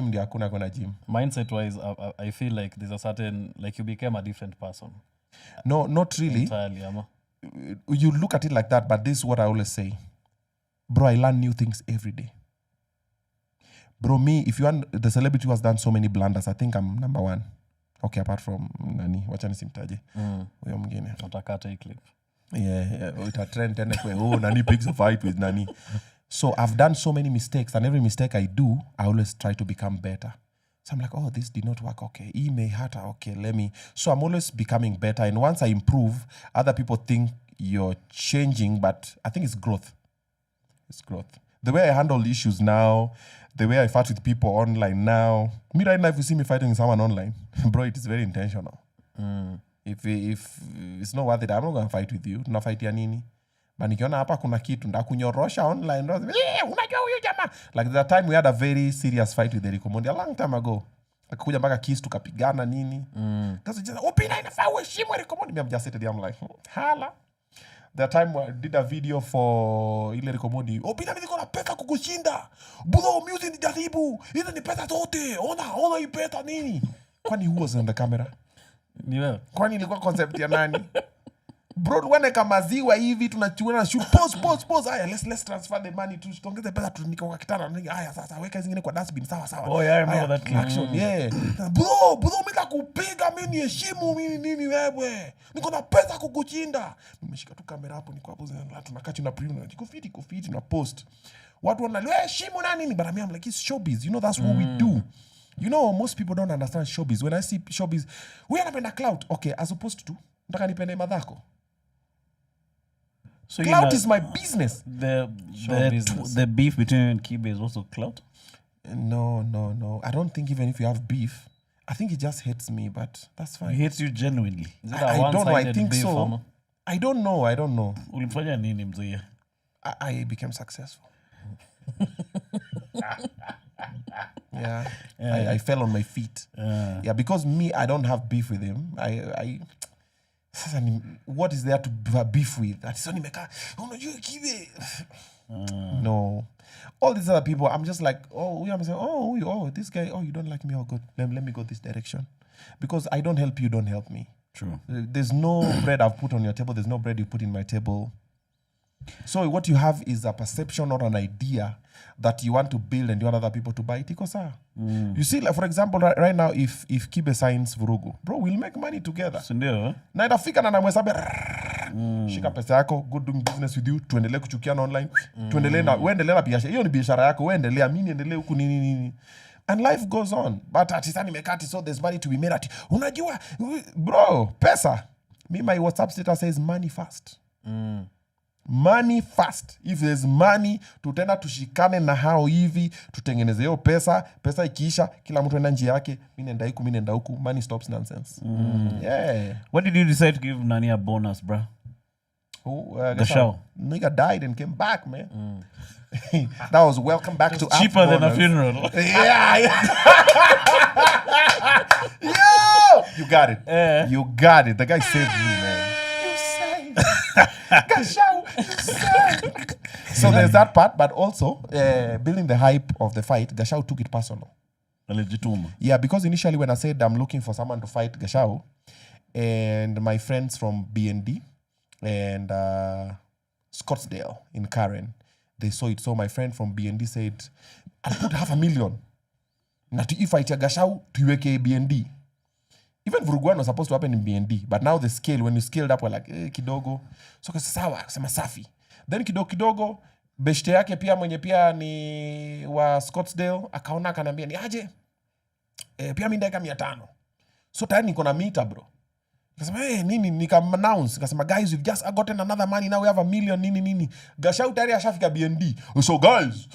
ndio hakuna kwenda gym. Mindset wise I feel like there's a certain like you became a different person. No, not really. Entirely, ama. You look at it like that, but this is what I always say. Bro, I learn new things every day. Bro, me, if you want the celebrity who has done so many blunders, I think I'm number 1. Okay, apart from Nani. Wacha nisimtaje. Huyo mwingine. Utakata hii clip. Yeah. Ita trend tena kwa Nani picks a fight with Nani. So I've done so many mistakes, and every mistake I do, I always try to become better. So I'm like, this did not work. Okay, may hurt. Okay, let me. So I'm always becoming better. And once I improve, other people think you're changing, but I think it's growth. It's growth. The way I handle issues now, the way I fight with people online now. Me right now, if you see me fighting with someone online, bro, it is very intentional. If it's not worth it, I'm not going to fight with you. Tuna fight ya nini? But nikiona hapa kuna kitu ndakunyorosha online. Unajua huyo jamaa. Like the time we had a very serious fight with Eric Omondi a long time ago. Akakuja mpaka kiss tukapigana nini. Kasi just Obinna inafaa uheshimu Eric Omondi. I'm just sitting there, I'm like, hala. The time I did a video for ile Eric Omondi. Obinna niko na pesa kukushinda. Bro, music ni jaribu. Hizo ni pesa zote. Ona hii pesa nini. Kwani who was on the camera? Ni wewe. Kwani ilikuwa concept ya nani? Bro, wane kama ziwa hivi tunachukua shoot pause. Haya, let's transfer the money to tuongeze pesa tunika kwa kitana. Haya sasa weka zingine kwa dustbin sawa. Oh yeah, I remember that clip. Action. Yeah. Bro, mimi nakupiga mimi heshimu mimi nini wewe. Niko na pesa kukuchinda. Nimeshika tu kamera hapo niko hapo tunakaa chini na print niko fit na post. Watu wanaelewa heshimu na nini? But I'm like it's showbiz. You know that's what we do. You know most people don't understand showbiz. When I see showbiz, we anapenda clout. Okay, as opposed to nataka nipende madhako. So clout is my business. The beef between you and Kibe is also clout? No. I don't think even if you have beef, I think he just hates me, but that's fine. He hates you genuinely. Is it a I don't know. I think beef, so. ama? I don't know. Ulifanya nini mzee? I became successful. Yeah. I fell on my feet. Yeah, because me, I don't have beef with him. What is there to beef with? No. All these other people, I'm just like, this guy, you don't like me, good. Let me go this direction. Because I don't help you, don't help me. True. There's no bread I've put on your table. There's no bread you put in my table. So what you have is a perception or an idea that you want to build and you want other people to buy it. You see, like for example, right now, if Kibe signs Vurugu, bro, we'll make money together. Sindio? Na itafika na namwesabe shika pesa yako, good doing business with you, tuendelee kuchukiana online, tuendelee na uendelee na biashara. Hiyo ni biashara yako, uendelea mimi niendelee huku nini. And life goes on. But atisani mekati, so there's money to be made. Unajua, bro, pesa. Me, my WhatsApp status says money fast. Money fast. If there's money, tutenda tushikane na hao hivi, tutengeneze hiyo pesa ikiisha, kila mtu enda njia yake, mimi nenda huku, money stops nonsense. Yeah. When did you decide to give Nani a bonus, bro? Who? Gashao. Nigga died and came back, man. That was welcome back to Cheaper than a Afghans. funeral. Yeah. Yo! You got it. You got it. The guy saved me, man. You saved. Gashao, you saved. So there's that part, but also building the hype of the fight, Gashao took it personal. Yeah, because initially when I said I'm looking for someone to fight Gashao, and my friends from BND and Scottsdale in Karen, they saw it. So my friend from BND said, I'll put $500,000. Na tuifightia Gashao, tuiweke BND. Even Vurugu was supposed to happen in BND, but now the scale, when you scaled up, we're like, kidogo. So sawa, kusema safi. Then kidogo, beshte yake pia mwenye pia ni wa Scottsdale, akaona akanambia ni aje, pia mimi ndaika 500. So tayari niko na meter, bro. Kasema nini nika-announce, kasema guys, we've just gotten another money, now we have $1 million nini. Gashao tayari ashafika BND. So guys,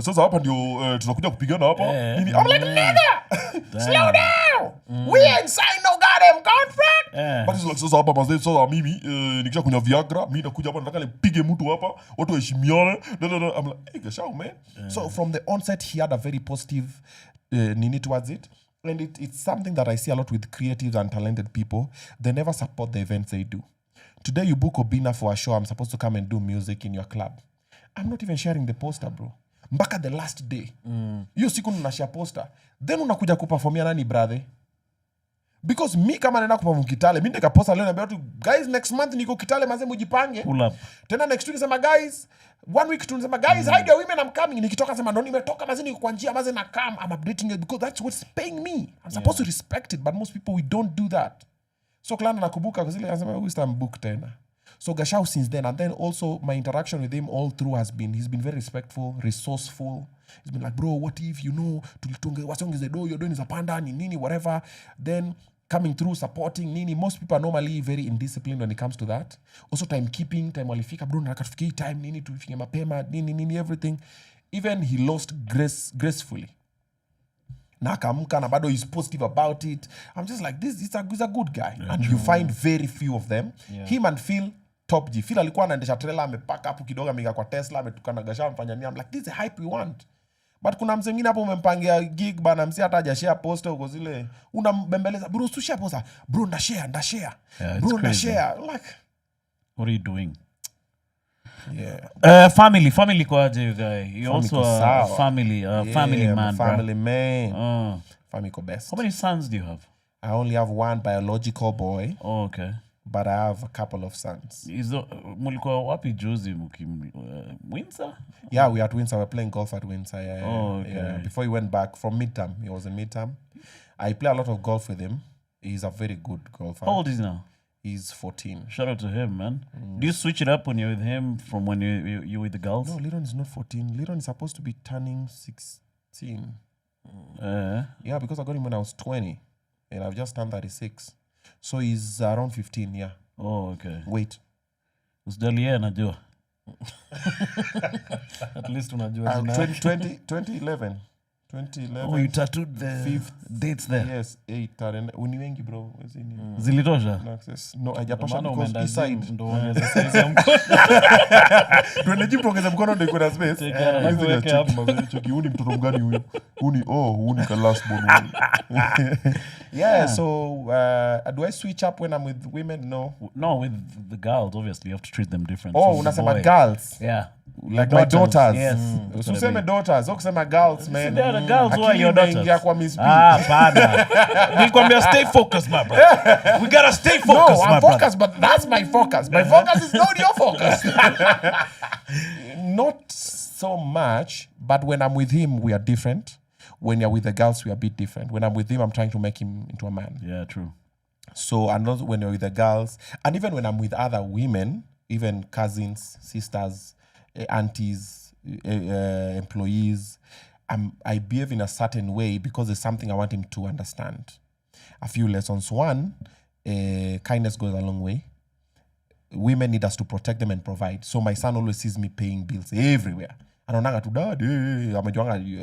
sasa hapa ndio tunakuja kupigana hapa. Nini? I'm like, nigga, slow down. We ain't signed no goddamn contract. But it's like, sasa hapa mazee, sasa mimi nikisha kunya Viagra, mimi nakuja hapa nataka nipige mtu hapa, watu waheshimiane. I'm like, hey Gashao, man. So from the onset he had a very positive nini towards it. And it's something that I see a lot with creative and talented people. They never support the events they do. Today you book Obinna for a show. I'm supposed to come and do music in your club. I'm not even sharing the poster, bro. Mpaka the last day. Hiyo siku nunashare poster. Then unakuja kuperformia nani, brother? Because me kama nenda kuperform Kitale, mimi ndeka poster leo naambia tu, guys, next month niko Kitale, maze mujipange. Pull up. Tena next week sema guys, 1 week tunasema guys, hide your women, I'm coming. Nikitoka sema ndo nimetoka, maze niko kwa njia, maze na come. I'm updating you because that's what's paying me. I'm supposed to respect it, but most people we don't do that. So klana nakubuka kuzile anasema we start book tena. So Gashao since then, and then also my interaction with him all through he's been very respectful, resourceful. He's been like, bro, what if tulitunge wasong is the door, you're doing is a panda, nini, whatever. Then coming through, supporting, nini. Most people are normally very indisciplined when it comes to that. Also timekeeping, time walifika, bro, nakatufikia time, nini, tufikia mapema, nini, everything. Even he lost gracefully. Nakamka na bado is positive about it. I'm just like, he's a good guy. Yeah, and you find very few of them. Yeah. Him and Phil, top G. Phil alikuwa anaendesha trailer, amepaka hapo kidogo, ameingia kwa Tesla, ametukana Gashao, amfanya nini. I'm like, this is the hype we want. But kuna mse mwingine hapo umempangia gig bana, msi hata hajashare poster uko zile. Unambembeleza, bro, share poster. Bro, ndashare. Yeah, bro, ndashare. Like, what are you doing? Yeah. Family kwaje, you guy? You also a family man, bro. Family man. Family ko best. How many sons do you have? I only have one biological boy. Oh, okay. But I have a couple of sons. Mulikuwa wapi juzi Windsor? Yeah, we are at Windsor. We're playing golf at Windsor. Yeah, oh, okay. Yeah. Before he went back from midterm, he was in midterm. I play a lot of golf with him. He's a very good golfer. How old is he now? He's 14. Shout out to him, man. Do you switch it up when you're with him from when you're with the girls? No, Liron is not 14. Liron is supposed to be turning 16. Yeah, because I got him when I was 20. And I've just turned 36. So he's around 15, yeah. Oh, okay. Wait. Usdalia najua. At least unajua. 2011. Oh, you tattooed the 5th dates there? Yes, 8. Uni wengi, bro. Zilitosha? No, hajatosha because he signed. Ndo ongeza size ya mkono. Tuende jipu ongeza mkono ndio iko na space. Uni mtoto mgani huyu? Uni ka last born. Yeah, so do I switch up when I'm with women? No, with the girls, obviously you have to treat them different. Oh, unasema girls? Yeah. Like my daughters. Yes. Useme daughters, ukisema girls, man. They are the girls who are your daughters. Kwa Miss B. Bana. Nilikwambia stay focused, my brother. We gotta stay focused, I'm focused, but that's my focus. My focus is not your focus. Not so much, but when I'm with him, we are different. When you're with the girls, we are a bit different. When I'm with him, I'm trying to make him into a man. Yeah, true. So, and not when you're with the girls, and even when I'm with other women, even cousins, sisters, aunties, employees, I behave in a certain way because there's something I want him to understand. A few lessons. One, kindness goes a long way. Women need us to protect them and provide. So my son always sees me paying bills everywhere. Anaonanga tu dad,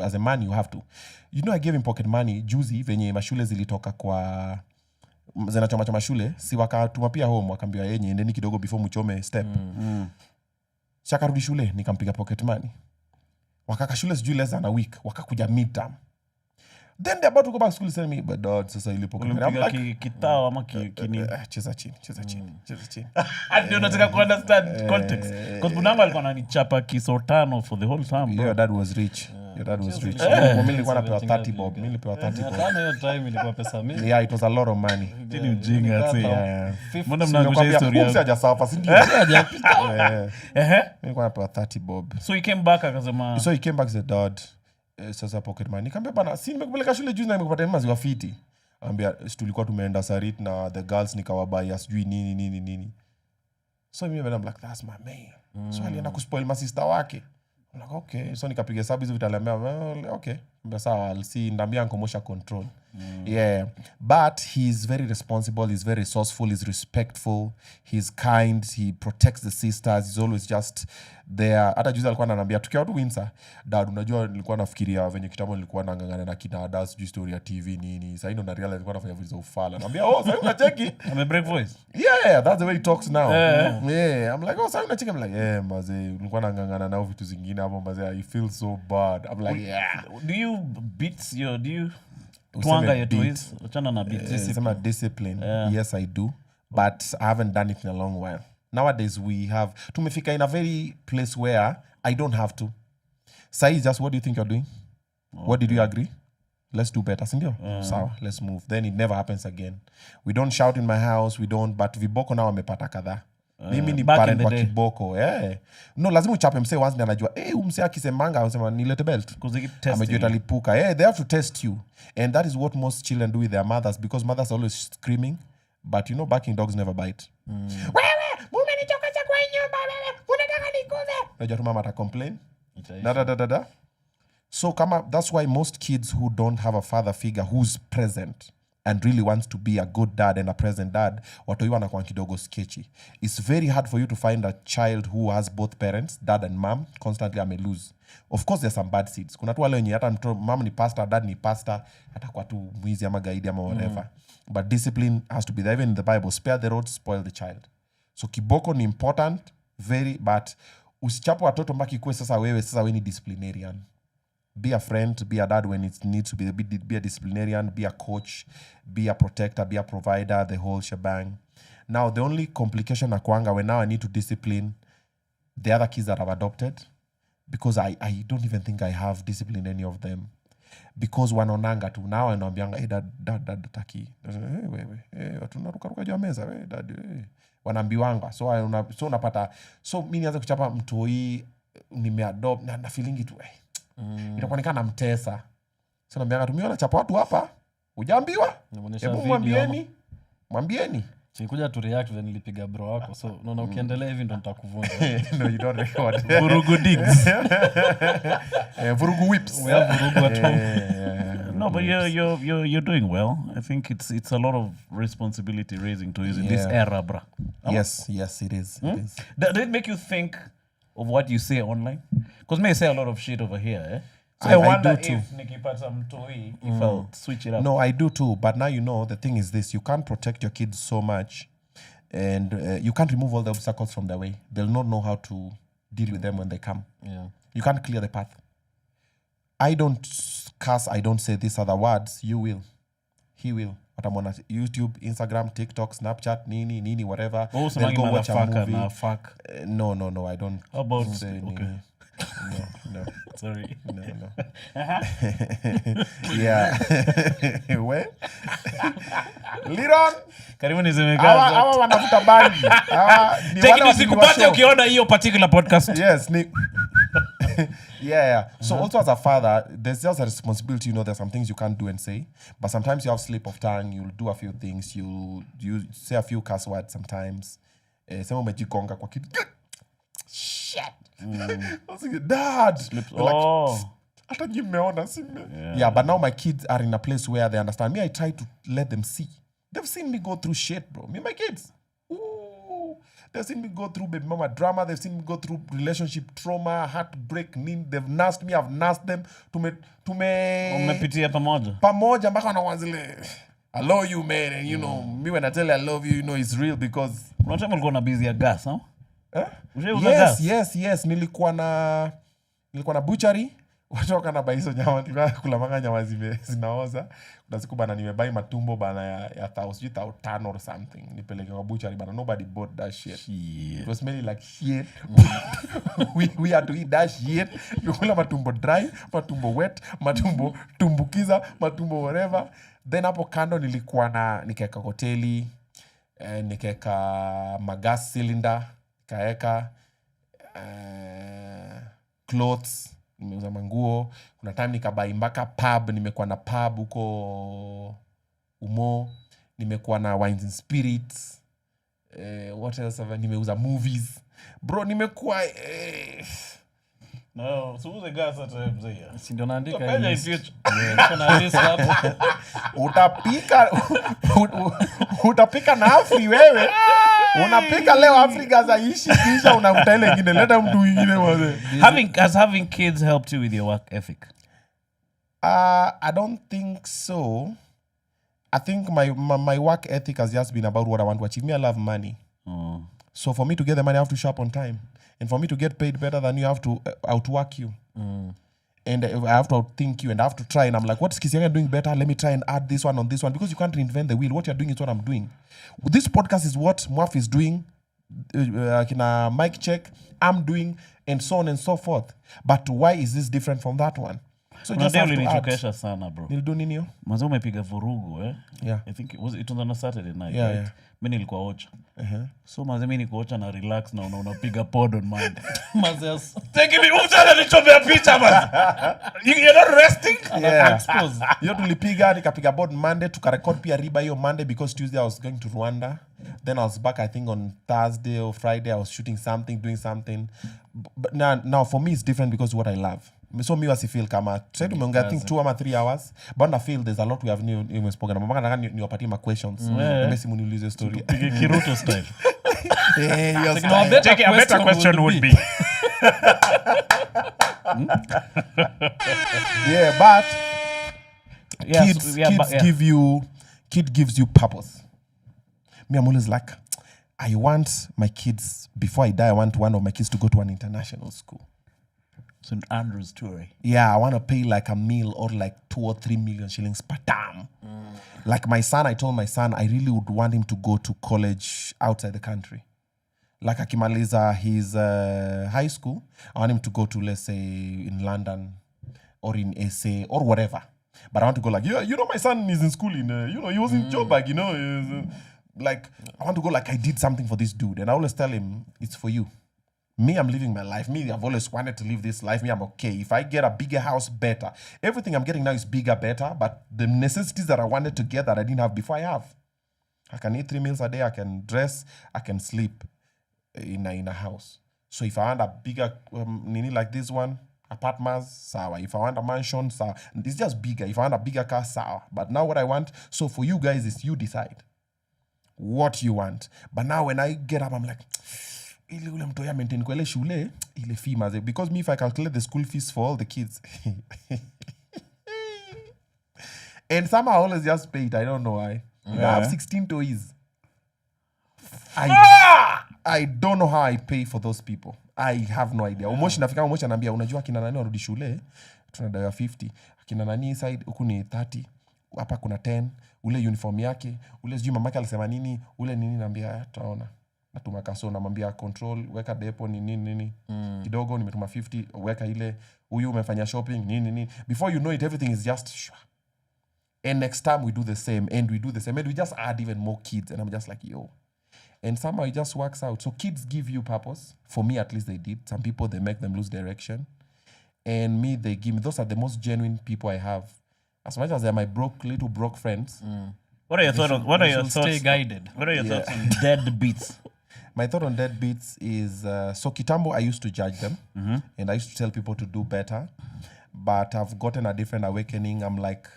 as a man you have to. You know, I gave him pocket money juzi venye mashule zilitoka kwa zinachoma shule, si wakatuma pia home, wakaambia yenye endeni kidogo before mchome step. Shakarudi shule, nikampiga pocket money. Wakaka shule sijui less than a week, wakakuja midterm. Then they're about to go back to school telling me, but dad, sasa ile pocket money. I'm like, kitao ama kini. Cheza chini. Ndio unataka ku understand context. Because Bunanga alikuwa ananichapa kisotano for the whole time. Your dad was rich. Your dad was rich. Mimi nilikuwa napewa 30 bob. Mimi nilipewa 30 bob. Hiyo time ilikuwa pesa mingi. Yeah, it was a lot of money. Tini mjinga ati. Mbona mnaangusha historia? Kumsi hajasafa, si ndio? Nilikuwa napewa 30 bob. So he came back akasema. So he came back and said, dad, sasa pocket money. Nikamwambia bana, si nimekupeleka shule juzi na nimekupata maziwa fiti. Ambia tulikuwa tumeenda Sarit na the girls nikawabai sijui nini. So mimi I'm like, that's my man. So alienda kuspoil my sister wake. I'm like, okay. So nikapiga sababu hizo vitaliambia, okay. Mbona sawa, I'll see ndambia commercial control. Yeah. But he's very responsible, he's very resourceful, he's respectful, he's kind, he protects the sisters, he's always just there. Hata juzi alikuwa ananiambia tukiwa tu Windsor, dad, unajua nilikuwa nafikiria venye kitambo nilikuwa nangangana na kina Adas juu story ya TV nini. Sasa ndio na realize alikuwa anafanya vitu za ufala. Anambia, sasa unacheki? Ame break voice. Yeah, that's the way he talks now. Yeah. I'm like, sasa unacheki? I'm like, yeah, maze, nilikuwa nangangana nao vitu zingine hapo maze, I feel so bad. I'm like, yeah. Do you beat your twanga your toys? Achana na beat discipline. Discipline. Yes, I do. But I haven't done it in a long while. Nowadays we have tumefika in a very place where I don't have to. Say just what do you think you're doing? Okay. What did you agree? Let's do better, sindio? Sawa, let's move. Then it never happens again. We don't shout in my house, we don't, but viboko now wamepata kadhaa. Mimi ni parent wa kiboko. No, lazima uchape mse once na anajua, mse akisemanga anasema nilete belt. Amejua italipuka. They have to test you. And that is what most children do with their mothers, because mothers are always screaming, but barking dogs never bite. Najua tu mama ata complain. Da. So that's why most kids who don't have a father figure who's present and really wants to be a good dad and a present dad, watoi wanakuwa kidogo sketchy. It's very hard for you to find a child who has both parents, dad and mom, constantly ame lose. Of course there's some bad seeds. Kuna tu wale wenye hata mom ni pastor, dad ni pastor, hata kwa tu mwizi ama gaidi ama whatever. But discipline has to be there. Even in the Bible, spare the rod, spoil the child. So kiboko ni important, very, but usichapo watoto mpaka kwe sasa wewe ni disciplinarian. Be a friend, be a dad when it needs to be a disciplinarian, be a coach, be a protector, be a provider, the whole shebang. Now, the only complication nakuanga when now I need to discipline the other kids that I've adopted, because I don't even think I have disciplined any of them. Because wanaonanga tu, now wanaambianga, dad, taki. Watu naruka juu ya meza, dad, wanaambiwanga. So unapata, so mimi nianze kuchapa mtoi, nimeadopt, na feelingi tu, itakuwa nikana mtesa. So naambianga tu, miona chapa watu hapa, hujaambiwa? Hebu mwambieni. Nikuja tu react when nilipiga bro wako. So unaona ukiendelea hivi ndo nitakuvunja. No, you don't record. Vurugu digs. Vurugu whips. We have vurugu at home. No, but you're doing well. I think it's a lot of responsibility raising to in this era, bro. Yes, it is. It is. Did it make you think of what you say online? Because me say a lot of shit over here, So I wonder do too. if nikipata mtoi, if I'll switch it up. No, I do too. But now the thing is this. You can't protect your kids so much. And you can't remove all the obstacles from their way. They'll not know how to deal with them when they come. Yeah. You can't clear the path. I don't curse. I don't say these other words. You will. He will. But I'm on YouTube, Instagram, TikTok, Snapchat, Nini, whatever. Oh, so go watch a movie. Fuck. No. I don't. How about say okay. No. Sorry. No. Yeah. Where? Liron. Karibu nisemeka. Hawa wanafuta bangi. Technically sikupate ukiona hiyo particular podcast. Yes, Yeah. So also as a father, there's just a responsibility. There's some things you can't do and say, but sometimes you have slip of tongue. You'll do a few things. You say a few curse words sometimes. Sema umejikonga kwa kitu. Shit. I was like, Dad. Hata nyi mmeona Yeah, but now my kids are in a place where they understand me. I try to let them see. They've seen me go through shit, bro. Me and my kids. Ooh. They've seen me go through baby mama drama. They've seen me go through relationship trauma, heartbreak. They've nursed me. I've nursed them. Umepitia pamoja. Pamoja mpaka wanaanza zile I love you, man. And, you know, me when I tell you I love you, you know it's real because... Kuna time ulikuwa na busy ya gas, huh? Yes. Nilikuwa na butchery. Watu wakana buy hizo nyama. Kulamanga nyama zinaoza. Kuna siku bana nimebuy matumbo bana ya 1,000 or something. Nipeleke kwa butchery bana. Nobody bought that shit. It was smelling like shit. we had to eat that shit. Yukula matumbo dry, matumbo wet, matumbo tumbukiza, matumbo whatever. Then hapo kando nilikuwa nikaeka hoteli, nikaeka magas cylinder, nikaeka clothes, nimeuza manguo. Kuna time nikabai mpaka pub, nimekuwa na pub huko Umo, nimekuwa na wines and spirits. What else have I? Nimeuza movies. Bro, nimekuwa No, so who's the gas at mzee? Si ndio naandika Kwenye list. Kuna list hapo. Utapika na Afri wewe. Unapika leo Afrika za ishi kisha unafuta ile nyingine. Leta mtu mwingine mzee. Having kids helped you with your work ethic? I don't think so. I think my work ethic has just been about what I want to achieve. Me, I love money. So for me to get the money, I have to show up on time. And for me to get paid better than you, I have to outwork you. And I have to outthink you. And I have to try. And I'm like, what is Kisiangani doing better? Let me try and add this one on this one. Because you can't reinvent the wheel. What you're doing is what I'm doing. This podcast is what Mwaf is doing. Mic check. I'm doing. And so on and so forth. But why is this different from that one? So just have to add. Sana, bro. Nilido nini yo? Maze umepiga vurugu, eh? Yeah. I think it was on a Saturday night, Yeah, right? yeah. Mimi nilikuwa ocha. So maze mimi niko ocha na relax na unapiga pod on Monday. Maze take me uta nichomea picha man. You're not resting? Yeah. Expose. Yo tulipiga nikapiga pod Monday tukarecord pia riba hiyo Monday because Tuesday I was going to Rwanda. Then I was back I think on Thursday or Friday I was shooting something, doing something. But now for me it's different because what I love. So me was feel kama try to I think 2 or 3 hours but I feel there's a lot we have new spoken about. Nataka niwapatie my questions. Nimesi muniulize story. Kiruto style. A better question would be. Yeah, but kid gives you purpose. Me, I'm always like, I want my kids, before I die, I want one of my kids to go to an international school. St. Andrew's tour. Yeah, I want to pay like a meal or like 2 or 3 million shillings per term. Like my son, I told my son, I really would want him to go to college outside the country. Like akimaliza his high school, I want him to go to, let's say, in London or in SA or whatever. But I want to go like, yeah, you know, my son is in school in, he was in Joburg, you know. Like, I want to go like I did something for this dude. And I always tell him, it's for you. Me, I'm living my life. Me, I've always wanted to live this life. Me, I'm okay. If I get a bigger house, better. Everything I'm getting now is bigger, better. But the necessities that I wanted to get that I didn't have before, I have. I can eat 3 meals a day. I can dress. I can sleep in a house. So if I want a bigger, nini like this one, apartments, sawa. If I want a mansion, sawa. It's just bigger. If I want a bigger car, sawa. But now what I want, so for you guys is you decide what you want. But now when I get up, I'm like, ile ule mtoya maintain kwa ile shule, ile fee maze. Because me, if I calculate the school fees for all the kids, and somehow I always just pay it. I don't know why. Yeah. I have 16 toys. I don't know how I pay for those people. I have no idea. Umoshi nafika umoshi anambia unajua kina nani warudi shule tunadaiwa 50. Kina nani side huku ni 30. Hapa kuna 10. Ule uniform yake, ule sijui mamake alisema nini, ule nini naambia taona. Natuma kaso namwambia control weka depo ni nini. Kidogo nimetuma 50 weka ile huyu umefanya shopping nini. Before you know it everything is just and next time we do the same and we just add even more kids and I'm just like yo. And somehow it just works out. So kids give you purpose. For me, at least they did. Some people, they make them lose direction. And me, they give me. Those are the most genuine people I have. As much as they're my little broke friends. What are your thoughts? What are your thoughts? Stay guided. What are your thoughts on deadbeats? My thought on deadbeats is, so Kitambo, I used to judge them. And I used to tell people to do better. But I've gotten a different awakening. I'm like,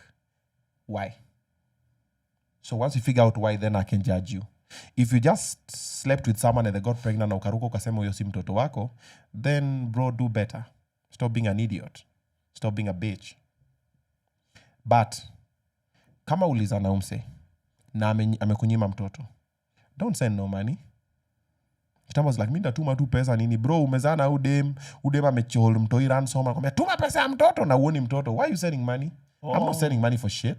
why? So once you figure out why, then I can judge you. If you just slept with someone and they got pregnant na ukaruka ukasema huyo si mtoto wako, then bro, do better. Stop being an idiot. Stop being a bitch. But kama ulizana umse na amekunyima mtoto, don't send no money. Kitambo was like, mimi ndatuma tu pesa nini bro, umezana udem amechol mtoi ransom, anakuambia tuma pesa ya mtoto na uoni mtoto. Why are you sending money? I'm not sending money for shit.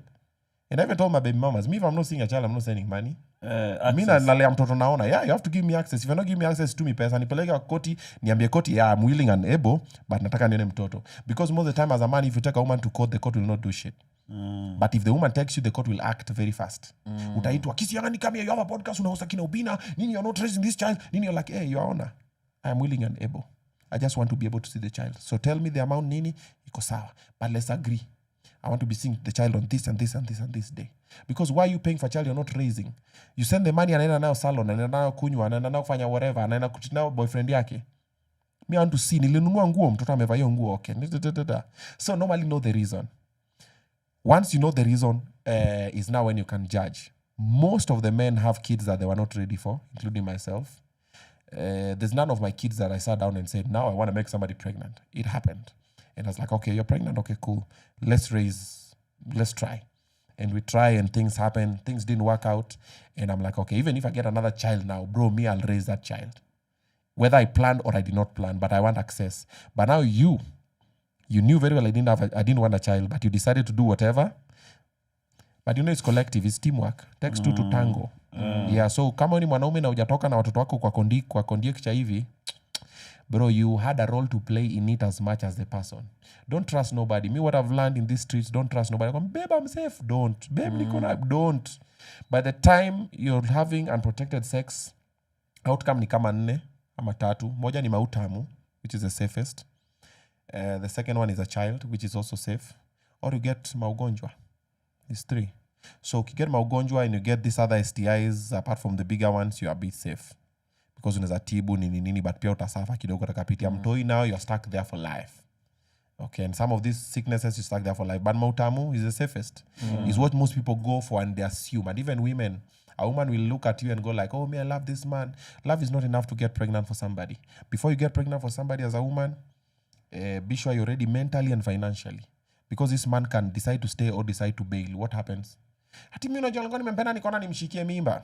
And I even told my baby mamas, me if I'm not seeing a child, I'm not sending money. Mimi nalea mtoto naona, yeah, you have to give me access. If you're not giving me access to me pesa, nipeleke koti, niambie koti, yeah, I'm willing and able, but nataka nione mtoto. Because most of the time as a man, if you take a woman to court, the court will not do shit. But if the woman takes you, the court will act very fast. Utaitwa, Kisiangani, come here, you have a podcast, unahosta kina Obinna, nini, you're not raising this child, nini, you're like, hey, your honor, I am willing and able. I just want to be able to see the child. So tell me the amount nini, iko sawa. But let's agree. I want to be seeing the child on this and this and this and this day. Because why are you paying for a child you're not raising? You send the money, anaenda nayo salon, anaenda nayo kunywa, anaenda nayo kufanya whatever, anaenda kuchina boyfriend yake. Me want to see, nilinunua nguo, mtoto amevaa hiyo nguo, okay. So normally know the reason. Once you know the reason, is now when you can judge. Most of the men have kids that they were not ready for, including myself. There's none of my kids that I sat down and said, now I want to make somebody pregnant. It happened. And I was like, okay, you're pregnant? Okay, cool. Let's try. And we try and things happen. Things didn't work out. And I'm like, okay, even if I get another child now, bro, me, I'll raise that child. Whether I planned or I did not plan, but I want access. But now you knew very well I didn't want a child, but you decided to do whatever. But you know it's collective, it's teamwork. Takes two to tango. Yeah, so kama ni mwanaume na hujatoka na watoto wako kwa kondiek cha hivi, bro, you had a role to play in it as much as the person. Don't trust nobody. Me, what I've learned in these streets, don't trust nobody. I'm, babe, I'm safe. Don't. Babe, don't. By the time you're having unprotected sex, outcome ni kama 4 ama 3. Moja ni mautamu, which is the safest. The second one is a child, which is also safe. Or you get maugonjwa. It's 3. So if you get maugonjwa and you get these other STIs, apart from the bigger ones, you are a bit safe. Because unaweza tibu nini, but pia utasafa kidogo utakapitia mtoi, now you're stuck there for life. Okay, and some of these sicknesses you're stuck there for life. But mautamu is the safest. Is what most people go for and they assume. And even women, a woman will look at you and go like, oh, me, I love this man. Love is not enough to get pregnant for somebody. Before you get pregnant for somebody as a woman, be sure you're ready mentally and financially. Because this man can decide to stay or decide to bail. What happens? Hati mimi unajua ngoni nimempenda nikaona nimshikie mimba.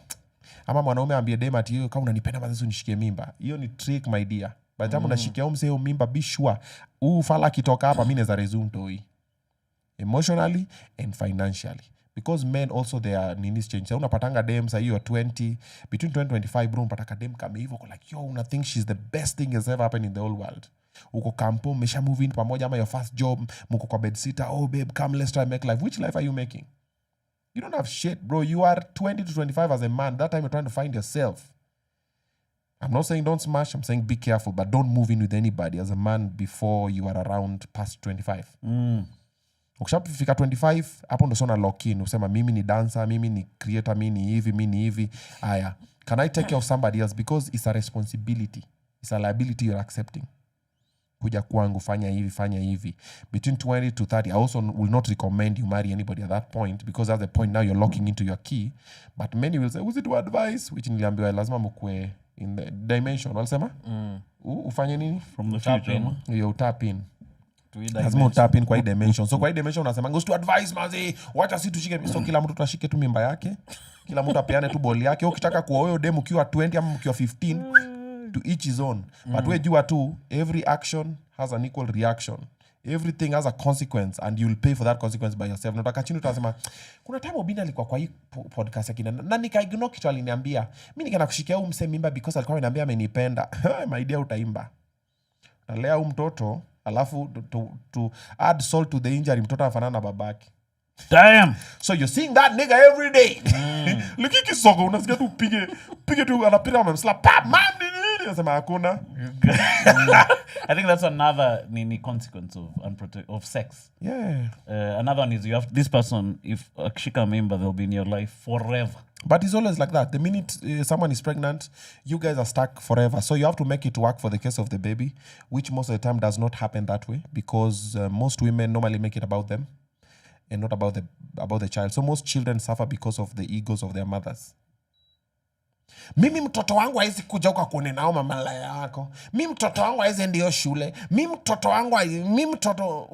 Ama mwanaume ambie dem ati hiyo kama unanipenda basi unishikie mimba. Hiyo ni trick my dear. By the time unashikia umseo mimba, be sure fala kitoka hapa mimi naweza resume toi. Emotionally and financially. Because men also their needs change. So unapatanga dem sa hiyo 20 between 20 and 25 bro unapataka dem kama hivyo like yo una think she's the best thing has ever happened in the whole world. Uko kampo mesha move in pamoja ama your first job mko kwa bed sitter, oh babe come let's try make life. Which life are you making? You don't have shit, bro. You are 20 to 25 as a man. That time you're trying to find yourself. I'm not saying don't smash. I'm saying be careful, but don't move in with anybody as a man before you are around past 25. Ukishafika 25, hapo ndo sona lock in. Usema mimi ni dancer, mimi ni creator, mimi ni hivi. Aya. Can I take care of somebody else? Because it's a responsibility. It's a liability you're accepting. Kuja kwangu, fanya hivi. Between 20 to 30, I also will not recommend you marry anybody at that point, because at the point now you're locking into your key. But many will say, was it to advice? Which niliambiwa lazima mkue in the dimension. Walisema? Ufanye nini? From the future. You tap in. Lazima utap in kwa hii dimension. So kwa hii dimension unasema, goes to advice mazi. Wacha si tushike. So kila mtu tutashike tu mimba yake. Kila mtu apeane tu boli yake. Ukitaka kuoa huyo demu ukiwa 20 ama ukiwa 15, to each his own. But we jua tu, every action has an equal reaction. Everything has a consequence and you'll pay for that consequence by yourself. Nataka chini utasema, kuna time Obinna alikuwa kwa hii podcast yake na nikaignore kitu aliniambia. Mimi nikaenda kushikia huyu msee mimba because alikuwa ananiambia amenipenda. My dear, utaimba. Utalea huyu mtoto alafu to add salt to the injury, mtoto anafanana na babake. Damn. So you're seeing that nigga every day. Liki kisoko unasikia tu pige tu anapira amemslap pap man nini nasema hakuna. I think that's another consequence of sex. Yeah. Another one is you have this person, if akishika member, they'll be in your life forever. But it's always like that. The minute someone is pregnant, you guys are stuck forever. So you have to make it work for the case of the baby, which most of the time does not happen that way, because most women normally make it about them and not about the child. So most children suffer because of the egos of their mothers. Mimi mtoto wangu haizi kuja uka kuone nao mamalaya yako. Mimi mtoto wangu haizi ndio shule. Mimi mtoto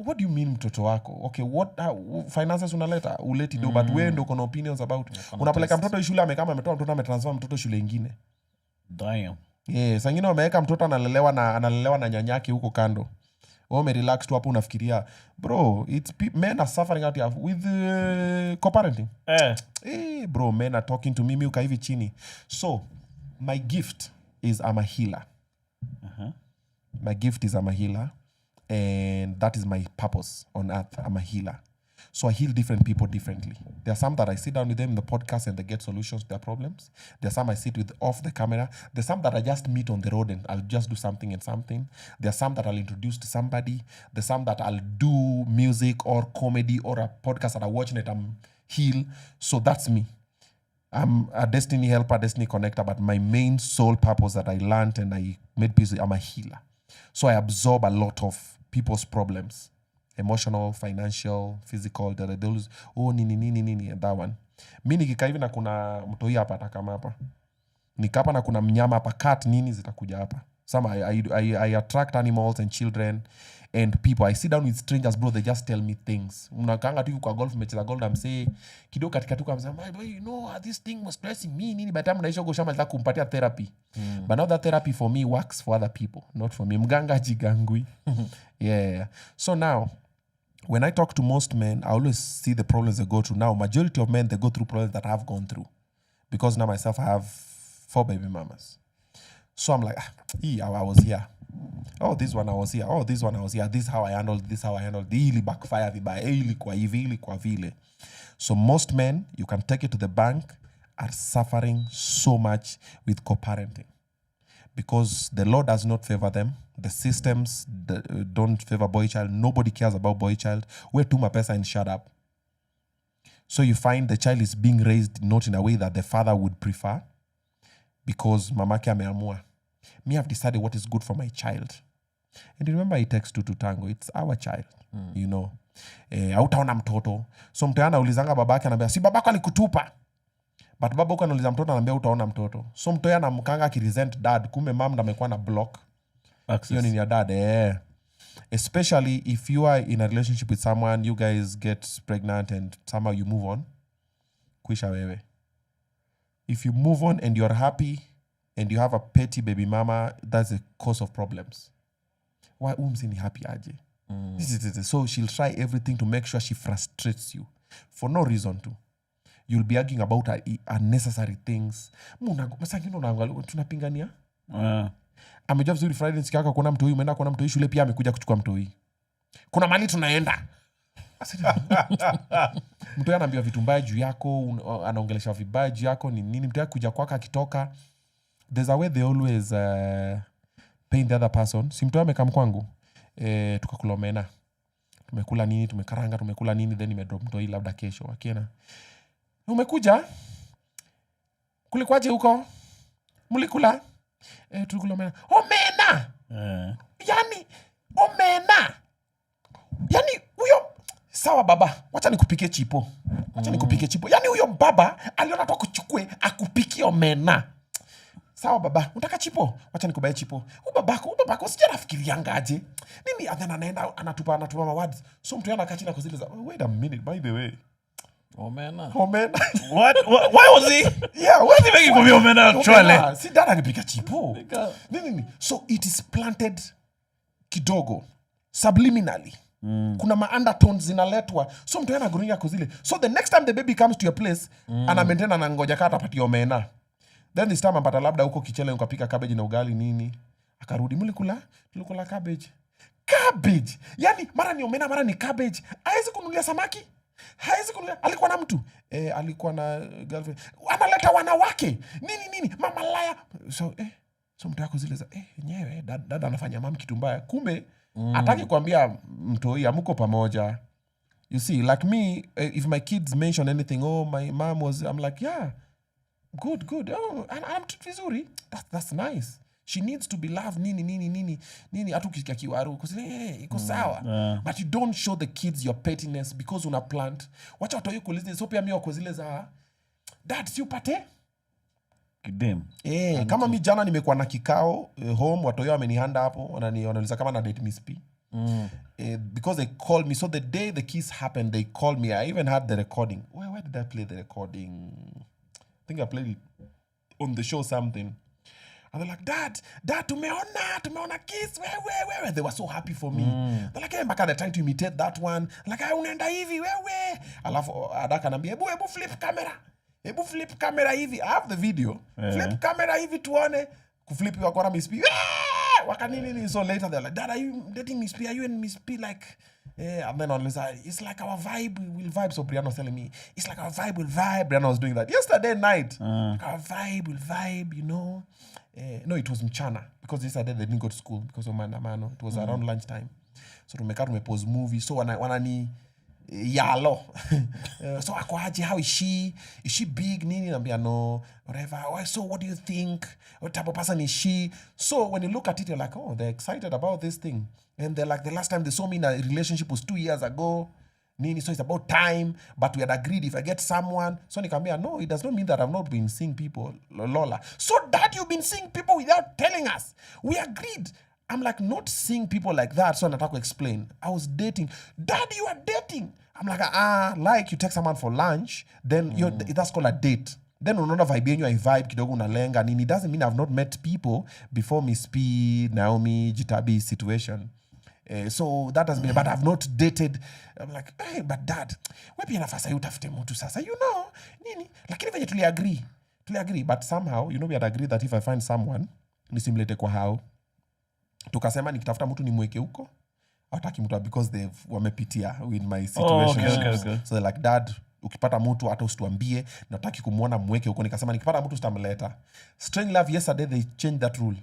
what do you mean mtoto wako? Okay, what finances unaleta? Uleti do but wewe ndio kuna opinions about. Unapeleka mtoto shule amekama ametoa mtoto ametransfer mtoto shule nyingine. Damn. Yes, wengine wameweka mtoto analelewa na nyanyake huko kando. Wewe relax tu hapo unafikiria, bro, men are suffering out here with co-parenting. Bro, men are talking to me uka hivi chini. So, my gift is I'm a healer. My gift is I'm a healer, and that is my purpose on earth. I'm a healer. So I heal different people differently. There are some that I sit down with them in the podcast and they get solutions to their problems. There are some I sit with off the camera. There's some that I just meet on the road and I'll just do something and something. There are some that I'll introduce to somebody. There's some that I'll do music or comedy or a podcast that I watch and I'm heal. So that's me. I'm a destiny helper, destiny connector, but my main sole purpose that I learned and I made peace with, I'm a healer. So I absorb a lot of people's problems. Emotional, financial, physical, those, nini, and that one. Mi nikikaa hivi na kuna mtoi hapa atakama hapa. Nikapa na kuna mnyama hapa, cat nini zitakuja hapa. Some I attract animals and children and people. I sit down with strangers, bro, they just tell me things. Unakanga tu kwa golf, mecheza golf, I'm say, kidogo katika tu kama you know, this thing was stressing me, nini, by the time naisha goshama nita kumpatia therapy. But now that therapy for me works for other people, not for me. Mganga jigangui. Yeah. So now, when I talk to most men, I always see the problems they go through. Now, majority of men, they go through problems that I've gone through. Because now myself, I have 4 baby mamas. So I'm like, I was here. Oh, this one I was here. Oh, this one I was here. This is how I handled. This is how I handled. Ili backfire vibaya. Ili kwa hivi, ili kwa vile. So most men, you can take it to the bank, are suffering so much with co-parenting. Because the law does not favor them. The systems don't favor boy child. Nobody cares about boy child. We're too pesa and shut up. So you find the child is being raised not in a way that the father would prefer. Because mamake ameamua. Me have decided what is good for my child. And remember it takes 2 to tango. It's our child. You know. Hautaona mtoto. So mtu anaulizanga babake anambia si babako alikutupa. But babako anauliza mtoto anambia utaona mtoto. So mtu anamkanga akiresent dad kumbe mom ndo amekuwa na block. Hiyo ni ya dad. Especially if you are in a relationship with someone, you guys get pregnant and somehow you move on. Kuisha wewe. If you move on and you're happy and you have a petty baby mama, that's a cause of problems. Why umsini happy aje? So she'll try everything to make sure she frustrates you for no reason to. You'll be arguing about unnecessary things. Tunapingania? Amejua vizuri Friday siku yako kuna mtu huyu umeenda kuna mtu huyu shule pia amekuja kuchukua mtu huyu. Kuna mali tunaenda. Mtu anaambia vitu mbaya juu yako, anaongelesha vibaya juu yako ni nini, mtu kuja kwako akitoka. There's a way they always paint the other person. Si mtu amekam kwangu. Tukakula omena. Tumekula nini, tumekaranga, tumekula nini, then nimedrop mtu hii labda kesho. Akiena. Umekuja? Kulikwaje huko? Mulikula? Tulikula omena. Omena! Yani, omena! Yani, huyo... Sawa baba, wacha nikupikie chipo. Yani huyo baba, aliona tu kuchukue, akupikie omena. Sawa baba, unataka chipo? Wacha nikubaye chipo. Babako, sija nafikirianga aje. Nini, and then anaenda, anatupa words. So mtu yana kachina kuziliza, wait a minute, by the way. Omena. What? Why was he? Yeah, why was he making for me omena? Chole. Si dada angepika chipo. Nini. So it is planted kidogo, subliminally. Kuna ma-undertones zinaletwa. So mtu yana guringa kuzile. So the next time the baby comes to your place, ana maintain na ngoja kata pati omena. Then this time ampata labda huko kichele ukapika cabbage na ugali nini. Akarudi tulikula cabbage. Cabbage. Yani mara ni omena mara ni cabbage. Haiwezi kununulia samaki. Alikuwa na mtu. Alikuwa na girlfriend. Analeta wanawake. Nini. Mama laya. So mtu yako zile za nyewe dada anafanya mama kitu mbaya. Kumbe ataki kuambia mtoi amuko pamoja. You see, like me, if my kids mention anything, my mom was, I'm like, yeah, good. Oh, and I'm vizuri. That's nice. She needs to be loved, nini. Atu kisikia kiwaru. Iko sawa. But you don't show the kids your pettiness because una plant. Wacha watoyo kulizi. So pia miyo kuzile za, dad, si upate? Kidem. Kama mi jana nimekuwa na kikao home, watoyo wamenihanda hapo, wanauliza kama na date Miss P. Because they called me. So the day the kiss happened, they called me. I even had the recording. Where did I play the recording? I think I played it on the show something. And they're like, Dad, tumeona kiss. Where? They were so happy for me. They're like, hey, Maka, they're trying to imitate that one. Like, unaenda hivi, where? Alafu Adaka nambia, ebu flip camera hivi. I have the video. Flip camera hivi tuone. Kuflip wakona Miss P. Wakanini. So later they're like, Dad, are you dating Miss P? Are you and Miss P like? And then on the side, it's like our vibe will vibe. So Brianna was telling me, it's like our vibe will vibe. Brianna was doing that yesterday night. Like our vibe will vibe, you know. No, it was mchana because yesterday they didn't go to school because of Mandamano. It was around lunchtime. So tumepause movie. So wanani yalo. So akwaje, how is she? Is she big? Nini nambia no, whatever. So what do you think? What type of person is she? So when you look at it, you're like, oh, they're excited about this thing. And they're like, the last time they saw me in a relationship was 2 years ago. Nini, so it's about time. But we had agreed if I get someone. So Nikambia, no, it does not mean that I've not been seeing people. Lola. So Dad, you've been seeing people without telling us. We agreed. I'm like, not seeing people like that. So Natako explain. I was dating. Dad, you are dating. I'm like, like you take someone for lunch, then that's called a date. Then unaona vibe yenyu I vibe kidogo unalenga nini. It doesn't mean I've not met people before Miss P, Naomi, Jitabi situation. So that has been, but I've not dated. I'm like, hey, but Dad, wepi nafasa yu tafute mtu sasa, you know, nini. Lakini venye tuli agree, but somehow, you know, we had agreed that if I find someone, nisimlete kwa hao. Tukasema nikitafuta mtu nimweke huko. Hataki mtu because wamepitia with my situation. Okay. So they're like, Dad, ukipata mtu hata usituambie, nataki kumuona mweke huko. Nikasema nikipata mtu sitamleta. Strange love, yesterday they changed that rule.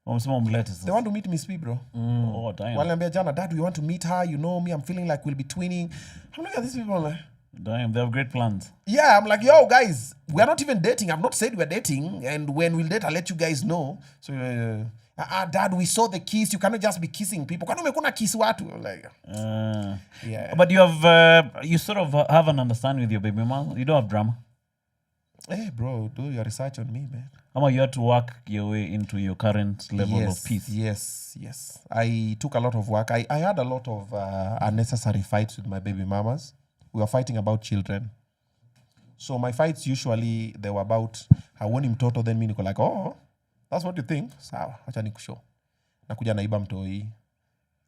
They want to meet Miss P, bro. Oh, damn. Waliambia jana, Dad, we want to meet her. You know me, I'm feeling like we'll be twinning. I'm looking at these people like, damn, they have great plans. Yeah, I'm like, yo, guys, we are not even dating. I've not said we're dating. And when we'll date, I'll let you guys know. So, Dad, we saw the kiss. You cannot just be kissing people. Kwani umekuna kiss watu? Like, yeah. But you have, you sort of have an understanding with your baby mom. You don't have drama. Hey, bro, do your research on me, man. How about you had to work your way into your current level of peace? Yes. I took a lot of work. I had a lot of unnecessary fights with my baby mamas. We were fighting about children. So my fights usually, they were about, hawoni mtoto, then mi niko like, oh, that's what you think? Sawa, acha nikushow. Nakuja naiba mtoi.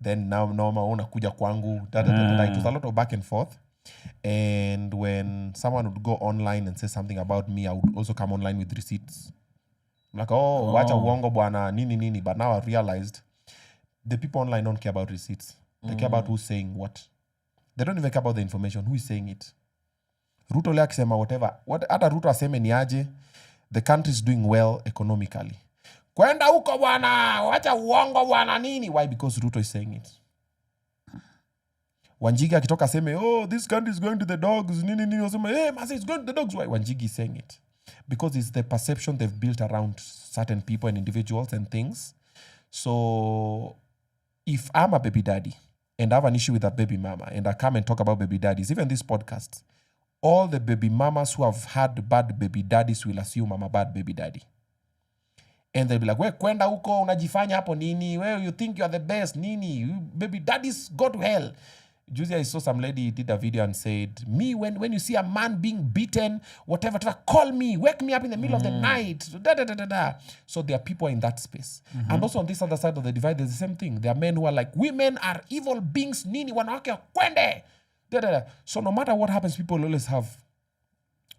Then now unakuja kwangu. It was a lot of back and forth. And when someone would go online and say something about me, I would also come online with receipts. I'm like, wacha uongo bwana, nini. But now I realized the people online don't care about receipts. They care about who's saying what. They don't even care about the information. Who is saying it? Ruto lea kisema whatever. Hata Ruto aseme ni aje, the country is doing well economically. Kwenda huko bwana, wacha uongo bwana nini. Why? Because Ruto is saying it. Wanjigi akitoka aseme, oh, this country is going to the dogs. Nini. Wasema, hey, Masa, it's going to the dogs. Why? Wanjigi is saying it. Because it's the perception they've built around certain people and individuals and things. So if I'm a baby daddy and I have an issue with a baby mama and I come and talk about baby daddies, even this podcast, all the baby mamas who have had bad baby daddies will assume I'm a bad baby daddy. And they'll be like, we kwenda huko, unajifanya hapo nini? Well, you think you're the best, nini? Baby daddies go to hell. Juzi, I saw some lady did a video and said, me, when you see a man being beaten, whatever, call me, wake me up in the middle of the night. So there are people in that space. And also on this other side of the divide, there's the same thing. There are men who are like, women are evil beings, nini, wanawake kwende. So no matter what happens, people always have.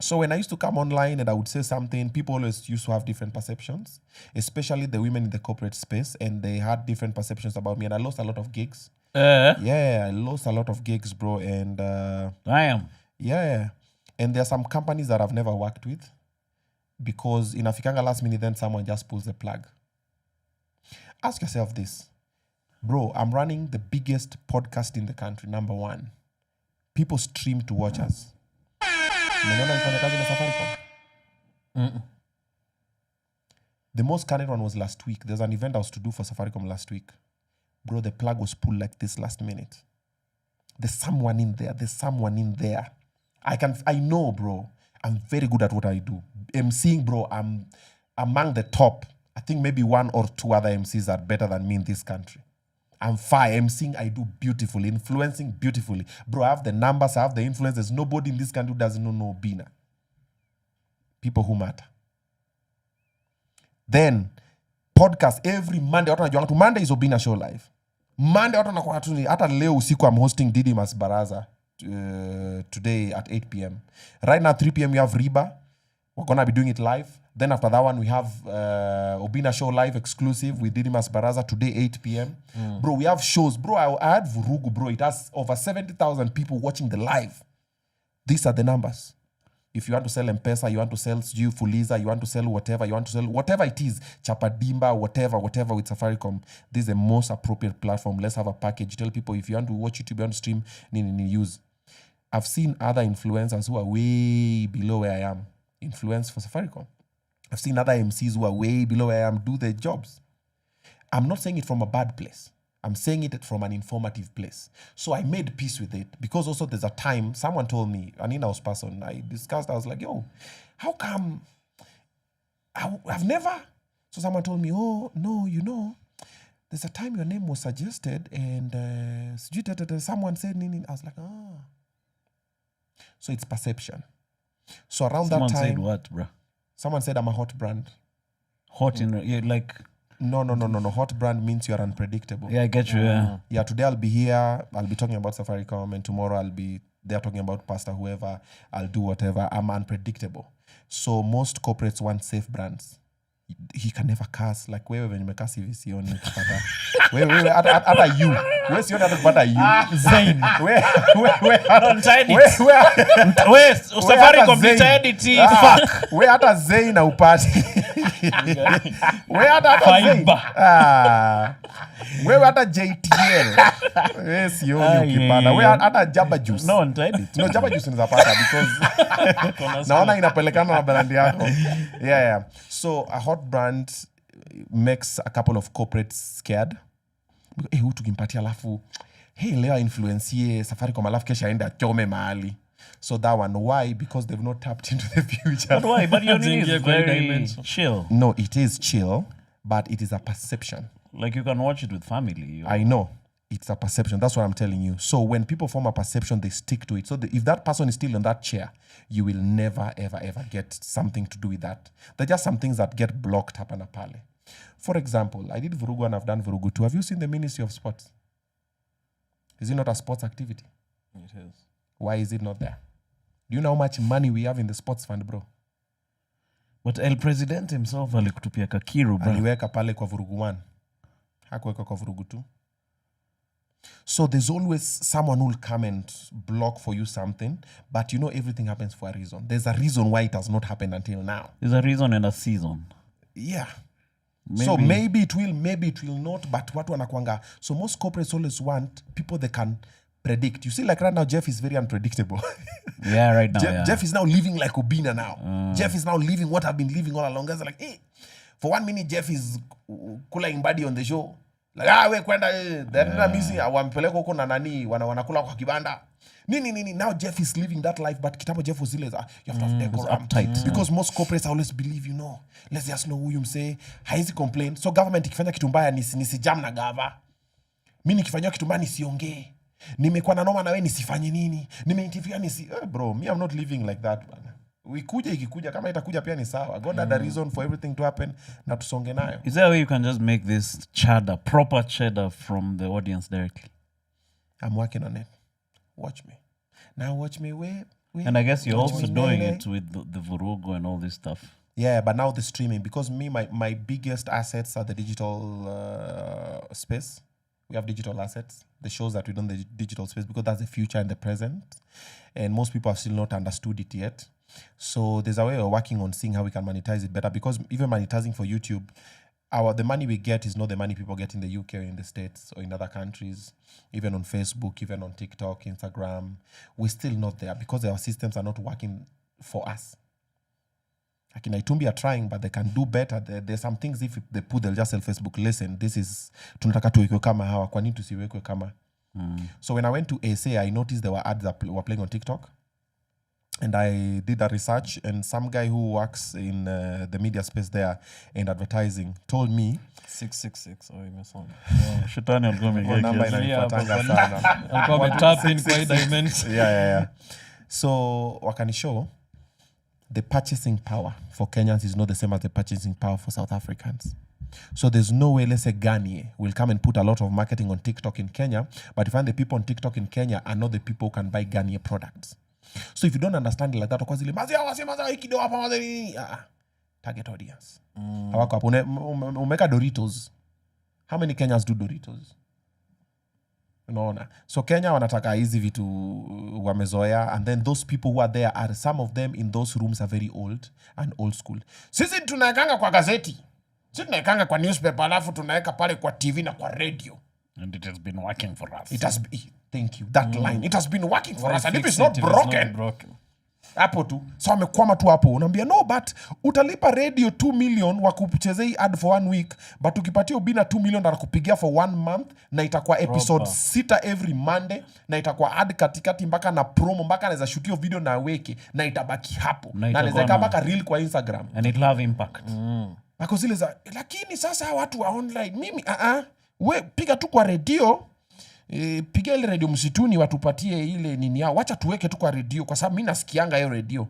So when I used to come online and I would say something, people always used to have different perceptions, especially the women in the corporate space, and they had different perceptions about me, and I lost a lot of gigs. I lost a lot of gigs, bro, and Damn. Yeah. And there are some companies that I've never worked with because in Afikanga last minute, then someone just pulls the plug. Ask yourself this. Bro, I'm running the biggest podcast in the country, number 1. People stream to watch us. The most current one was last week. There's an event I was to do for Safaricom last week. Bro, the plug was pulled like this last minute. There's someone in there. I know, bro. I'm very good at what I do. MCing, bro, among the top, I think maybe 1 or 2 other MCs are better than me in this country. I'm fine. MCing, I do beautifully. Influencing, beautifully. Bro, I have the numbers, I have the influence. There's nobody in this country who doesn't know Obinna. People who matter. Then, podcast every Monday. Monday is Obinna Show Live. Monday, hata leo usiku I'm hosting Didymus Baraza today at 8 p.m. Right now, 3 p.m. we have Riba. We're going to be doing it live. Then after that one, we have Obinna Show Live exclusive with Didymus Baraza today, 8 p.m. Bro, we have shows. Bro, I had Vurugu, bro. It has over 70,000 people watching the live. These are the numbers. If you want to sell M-Pesa, you want to sell Fuliza, you want to sell whatever, whatever it is, Chapadimba, whatever with Safaricom, this is the most appropriate platform. Let's have a package. Tell people if you want to watch YouTube, you want to stream, use. I've seen other influencers who are way below where I am. Influence for Safaricom. I've seen other MCs who are way below where I am do their jobs. I'm not saying it from a bad place. I'm saying it from an informative place. So I made peace with it because also there's a time someone told me, an in-house person, I discussed, I was like, yo, how come I've never... So someone told me, oh, no, there's a time your name was suggested and someone said, I was like, oh. So it's perception. So around someone that time... Someone said what, bro? Someone said I'm a hot brand. Hot in... like... No. Hot brand means you're unpredictable. Yeah, I get you, yeah. Yeah, today I'll be here, I'll be talking about Safaricom, and tomorrow I'll be there talking about Pastor, whoever, I'll do whatever. I'm unpredictable. So most corporates want safe brands. He can never curse. Like, wewe when you curse hivi sioni ukipata. Wewe hata you. Wewe sioni hata kupata you. Zain. Wewe Untitled. Wewe Safaricom decided fuck. Wewe hata Zain na upati. Wewe hata Zain. Wewe hata JTL. Wewe sioni ukipata. Wewe hata Jabba Juice. No, Untitled. No, Jabba Juice unaweza because naona inapelekana na brand yako. Yeah. So a hot brand makes a couple of corporates scared. Huyu tukimpatia alafu leo influencie Safaricom alafu kesha aende achome mahali. So that one, why? Because they've not tapped into the future. But why? But your name is very chill. No, it is chill, but it is a perception. Like you can watch it with family. I know. It's a perception. That's what I'm telling you. So when people form a perception, they stick to it. So if that person is still in that chair, you will never, ever, ever get something to do with that. There are just some things that get blocked up and apale. For example, I did Vurugu and I've done Vurugu too. Have you seen the Ministry of Sports? Is it not a sports activity? It is. Why is it not there? Do you know how much money we have in the sports fund, bro? But El President himself alikutupia kakiru, bro. Aliweka pale kwa Vurugu 1. Hakuweka kwa Vurugu 2. So there's always someone who will come and block for you something, but you know everything happens for a reason. There's a reason why it has not happened until now. There's a reason and a season. Yeah. So maybe it will not, but watu wanakuanga. So most corporates always want people they can predict. You see, like right now, Jeff is very unpredictable. Yeah, right now. Jeff is now living like Obinna now. Jeff is now living what I've been living all along. Guys are like, for 1 minute, Jeff is kula body on the show. Like, we kwenda they're missing wampeleka huko na nani wanakula kwa kibanda. Nini. Now Jeff is living that life, but kitambo Jeff was you have to have decorum. Uptight. Because most corporates always believe, let's just know who you say. Haizi complain. So government ikifanya kitu mbaya nisijam na gava. Mimi nikifanywa kitu mbaya nisiongee. Nimekuwa na noma na wewe nisifanye nini. Nimeinterfere bro, me I'm not living like that, man. Ikikuja kama itakuja pia ni sawa. God had a reason for everything to happen na tusonge nayo. Is there a way you can just make this cheddar, proper cheddar from the audience directly? I'm working on it. Watch me. Now watch me. Wait. And I guess you're also doing it with the Vurugu and all this stuff. Yeah, but now the streaming. Because my biggest assets are the digital space. We have digital assets. The shows that we do in the digital space because that's the future and the present. And most people have still not understood it yet. So there's a way we're working on seeing how we can monetize it better because even monetizing for YouTube, the money we get is not the money people get in the UK or in the States or in other countries, even on Facebook, even on TikTok, Instagram. We're still not there because our systems are not working for us. Like in Itumbi are trying, but they can do better. There's some things if they put, they'll just tell Facebook, listen, this is tunataka tuwekwe kama hawa, kwa nini tusiwekwe kama. So when I went to SA, I noticed there were ads that were playing on TikTok. And I did a research, and some guy who works in the media space there and advertising told me 666 imesoma. Shetani alikuwa kwa namba amegea. inanifuatanga sana. Alikuwa ametap in kwa dimension. Yeah. So wakanishow the purchasing power for Kenyans is not the same as the purchasing power for South Africans. So there's no way, let's say Ghani will come and put a lot of marketing on TikTok in Kenya, but you find the people on TikTok in Kenya are not the people who can buy Ghani products. So if you don't understand it like that, of course, target audience. Hawako hapo. Umeka Doritos. How many Kenyans do Doritos? Unaona. So Kenya wanataka hizi vitu wamezoea, and then those people who are there are, some of them in those rooms are very old and old school. Sisi tunaekanga kwa gazeti. Sisi tunaekanga kwa newspaper, alafu tunaeka pale kwa TV na kwa radio. And it has been working for us. It has been, thank you, that line. It has been working for us, and if it's not broken. Hapo tu. So wamekwama tu hapo. Unaambia no, but utalipa radio 2 million wakuchezei ad for 1 week, but ukipatia Obinna 2 million na kupigia for 1 month, na itakuwa episode 6 every Monday, na itakuwa ad katikati mpaka na promo, mpaka anaweza shutio video na weke, na itabaki hapo. Na anaweza kama reel kwa Instagram. And it will have impact. Ako zile za, lakini sasa watu wa online, mimi we piga tu kwa radio. Piga ile radio msituni watupatie ile nini yao, wacha tuweke tu kwa radio kwa sababu mimi nasikianga hiyo radio.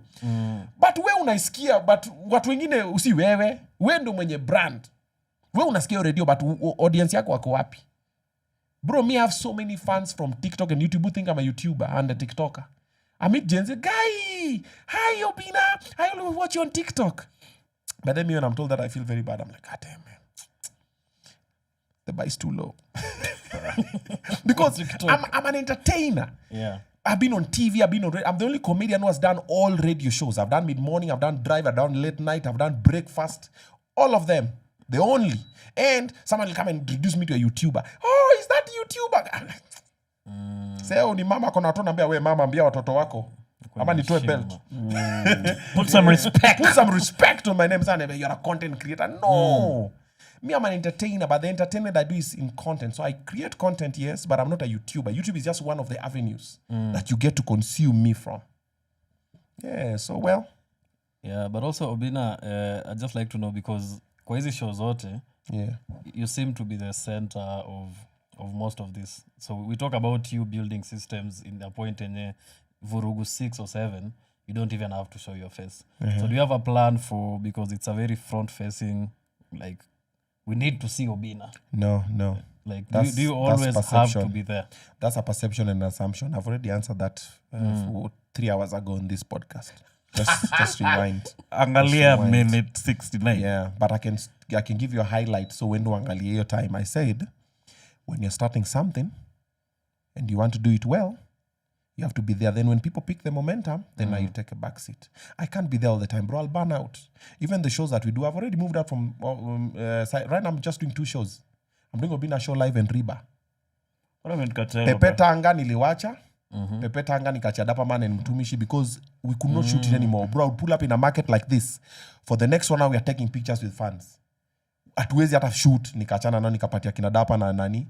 But we unaisikia, but watu wengine usi wewe ndio mwenye brand. We unasikia hiyo radio, but audience yako wako wapi? Bro, me have so many fans from TikTok and YouTube who think I'm a YouTuber and a TikToker. I meet Gen Z, guy, hi Obinna, I always watch you on TikTok. But then when I'm told that, I feel very bad. I'm like, God damn, man. The bar is too low. Because I'm an entertainer. Yeah. I've been on TV, I'm the only comedian who has done all radio shows. I've done mid-morning, I've done drive, I've done late night, I've done breakfast. All of them. The only. And someone will come and introduce me to a YouTuber. Oh, is that YouTuber? Say, ni mama kona watu naambia, we mama ambia watoto wako. Ama nitoe belt. Put some respect. Put some respect on my name. You're a content creator. No. Me, I'm an entertainer, but the entertainment I do is in content. So I create content, yes, but I'm not a YouTuber. YouTube is just one of the avenues that you get to consume me from. Yeah, so well. Yeah, but also Obinna, I'd just like to know, because kwa hizi show zote, you seem to be the center of most of this. So we talk about you building systems in the point in Vurugu 6 or 7, you don't even have to show your face. So do you have a plan for, because it's a very front-facing, like, we need to see Obinna? No. Like, do you always have to be there? That's a perception and assumption. I've already answered that 3 hours ago on this podcast. Just rewind. Angalia minute 69. Yeah, but I can give you a highlight. So when do angalia your time? I said, when you're starting something and you want to do it well, you have to be there. Then when people pick the momentum, then now you take a back seat. I can't be there all the time, bro. I'll burn out. Even the shows that we do, I've already moved out from... right now, I'm just doing 2 shows. I'm doing Obinna show live and Riba. Pepe Tanga niliwacha. Pepe Tanga nikacha Dapaman and Mtumishi because we could not shoot it anymore. Bro, I would pull up in a market like this. For the next 1 hour, we are taking pictures with fans. Hatuwezi hata shoot. Nikachana na nikapatia kina Dapa na nani.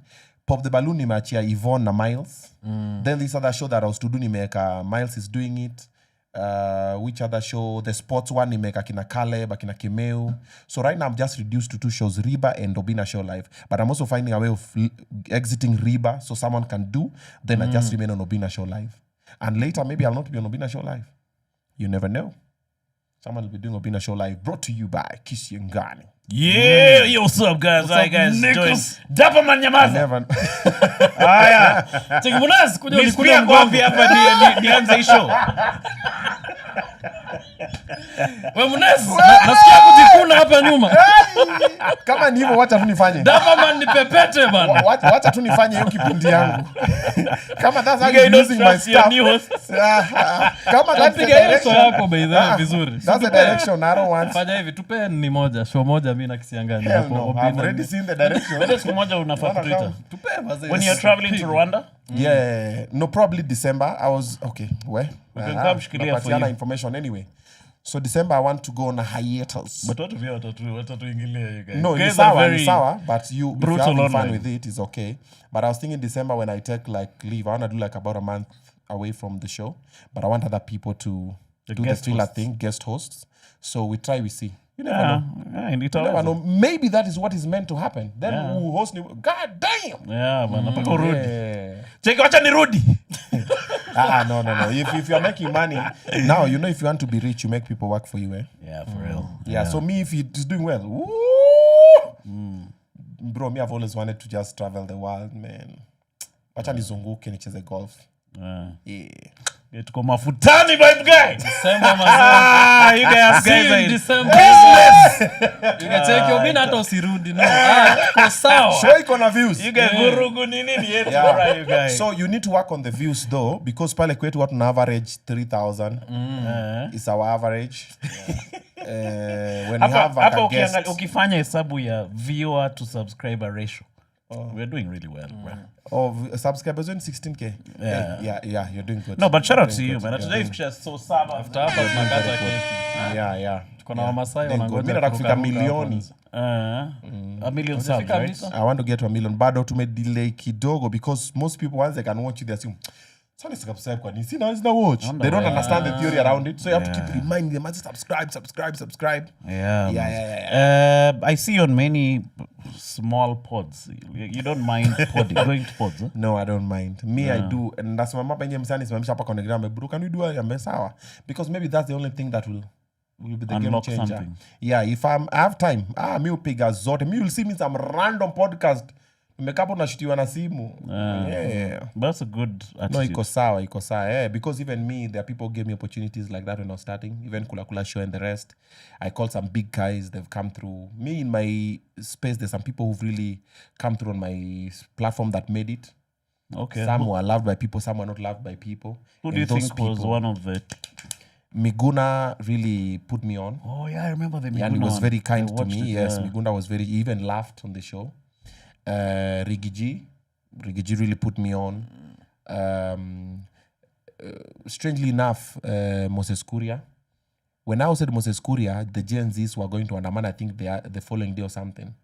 Pop the Balloon nimeachia Yvonne na Miles. Then this other show that I was to do nimeka Miles is doing it. Which other show? The sports one nimeka kina Caleb, kina Kimeu. So right now I'm just reduced to 2 shows, Riba and Obinna show live. But I'm also finding a way of exiting Riba so someone can do. Then I just remain on Obinna show live. And later maybe I'll not be on Obinna show live. You never know. Someone will be doing Obinna show live, brought to you by Kisiangani. Yeah, yo, what's up, guys? Hi, guys. Join Dapaman Nyamaza. Never. Haya. Chekumunas kuja Nisikia ngapi hapa nianze show. Wewe Munas, nasikia kujikuna hapa nyuma. Kama ni hivyo wacha tu nifanye. Dapaman ni pepete bana. Wacha tu nifanye hiyo kipindi yangu. Kama that's how I'm using my stuff. Kama that's the direction yako baidha vizuri. That's the direction I don't want. Fanya hivi tupe ni moja, show moja mimi na Kisiangani hapo. I've already seen the direction. Wewe siku moja unafaa Twitter. Tupe basi. When you're traveling to Rwanda? Yeah, no, probably December. I was okay. Where? We can come shikilia for you. Information anyway. So December I want to go on a hiatus. But what watatuingilia you guys? No, it's sour, but if you're having fun with it, it's okay. But I was thinking December when I take like leave, I want to do like about a month away from the show, but I want other people to do the guest thriller hosts. thing, guest hosts. So we try, we see. You never know. And it You never always. know. Maybe that is what is meant to happen. Then we'll host. God damn. Yeah, man. Napaka urudi. Yeah. Cheki wacha nirudi. No. If you're making money now, you know, if you want to be rich, you make people work for you, eh? Yeah, for real. Yeah. So me, if it is doing well, bro, me, I've always wanted to just travel the world, man. Wacha nizunguke nicheze golf. Yeah. Tuko mafutani vibe guy. December mazee. You guys See you are in in December. You can take your bin hata usirudi no. Kwa sawa. Show iko na views. You guys vurugu nini ni yetu Yeah. bora you guys. So you need to work on the views though, because pale kwetu watu na average 3,000 is our average. When we have Hapa a guest, ukifanya hesabu ya viewer to subscriber ratio. We're doing really well, bro. subscribers in 16K. Yeah, you're doing good. No, but shout out You're to doing you, good. man. Today is just so saba. Hapa tunakata keki. Yeah. Tuko na Wamasai Doing good. wanangoja. Mimi nataka kufika kuruka milioni. A million subs, Fika right? misa? I want to get to 1 million. Bado tumedelay kidogo because most people once they can watch it they assume Sasa subscribe kwa nini? Sina watch. They don't understand the theory around it. So you have to keep reminding them, subscribe. Yeah. I see on many small pods. You don't mind going to pods, huh? No, I don't mind. Me, I do. And that's my mapa nje msani simamisha hapa kwa Telegram. Bro, can we do it? Sawa. Because maybe that's the only thing that will be the Unlock game changer. something. Yeah, if I have time, me upiga zote. Me will see me some random podcast. Nimekapo nashutiwa na simu. Yeah. That's a good attitude. No, iko sawa. Yeah, because even me, there are people who gave me opportunities like that when I was starting. Even Kula Show and the rest. I called some big guys. They've come through. Me, in my space, there's some people who've really come through on my platform that made it. Okay. Some were loved by people, some were not loved by people. Who do you those think was one of the... Miguna really put me on. Oh, yeah, I remember the And he was very kind to me. Yes, Yeah. Miguna was he even laughed on the show. Rigiji really put me on. Strangely enough, Moses Kuria. When I was at Moses Kuria, the Gen Zs were going to Andaman, I think the following day or something.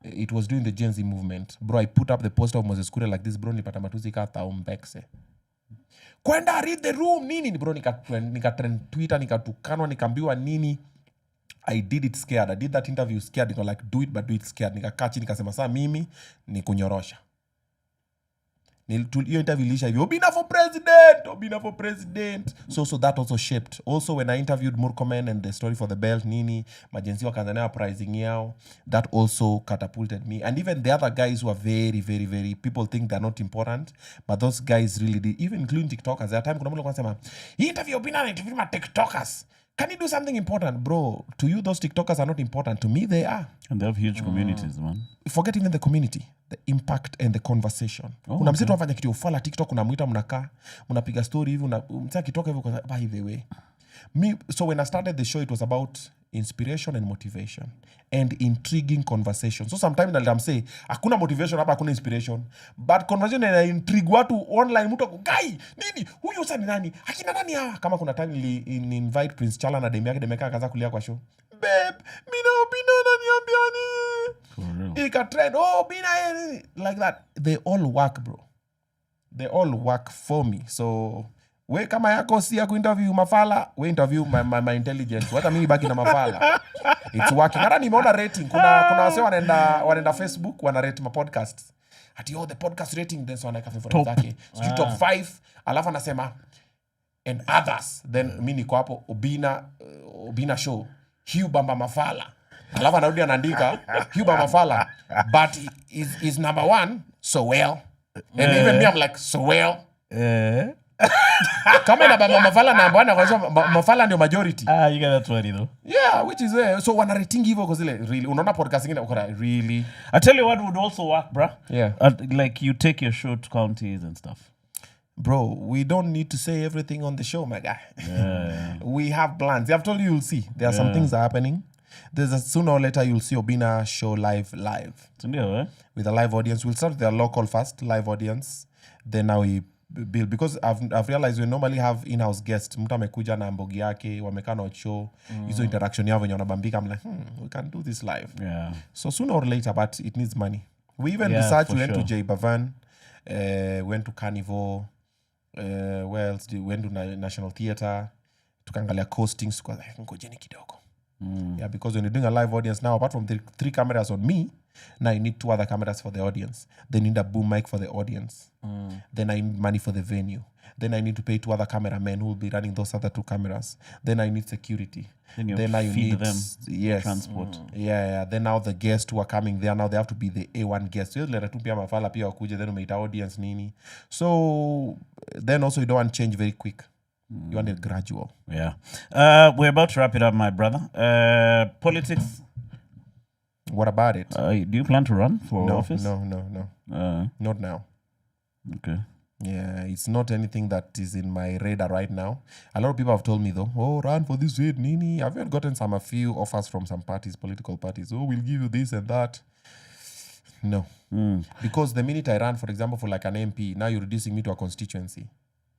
It was during the Gen Z movement. Bro, I put up the poster of Moses Kuria like this, bro, nipata matusi kata umbekse. Kwenda read the room, nini? Bro, nika Twitter, nikatukanwa, nikambiwa nini. I did it scared. I did that interview scared. Nika like, do it, but do it scared. Nikakachi, nikasema, saa mimi, ni kunyorosha. Hiyo interview ilisha hivi, Obinna for president. So that also shaped. Also, when I interviewed Murkomen and the story for the belt, nini, majenzi wa Tanzania pricing yao, that also catapulted me. And even the other guys who are very, very, very, people think they're not important, but those guys really did, even including TikTokers. There are time kuna mule kwa sema, hii interview Obinna na interview ma TikTokers. Can you do something important? Bro, to you, those TikTokers are not important. To me, they are. And they have huge communities, man. Forget even the community, the impact and the conversation. Kuna msitu wafanya kitu ufala TikTok, unamuita mnakaa, mnapiga story hivi, msa kitoka hivi kwa by the way. So when I started the show, it was about inspiration and motivation and intriguing conversation. So sometimes I'll say, hakuna motivation hapa, hakuna inspiration, but conversation ina intrigue watu online. Mtu ako, guy, nini? Huyu usa ni nani? Hakina nani hawa? Kama kuna time invite Prince Chala na demi yake, demi yake akaanza kulia kwa show. Babe, mina Obinna ananiambia ni. Ika trend, Obinna, like that. They all work, bro. They all work for me. So we kama yako si ya kuinterview mafala, we interview my intelligence. Wata mimi baki na mafala. It's working. Hata nimeona rating. Kuna wase wanaenda Facebook, wanarate ma podcasts. Ati the podcast rating, then so wanaeka favorite zake. Top 5, alafu anasema and others. Then mimi niko hapo Obinna show. Hugh Bamba Mafala. Alafu anarudi anaandika Hugh Bamba Mafala, but is number 1 so well. And even me, I'm like, so well. Kama ina Bamba Mafala na bwana kwa sababu Mafala ndio majority. You get that funny though. Yeah, which is so wana rating hivyo kwa zile really unaona podcast nyingine ukora really. I tell you what would also work, bro. Yeah. Like you take your show to counties and stuff. Bro, we don't need to say everything on the show, my guy. Yeah. We have plans. I've told you'll see. There are some things that are happening. Sooner or later you'll see Obinna show live. With a live audience. We'll start with the local first, live audience. Then now we build. Because I've realized we normally have in-house guests. Mtu amekuja na mbogi yake, wamekaa na show. Hizo interaction yao venye wanabambika. I'm like, we can do this live. Yeah. So sooner or later, but it needs money. We even Yeah, researched, for we went sure. to J Bavan, went to Carnival. Where else we went to National Theatre, tukaangalia costings, ngojeni kidogo. Yeah, because when you're doing a live audience now, apart from the 3 cameras on me, now you need 2 other cameras for the audience. Then you need a boom mic for the audience. Then I need money for the venue. Then I need to pay 2 other cameramen who will be running those other 2 cameras. Then I need security. Then you feed them. Yes. Transport. Yeah. Then now the guests who are coming there, now they have to be the A1 guests. So let tu pia mafala pia wakuje, then umeita audience nini. So then also you don't want change very quick. You want it gradual. Yeah. We're about to wrap it up, my brother. Politics. What about it? Do you plan to run for office? No. Not now. Okay. Yeah, it's not anything that is in my radar right now. A lot of people have told me though, run for this way, Nini. I've even gotten a few offers from some parties, political parties. We'll give you this and that. No. Because the minute I run, for example, for like an MP, now you're reducing me to a constituency.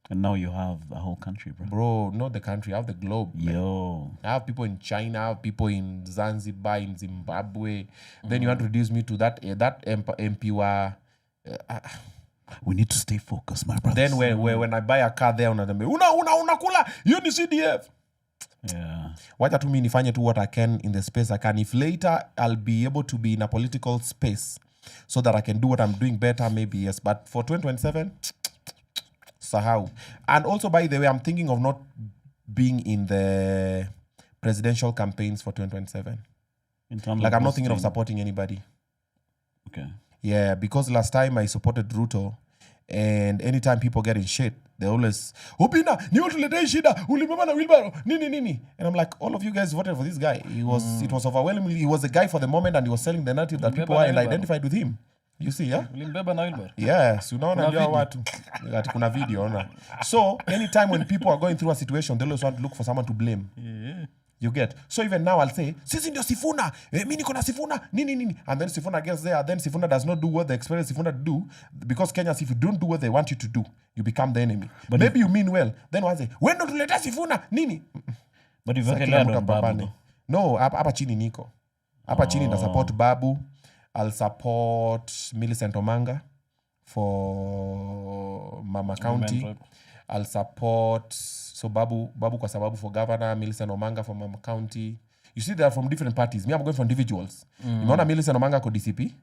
And now you have the whole country, bro. Bro, not the country. I have the globe. Yo. Man. I have people in China. I have people in Zanzibar, in Zimbabwe. Then you want to reduce me to that MP where... we need to stay focused, my brother. Then when I buy a car there, unakula, you ni CDF. Yeah. Wacha tu mimi nifanye tu what I can in the space I can. If later I'll be able to be in a political space so that I can do what I'm doing better, maybe yes. But for 2027... sahau. And also, by the way, I'm thinking of not being in the presidential campaigns for 2027. Like, I'm not thinking of supporting anybody. Okay. Yeah, because last time I supported Ruto, and anytime people get in shit, they always, Obinna, ni utulete shida, ulimama na wheelbarrow, nini. And I'm like, all of you guys voted for this guy. It was overwhelmingly, he was the guy for the moment, and he was selling the narrative that people are and identified with him. You see, yeah? Yes, unaona ndio watu. Ati kuna video, ona. So, anytime when people are going through a situation, they always want to look for someone to blame. Yeah. You get? So even now I'll say, sisi ndio Sifuna, mimi niko na Sifuna, nini. And then Sifuna gets there, then Sifuna does not do what they expect Sifuna to do. Because Kenyans, if you don't do what they want you to do, you become the enemy. But maybe you mean well. Then one say, when don't tuleta Sifuna, nini. But if you Babu. No, hapa chini niko. Hapa chini na support Babu. I'll support Millicent Omanga for Mama County. I'll support Babu kwa sababu for governor, Millicent Omanga for Mama County. You see, they are from different parties. Me, I'm going for individuals. Nimeona Millicent Omanga kwa DCP.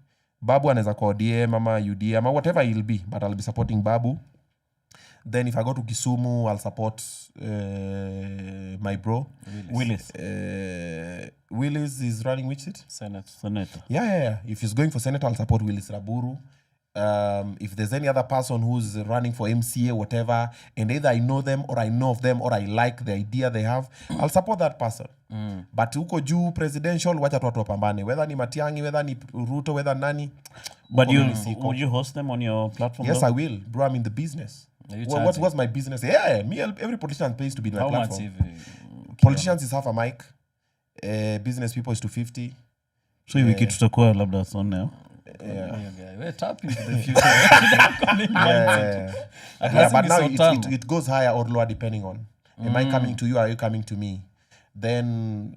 Babu anaweza kwa ODM, Mama UDM, whatever he'll be. But I'll be supporting Babu. Then if I go to Kisumu, I'll support my bro. Willis. Willis is running which seat? Senator. Yeah. If he's going for Senator, I'll support Willis Raburu. If there's any other person who's running for MCA, whatever, and either I know them or I know of them or I like the idea they have, I'll support that person. But huko juu presidential, wacha tu watu wapambane. Whether ni Matiang'i, whether ni Ruto, whether nani. But would you host them on your platform? Yes, though? I will. Bro, I'm in the business. What's my business? Yeah, me, every politician pays to be in my platform. Politicians is half a mic. Business people is 250. So you kitu tutakuwa labda on now. Yeah. We're tapping into the future. But now it goes higher or lower depending on. Am I coming to you or are you coming to me? Then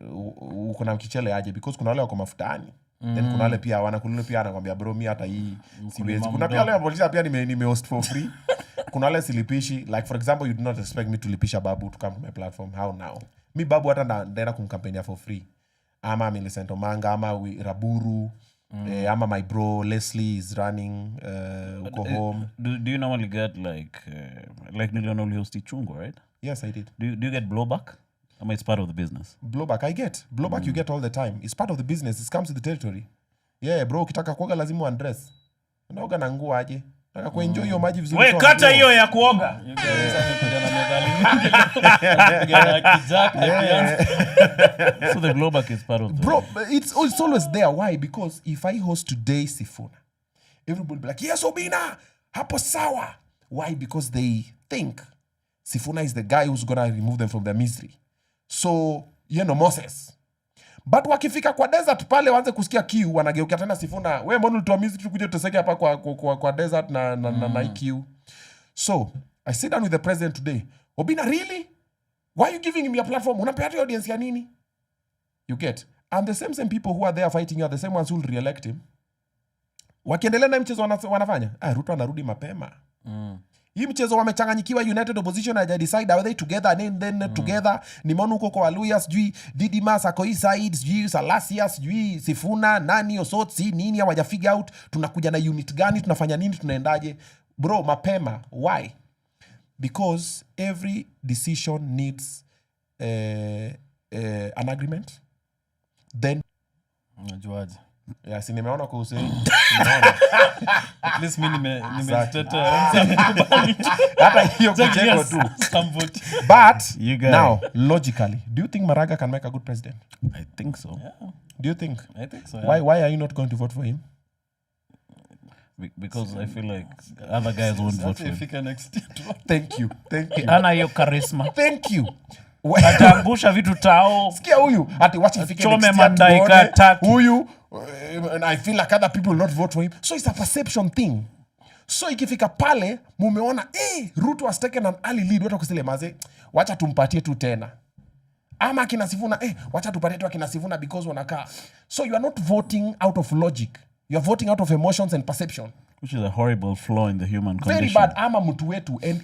kuna mkichele aje because kuna wale wako mafutani. Then kuna wale pia wanakulule pia anakuambia bro mi hata hii siwezi. Kuna pia wale politician pia nime host for free. Kuna wale silipishi, like for example you do not expect me to lipisha Babu to come to my platform. How now? Mi Babu hata ndaenda kumkampenia for free. Ama Millicent Omanga, ama Raburu, ama my bro Leslie is running uko home. Do you normally get like normally host Ichungo, right? Yes, I did. Do you get blowback? I mean, it's part of the business. Blowback I get. Blowback you get all the time. It's part of the business. It comes with the territory. Yeah, bro, ukitaka kuoga lazima uandress. Unaoga na nguo aje? Nataka kuenjoy hiyo maji vizuri. Wewe kata hiyo ya kuoga. So the blowback is part of the... Bro, it's always there. Why? Because if I host today Sifuna, everybody will be like, yes, Obinna, hapo sawa. Why? Because they think Sifuna is the guy who's going to remove them from their misery. So, Moses. But wakifika kwa desert pale waanze kusikia kiu, wanageukia tena Sifuna. Wewe mbona ulitoa misery tukuje tuseke hapa kwa desert na kiu. So, I sit down with the president today. Obinna, really? Why are you giving him your platform? Unapea tu audience ya nini? You get? And the same people who are there fighting you are the same ones who will re-elect him. Wakiendelea na mchezo wanafanya. Ruto anarudi mapema. Hii mchezo wamechanganyikiwa. United Opposition haja decide are they together and then together. Nimeona huko kwa Waluya sijui Didimas ako hii side sijui Salasia sijui Sifuna nani Osotsi nini hawaja figure out tunakuja na unit gani tunafanya nini tunaendaje. Bro, mapema. Why? Because every decision needs an agreement. Then Unajuaje? yeah, si nimeona kwa Hussein. At least mimi Hata hiyo kucheko tu. But now, logically, do you think Maraga can make a good president? I think so. Yeah. Do you think? I think so. Yeah. Why are you not going to vote for him? Because I feel like other guys won't vote for him. Thank you. Ana hiyo charisma. Thank you. Atangusha vitu tao. Sikia huyu ati wacha ifike Chome madaika tatu. Huyu and I feel like other people will not vote for him. So it's a perception thing. So ikifika pale mumeona Ruto has taken an early lead, watu kusile maze wacha tumpatie tu tena. Ama akina Sifuna wacha tupatie tu akina Sifuna because wanakaa. So you are not voting out of logic. You are voting out of emotions and perception. Which is a horrible flaw in the human condition. Very bad. Ama mtu wetu. And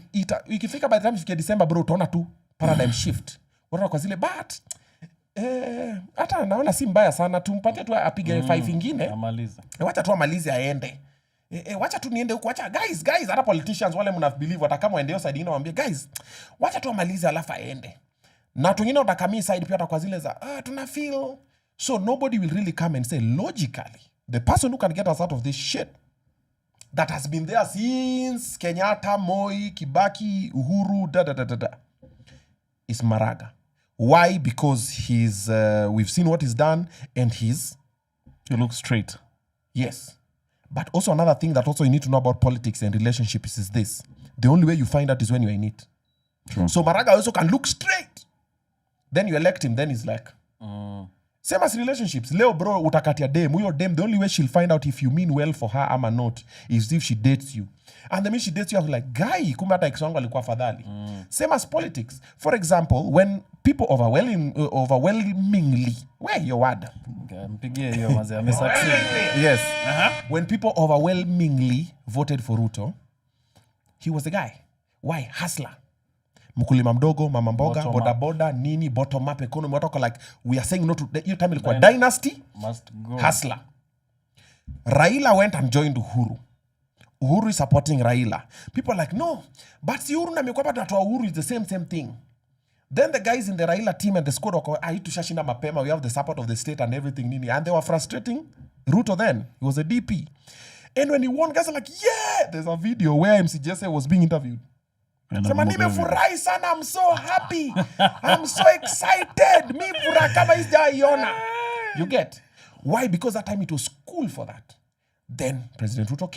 ikifika by the time ifike December bro utaona tu paradigm shift. Watu kwa zile but hata naona si mbaya sana tumpatie tu apige 5 ingine. Amalize. Wacha tu amalize aende. Wacha tu niende huko. Wacha guys hata politicians wale mna believe watakama waende side ingine waambie guys wacha tu amalize alafu aende. Na watu wengine watakamii side pia kwa zile za tuna feel. So nobody will really come and say logically the person who can get us out of this shit that has been there since Kenyatta, Moi, Kibaki, Uhuru, is Maraga. Why? Because he's we've seen what he's done and he looks straight. Yes. But also another thing that also you need to know about politics and relationships is this. The only way you find out is when you're in it. True. So Maraga also can look straight. Then you elect him, then he's like... Same as relationships. Leo bro, utakatia dem. Huyo dem, the only way she'll find out if you mean well for her ama not is if she dates you. And the minute she dates you, I'm like, guy, kumbe hata ex wangu alikuwa fadhali. Same as politics. For example, when people overwhelmingly, where your word? Mpigie hiyo mazee amesucceed. Yes. When people overwhelmingly voted for Ruto, he was the guy. Why? Hustler. Mkulima mdogo, mama mboga, boda nini, bottom up economy. What like we are saying no to your time ilikuwa dynasty must go. Hustler. Raila went and joined Uhuru. Uhuru is supporting Raila. People are like, no, but si Uhuru na mekwa bado Uhuru is the same thing. Then the guys in the Raila team and the squad wako tushashinda mapema, we have the support of the state and everything nini, and they were frustrating Ruto then. He was a DP. And when he won, guys are like, yeah, there's a video where MC Jesse was being interviewed. Sema nimefurahi sana, I'm so happy. I'm so excited. Mi furaha kama isijaiona. You get? Why? Because that time it was cool for that. Then President Ruto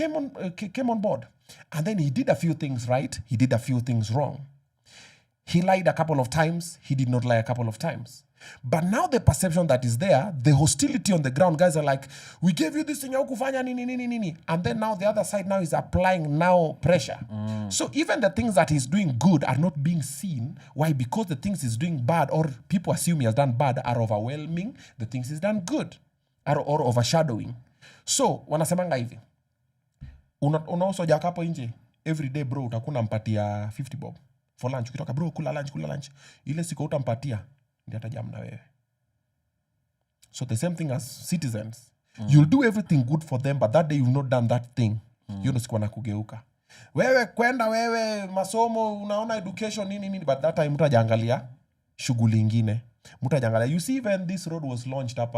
came on board. And then he did a few things right. He did a few things wrong. He lied a couple of times. He did not lie a couple of times. But now the perception that is there, the hostility on the ground, guys are like, we gave you this thing, kufanya nini. And then now the other side now is applying now pressure. So even the things that he's doing good are not being seen. Why? Because the things he's doing bad or people assume he has done bad are overwhelming. The things he's done good are overshadowing. So, wanasemanga hivi. Unaoso jakapo nje, every day bro, utakuna mpatia 50 bob. For lunch, ukitoka bro, kula lunch. Ile siku utampatia, ndio atajam na wewe. So the same thing as citizens. You'll do everything good for them, but that day you've not done that thing. Hiyo ndio siku wanakugeuka. Wewe kwenda wewe masomo, unaona education nini, but that time mtajangalia shughuli nyingine. Mtajangalia. You see when this road was launched up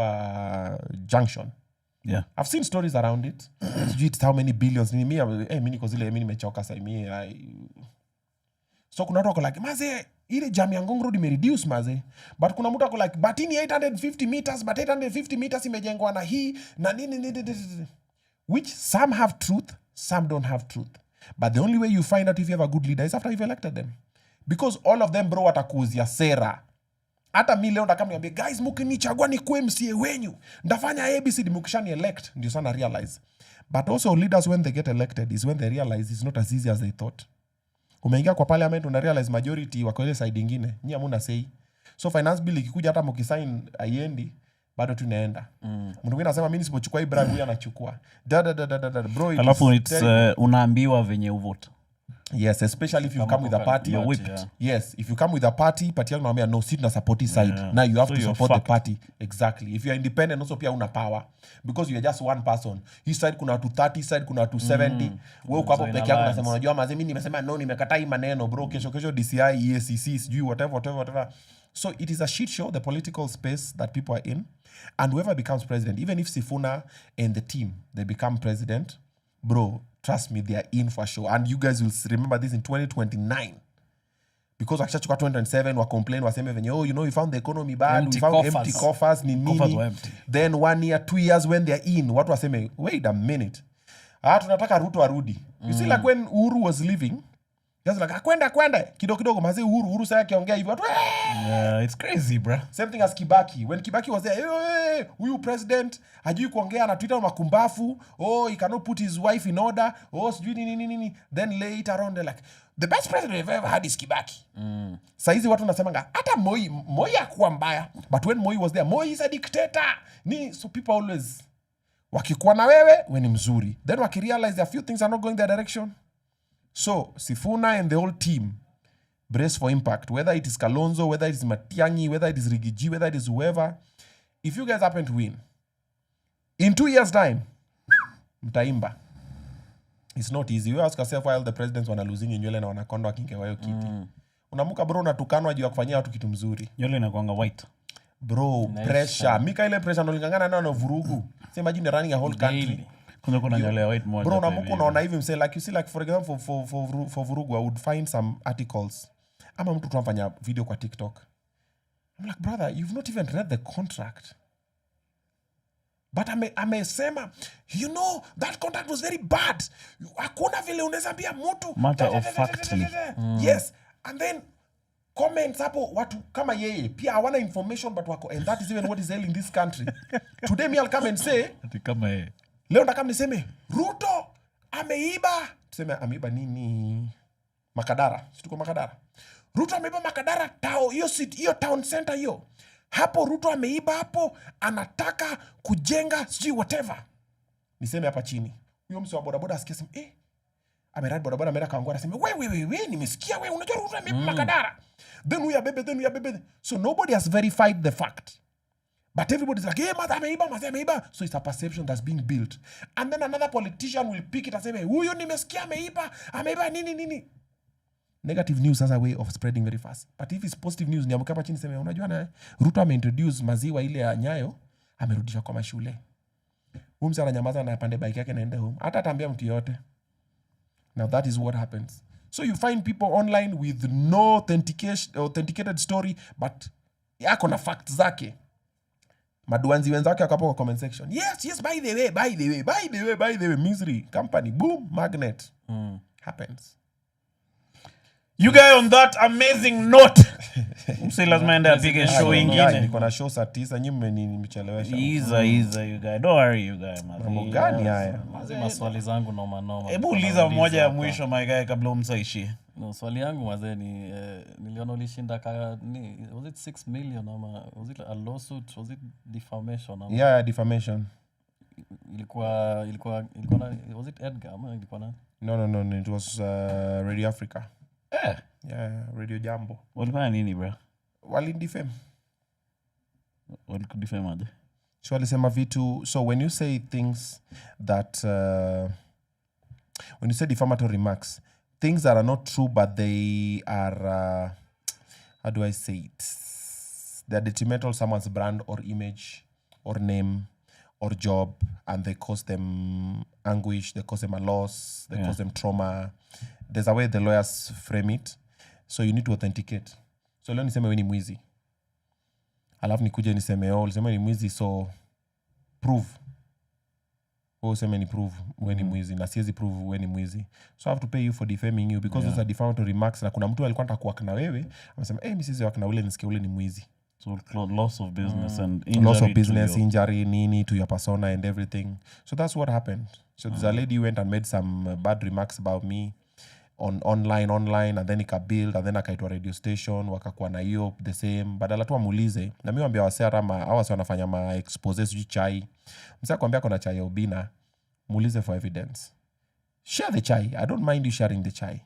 junction. Yeah. I've seen stories around it. It's how many billions. Mimi niko zile mimi nimechoka sasa So kuna watu wako like, maze, ile jam ya Ngong Road imereduce maze. But kuna mtu wako like, but ini 850 meters, but 850 meters imejengwa na hii, na nini. Which some have truth, some don't have truth. But the only way you find out if you have a good leader is after you've elected them. Because all of them bro watakuuzia sera. Hata mimi leo ndakama niambie, guys mkinichagua nikuwe MCA wenyu, ndafanya ABCD mkishani elect, ndio sana realize. But also leaders when they get elected is when they realize it's not as easy as they thought. Umeingia kwa parliament una realize majority wako ile side nyingine. Nyinyi hamuna say. So finance bill ikikuja hata mkisign aiendi bado tunaenda. Mtu mwingine anasema mimi nisipochukua hii bribe huyu anachukua. Bro. Alafu it's unaambiwa venye uvote. Yes, especially if you come with a party. You're whipped. Yes, if you come with a party yangu naambia no, sit na support side. Now you have to support the party. Exactly. If you are independent also pia una power because you are just one person. Hii side kuna watu 30, side kuna watu 70. Wewe uko hapo peke yako unasema unajua mazee mimi nimesema no, nimekataa hii maneno bro, kesho DCI, EACC, sijui whatever. So it is a shit show, the political space that people are in. And whoever becomes president, even if Sifuna and the team, they become president, bro, trust me, they are in for sure. And you guys will remember this in 2029. Because akishachuka 2027, wa complain, waseme venye, oh, you know, we found the economy bad, we found empty coffers, Coffers were empty. Then 1 year, 2 years when they're in, watu waseme, wait a minute. Tunataka Ruto arudi. You see, like when Uhuru was leaving, just like, kwenda, kidogo, maze Uhuru sasa akiongea hivyo, watu, yeah, it's crazy, bro. Same thing as Kibaki. When Kibaki was there, hey, huyu president, hajui kuongea na Twitter makumbafu, he cannot put his wife in order, sijui nini. Then later on, they're like, the best president we've ever had is Kibaki. Saizi watu nasemanga, hata Moi hakuwa mbaya. But when Moi was there, Moi is a dictator. So people always, wakikuwa na wewe, we ni mzuri. Then wakirealize a few things are not going their direction. So, Sifuna and the whole team, brace for impact. Whether it is Kalonzo, whether it is Matiang'i, whether it is Rigiji, whether it is whoever. If you guys happen to win, in 2 years' time, mtaimba. It's not easy. You ask yourself why all the presidents wana losing nywele na wanakonda wakingewa hiyo kiti. Unamuka bro unatukanwa juu ya kufanyia watu kitu mzuri. Nywele inakuanga white. Bro, pressure. Mika ile pressure nolingangana na vurugu. Say imagine running a whole country. Kuna nywele white moja. Bro, unamuka unaona hivi mse like you see like for example for vurugu I would find some articles. Ama mtu tunafanya video kwa TikTok. I'm like, brother, you've not even read the contract. But amesema, you know, that contract was very bad. Hakuna vile unaweza ambia mtu. Matter of factly. Yes. And then comments hapo watu kama yeye pia hawana information but wako, and that is even what is ailing this country. Today me I'll come and say kama yeye. Leo ndakam niseme Ruto ameiba. Tuseme ameiba nini? Makadara. Situko Makadara. Ruto ameiba Makadara tao. Hiyo town center hiyo. Hapo Ruto ameiba hapo, anataka kujenga sijui whatever. Niseme hapa chini. Huyo mse wa bodaboda asikia sema, ameradi bodaboda ameenda kaangua anasema, we nimesikia we unajua Ruto ameiba Makadara. Then we are bebe. So nobody has verified the fact. But everybody's like, hey, mother ameiba. So it's a perception that's being built. And then another politician will pick it and say, huyo nimesikia ameiba nini. Negative news has a way of spreading very fast. But if it's positive news, niamuka hapa chini sema unajua na Ruto ameintroduce maziwa ile ya Nyayo, amerudisha kwa mashule. Huyu msana nyamaza na pande bike yake naenda home. Hata atambia mtu yote. Now that is what happens. So you find people online with no authenticated story but yako na facts zake. Maduanzi wenzake wakapo kwa comment section. Yes, by the way, misery company boom magnet. Happens. You guys on that amazing note. Mse lazima ende apige show ingine. Niko na show saa 9 nyinyi nimechelewesha. Easy you guys. Don't worry you guys. Mambo gani haya? Maswali zangu noma. Hebu uliza mmoja ya mwisho my guy kabla umsaishie. No, swali yangu mazee ni niliona ulishinda was it 6 million ama was it a lawsuit, was it defamation ama? Yeah, defamation. Ilikuwa was it Edgar ama ilikuwa nani? No, it was Radio Africa. Yeah, Radio Jambo. Walifanya nini bro? Walidefame. Walikudefame aje? So walisema vitu, so when you say things that when you say defamatory remarks, things that are not true but they are how do I say it? They're detrimental to someone's brand or image or name or job, and they cause them anguish, they cause them a loss, they cause them trauma. There's a way the lawyers frame it. So you need to authenticate. So leo niseme wewe ni mwizi. Alafu nikuje niseme ulisema ni mwizi, so prove. Useme ni prove wewe ni mwizi na siwezi prove wewe ni mwizi. So I have to pay you for defaming you because those are defamatory remarks, na kuna mtu alikuwa anataka kuwaka na wewe, amesema mimi siwezi waka na ule nisikie ule ni mwizi. So loss of business and injury. Loss of business, injury, nini to your persona and everything. So that's what happened. So there's a lady who went and made some bad remarks about me online and then ikabuild and then akaitwa radio station wakakuwa na hiyo the same, badala tu amuulize, na mimi waambia wasera hawa si wanafanya ma exposes juu chai, msaka kwambia kuna chai ya Obinna, muulize for evidence, share the chai, I don't mind you sharing the chai,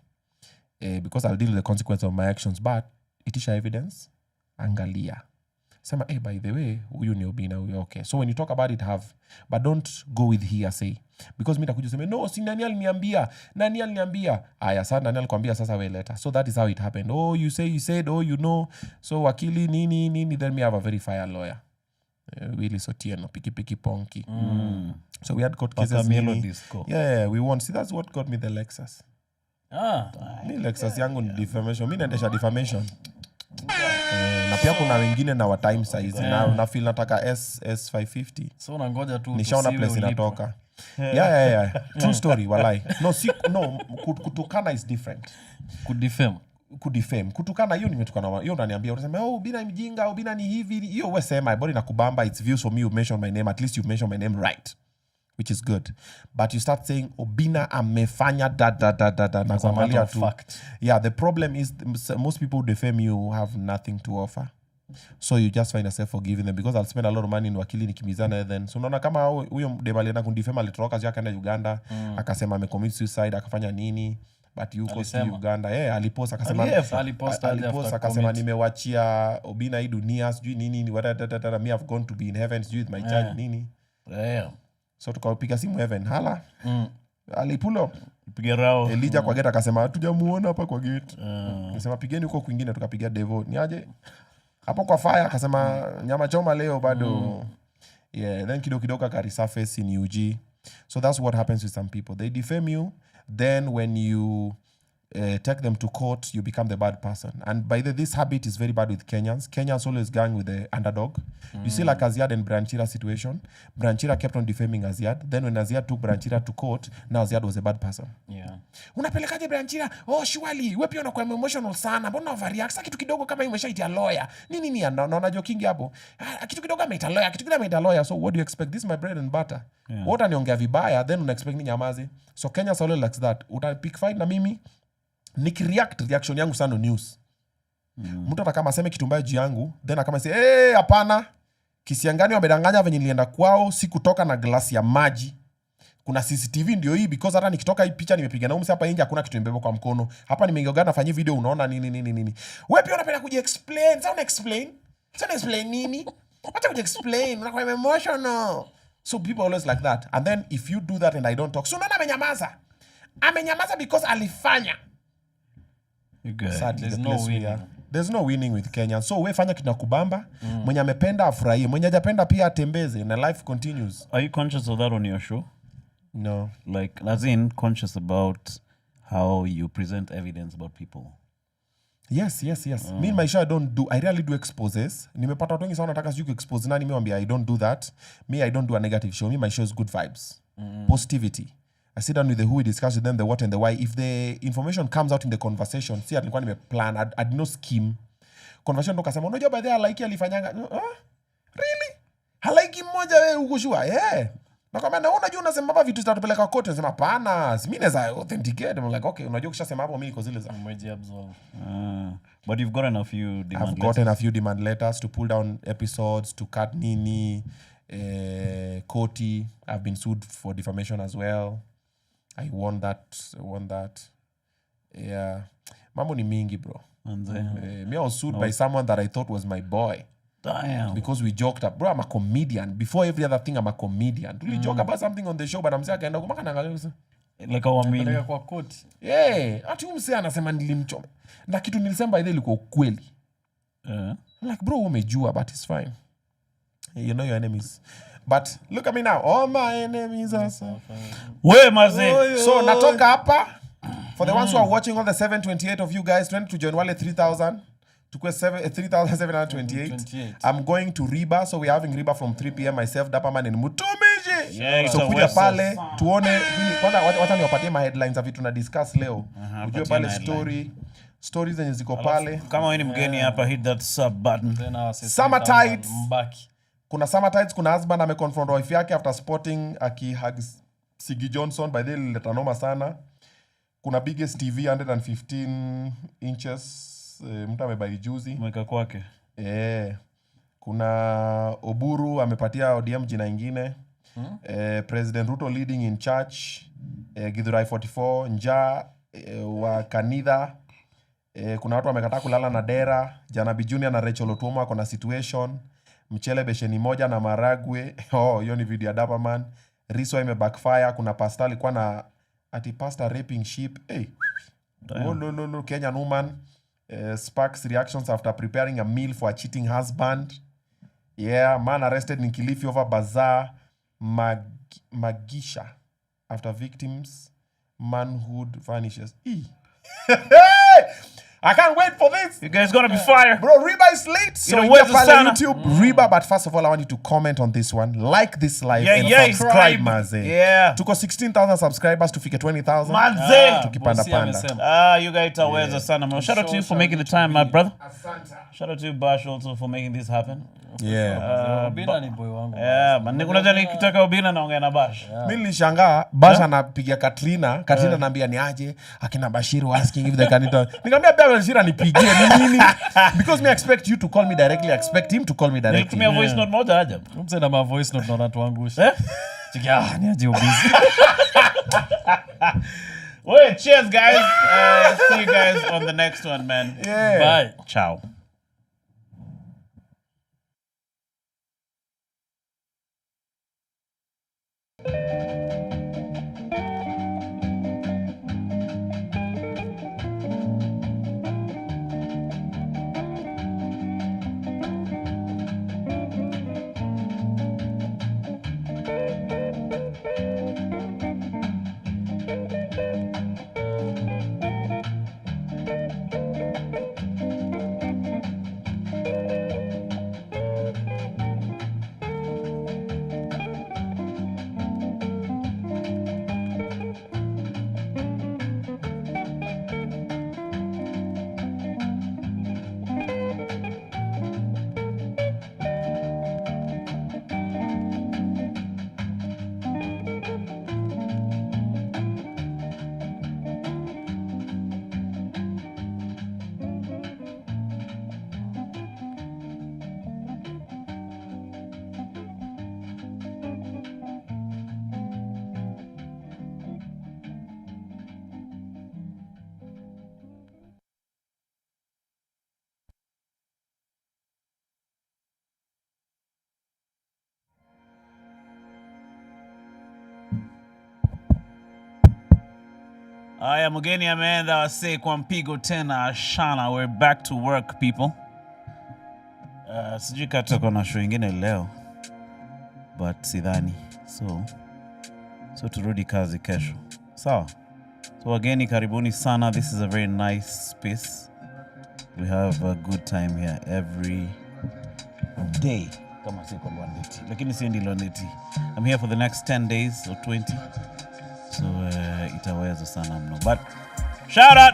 because I'll deal with the consequence of my actions, but itisha evidence, angalia. Sema, by the way, huyu ni Obinna, huyu okay. So when you talk about it, but don't go with hearsay. Because mi takuja sema, no, si nani aliniambia. Aya, sasa nani alikwambia sasa we later. So that is how it happened. Oh, you said, oh, you know. So wakili, nini, then me have a very fire lawyer. Willy Sotieno, Piki Ponky. So we had court cases. Yeah, we won. See, that's what got me the Lexus. Mi Lexus yangu ni defamation. Mi naendesha defamation. Na pia kuna wengine na wa time size na feel nataka S550. So unangoja tu nishaona place inatoka. Yeah. True story, walai. No, kutukana is different. Kudefame. Kutukana hiyo nimetukana. Hiyo unaniambia unasema Obinna mjinga, Obinna ni hivi. Hiyo wewe sema body nakubamba, it's views for me, you mention my name, at least you mention my name right. Which is good. But you start saying Obinna amefanya da na kuangalia tu. Yeah, the problem is most people who defame you have nothing to offer. So you just find yourself forgiving them because I'll spend a lot of money in wakili nikimizana then. So unaona kama huyo dem alienda kundefame alitoroka zia akaenda Uganda, akasema amecommit suicide, akafanya nini? But you go to Uganda. Alipost akasema nimewachia Obinna hii dunia, sijui nini, me have gone to be in heaven, sijui with my child nini. Damn. So tukapiga simu Heaven, hala. Alipulo. Piga rao. Elijah kwa gate akasema hatujamuona hapa kwa gate. Akasema pigeni huko kwingine, tukapiga Devo. Ni aje? Hapo kwa fire akasema nyama choma leo bado. Yeah, then kidogo ka resurface in UG. So that's what happens with some people. They defame you, then when you take them to court, you become the bad person. And by this habit is very bad with Kenyans. Kenyans always gang with the underdog. You see like Aziad and Branchira situation. Branchira kept on defaming Aziad. Then when Aziad took Branchira to court, now Aziad was a bad person. Yeah. Unapelekaje Branchira? Oh, shwali, wewe pia unakuwa emotional sana. Mbona overreact? Sasa kitu kidogo kama imeshaitia lawyer. Nini na joking hapo. Kitu kidogo ameita lawyer. So what do you expect? This is my bread and butter. Yeah. What aniongea vibaya, then una expect ni nyamaze. So Kenyans always like that. Uta-pick fight na mimi. Reaction yangu sana news. Mtu atakama aseme kitu mbaya juu yangu, then akama say, hapana. Kisiangani wamedanganya venye nilienda kwao, si kutoka na glasi ya maji. Kuna CCTV ndio hii because hata nikitoka hii picha nimepiga na hapa nje hakuna kitu nimebeba kwa mkono. Hapa nimeongea nafanyia video unaona nini. Wewe pia unapenda kuji-explain. Sasa una-explain nini? Acha kuji-explain, unakuwa emotional. So people always like that. And then if you do that and I don't talk, so unaona amenyamaza. Amenyamaza because alifanya. Sadly, there's no winning with Kenya. So we fanya kitu nakubamba, mwenye amependa afurahie, mwenye hajapenda pia atembeze and life continues. Are you conscious of that on your show? No. Like as in conscious about how you present evidence about people? Yes. Me in my show I rarely do exposes. Nimepata watu wengi sana nataka siju expose nani, mimi I don't do that. Me I don't do a negative show. Me my show is good vibes. Positivity. I sit down with the who, we discuss with them the what and the why. If the information comes out in the conversation, see, alikuwa nimeplan, I did no scheme. Conversation ndo kasema, unajua by the halaiki alifanyanga. Really? Halaiki mmoja wewe uko sure? Yeah. Na kama unajua unasema hapa vitu zitatupeleka kote, unasema hapana, mimi naweza authenticate. I'm like, okay, unajua ukishasema hapo mimi niko zile za. But you've gotten a few demand letters. I've gotten a few demand letters to pull down episodes, to cut nini, Koti. I've been sued for defamation as well. I won that. Yeah. Mambo ni mingi, bro. Me I was sued by someone that I thought was my boy. Damn. Because we joked up. Bro, I'm a comedian. Before every other thing, I'm a comedian. We joke about something on the show, but I'm saying, like how I mean. Kwa koti. Yeah. Ati umse anasema nilimchoma. Na kitu nilisema ile ilikuwa ukweli. I'm like, bro, umejua, but it's fine. You know your enemies. But look at me now. All my enemies are so. Where maze? So natoka hapa. For the ones who are watching, all the 728 of you guys, 20 to join wale 3,000. To quest 3,728. I'm going to Riba. So we're having Riba from 3 p.m. Myself, Dapaman and Mutumiji. Yeah, so kuja pale, tuone. Wata niwapatie ma headlines of it tuna discuss leo. Ujue pale stories zenye ziko pale. Kama wewe ni mgeni hapa, hit that sub button. Summer tides. Kuna Summer tides, kuna husband ameconfront wife yake after spotting akihugs Sigi Johnson. By the way, letanoma sana. Kuna biggest TV 115 inches. Mtu amebai juzi. Mweka kwake. Kuna Oburu amepatia ODM jina ingine. President Ruto leading in church. Githurai 44. Nja wa Kanitha. Kuna watu wamekataa kulala na dera. Janabi Junior na Rachel Otuoma wako na situation. Mchele besheni moja na maragwe. Hiyo ni video ya Dapaman. Riso imebackfire. Kuna pastor alikuwa na pastor raping sheep. Kenyan woman sparks reactions after preparing a meal for a cheating husband. Man arrested in Kilifi over bazaar Magisha after victims manhood vanishes. I can't wait for this. You guys gonna be fire. Bro, Reba is late. So where's the sana? YouTube, Reba, but first of all, I want you to comment on this one. Like this live and subscribe, maze. Yeah. Tuko 16,000 subscribers to fike 20,000. Manze. Tukipanda panda. You guys are where's the sana, man. Shout out to you for making the time, my brother. Shout out to you, Bash, also for making this happen. Obinna ni boy wangu. Man, unajua nikitaka Obinna naongea na Bash. Mimi nilishangaa Bash anapigia Katrina anambia ni aje akina Bashiru asking if they can talk. Nikamwambia pia Bashir anipigie ni nini? Because me expect you to call me directly, I expect him to call me directly. Nitumia voice note moja aje. Msema ma voice note na tuangusha. Chikia ni aje busy. Well, cheers guys. See you guys on the next one, man. Bye. Ciao. Aya mgeni ameenda wase kwa mpigo tena ashana. We're back to work, people. Sijui kata kuna show ingine leo, but sidhani. So turudi kazi kesho. So wageni karibuni sana. This is a very nice space. We have a good time here every day. Kama siko Lwandeti. Lakini siendi Lwandeti. I'm here for the next 10 days or 20. So itaweza sana mno. But shout out.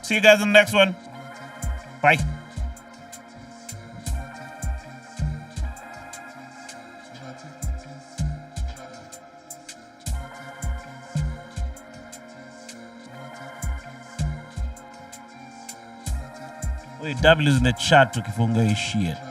See you guys in the next one. Bye. Wait, W's in the chat tukifunga hii shit.